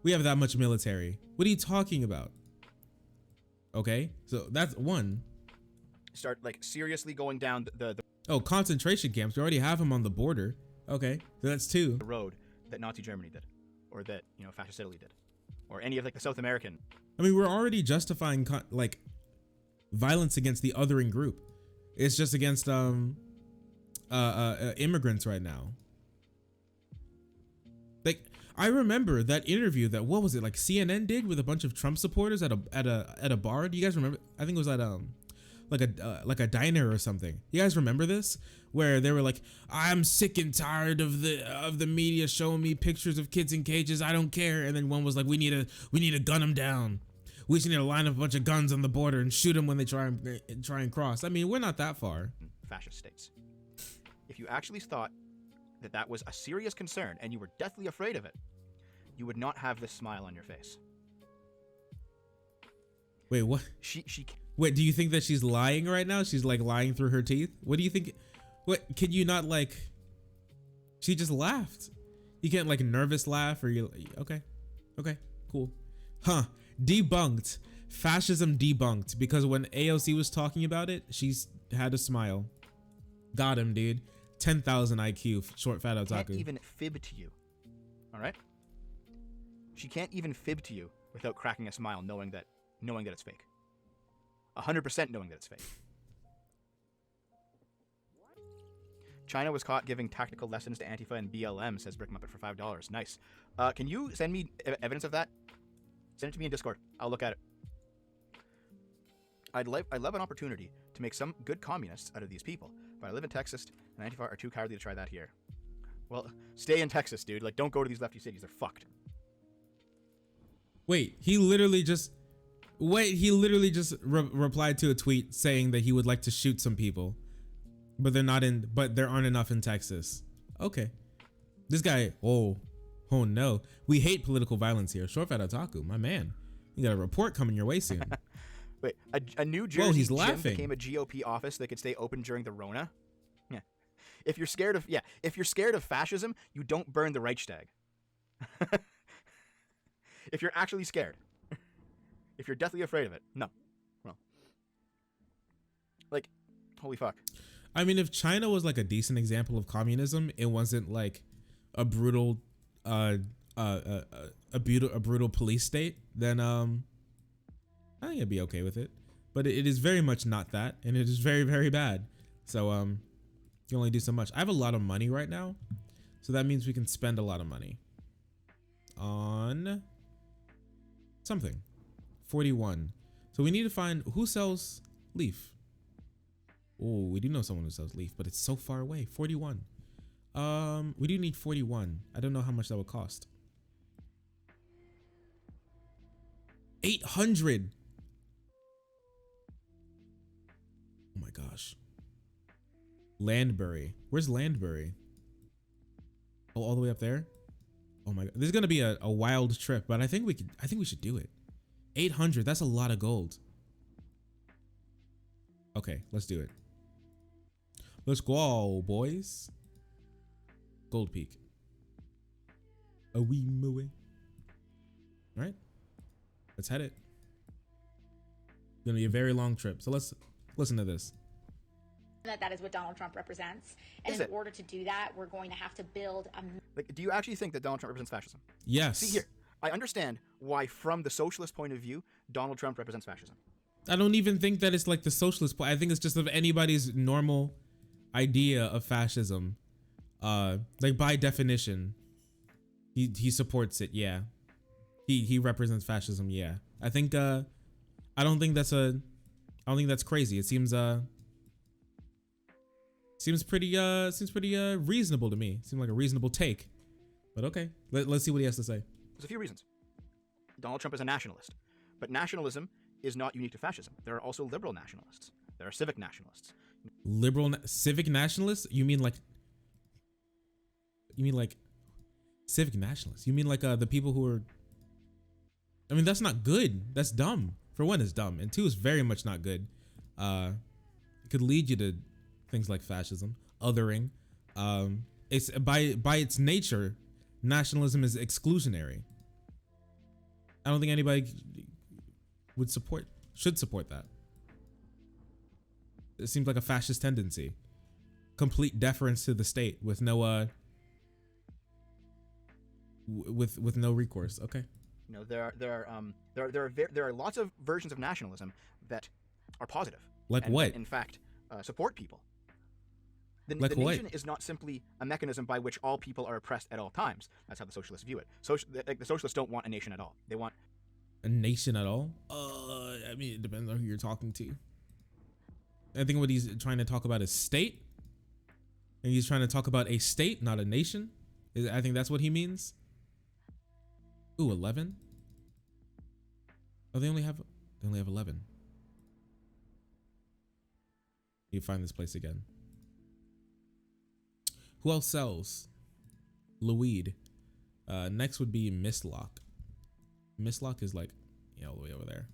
We have that much military. What are you talking about? Okay, so that's 1. Start like seriously going down the oh, concentration camps. We already have them on the border. Okay, so that's 2. The road that Nazi Germany did, or that, you know, fascist Italy did, or any of like the South American. I mean, we're already justifying like violence against the othering group. It's just against immigrants right now. Like, I remember that interview that, what was it, like CNN did with a bunch of Trump supporters at a bar. Do you guys remember? I think it was at like a diner or something. You guys remember this? Where they were like, I'm sick and tired of the media showing me pictures of kids in cages. I don't care. And then one was like, we need to gun them down. We just need to line up a bunch of guns on the border and shoot them when they try and cross. I mean, we're not that far. Fascist states. If you actually thought that was a serious concern and you were deathly afraid of it, you would not have this smile on your face. Wait, what? Wait, do you think that she's lying right now? She's like lying through her teeth? What do you think? What, can you not like, she just laughed. You can't like nervous laugh, or you, okay, cool. Huh, debunked. Fascism debunked, because when AOC was talking about it, she's had a smile. Got him, dude. 10,000 IQ, short fat otaku. Can't even fib to you. All right? She can't even fib to you without cracking a smile, knowing that it's fake. 100% knowing that it's fake. China was caught giving tactical lessons to Antifa and BLM, says Brick Muppet for $5. Nice. Can you send me evidence of that? Send it to me in Discord. I'll look at it. I'd love an opportunity to make some good communists out of these people, but I live in Texas, and Antifa are too cowardly to try that here. Well, stay in Texas, dude. Like, don't go to these lefty cities. They're fucked. Wait, he literally just replied to a tweet saying that he would like to shoot some people, but there aren't enough in Texas. Okay. This guy, oh no. We hate political violence here. ShortFatOtaku, my man. You got a report coming your way soon. Wait, a New Jersey gym laughing. became a GOP office that could stay open during the Rona? Yeah. If you're scared of fascism, you don't burn the Reichstag. If you're actually scared, if you're deathly afraid of it, no. Well, like, holy fuck. I mean, if China was like a decent example of communism, it wasn't like a brutal, a brutal police state, then I think I'd be okay with it. But it is very much not that, and it is very, very bad. So you can only do so much. I have a lot of money right now, so that means we can spend a lot of money on something. 41. So we need to find who sells leaf. Oh, we do know someone who sells leaf, but it's so far away. 41. We do need 41. I don't know how much that would cost. 800. Oh my gosh. Landbury. Where's Landbury? Oh, all the way up there? Oh my god. This is gonna be a wild trip, but I think we should do it. 800. That's a lot of gold. Okay, let's do it. Let's go, boys. Gold Peak. Are we moving? All right, let's head it. It's gonna be a very long trip. So let's listen to this. That is what Donald Trump represents. And in order to do that, we're going to have to build a... Like, do you actually think that Donald Trump represents fascism? Yes. See here, I understand why from the socialist point of view, Donald Trump represents fascism. I don't even think that it's like the socialist point. I think it's just of anybody's normal idea of fascism. Like by definition, he supports it. Yeah, he represents fascism. Yeah, I think I don't think that's crazy. It seems pretty reasonable to me. Seems like a reasonable take. But okay, let's see what he has to say. There's a few reasons. Donald Trump is a nationalist, but nationalism is not unique to fascism. There are also liberal nationalists. There are civic nationalists. Civic nationalists? You mean like civic nationalists? You mean like the people who are... I mean, that's not good. That's dumb. For one, it's dumb, and two, it's very much not good. It could lead you to things like fascism, othering. It's by its nature, nationalism is exclusionary. I don't think anybody should support that. It seems like a fascist tendency. Complete deference to the state with no with no recourse. Okay. You know, there are lots of versions of nationalism that are positive. Like and what? That, in fact, support people. The nation is not simply a mechanism by which all people are oppressed at all times. That's how the socialists view it. The socialists don't want a nation at all. They want a nation at all. I mean, it depends on who you're talking to. I think what he's trying to talk about is state, and he's trying to talk about a state, not a nation. I think that's what he means. Ooh, 11. Oh, they only have 11. You find this place again. Who else sells? Louide. Next would be Mistlock. Mistlock is like, yeah, all the way over there.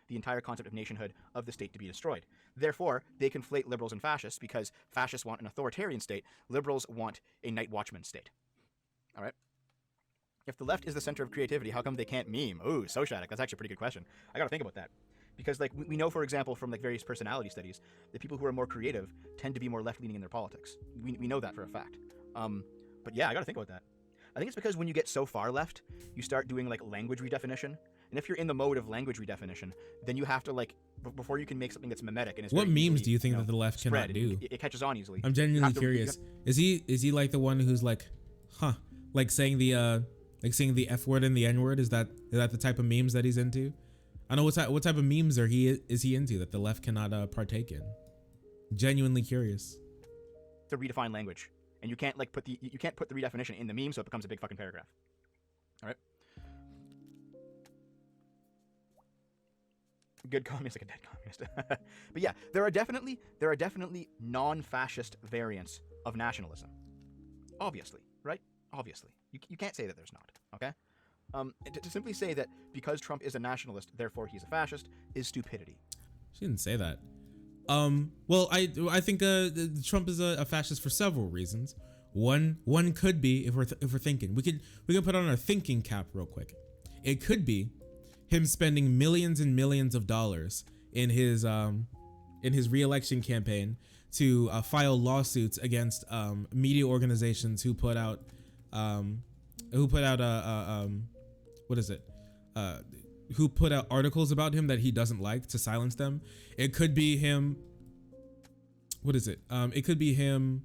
The entire concept of nationhood of the state to be destroyed. Therefore, they conflate liberals and fascists because fascists want an authoritarian state, liberals want a night watchman state. All right? If the left is the center of creativity, how come they can't meme? Ooh, sociatic. That's actually a pretty good question. I gotta think about that. Because like we know, for example, from like various personality studies, that people who are more creative tend to be more left-leaning in their politics. We know that for a fact. But yeah, I gotta think about that. I think it's because when you get so far left, you start doing like language redefinition. And if you're in the mode of language redefinition, then you have to like, before you can make something that's mimetic and is what memes easily, do you think that the left cannot do? It catches on easily. I'm genuinely curious. Is he like the one who's like, like saying the F word and the N word? Is that the type of memes that he's into? I know what type of memes is he into that the left cannot partake in. Genuinely curious. To redefine language, and you can't like put the redefinition in the meme, so it becomes a big fucking paragraph. All right. Good communist, like a dead communist. But yeah, there are definitely non-fascist variants of nationalism. Obviously, right? Obviously, you can't say that there's not. Okay. To simply say that because Trump is a nationalist, therefore he's a fascist, is stupidity. She didn't say that. Well, I think Trump is a fascist for several reasons. One could be, if we're thinking, we could put on our thinking cap real quick. It could be him spending millions and millions of dollars in his re-election campaign to file lawsuits against media organizations who put out who put out articles about him that he doesn't like, to silence them. It could be him. It could be him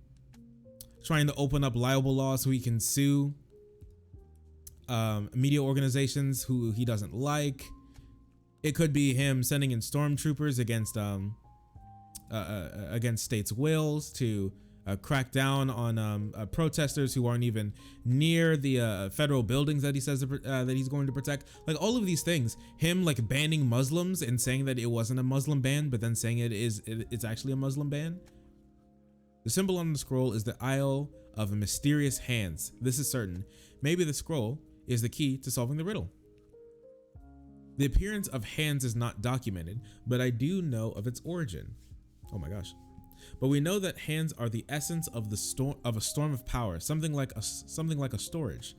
trying to open up libel laws so he can sue media organizations who he doesn't like. It could be him sending in stormtroopers against states' wills to crack down on protesters who aren't even near the federal buildings that he says that he's going to protect. Like, all of these things, him like banning Muslims and saying that it wasn't a Muslim ban, but then saying it's actually a Muslim ban. The symbol on the scroll is the Isle of Mysterious Hands. This is certain. Maybe the scroll is the key to solving the riddle. The appearance of hands is not documented, but I do know of its origin. Oh my gosh. But we know that hands are the essence of a storm of power, something like a storage,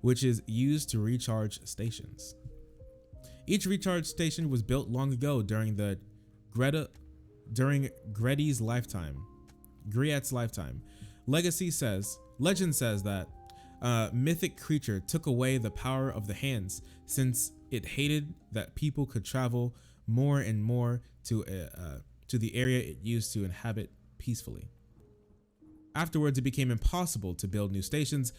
which is used to recharge stations. Each recharge station was built long ago during Gretti's lifetime. Griet's lifetime. Legend says that a mythic creature took away the power of the hands, since it hated that people could travel more and more to the area it used to inhabit peacefully. Afterwards, it became impossible to build new stations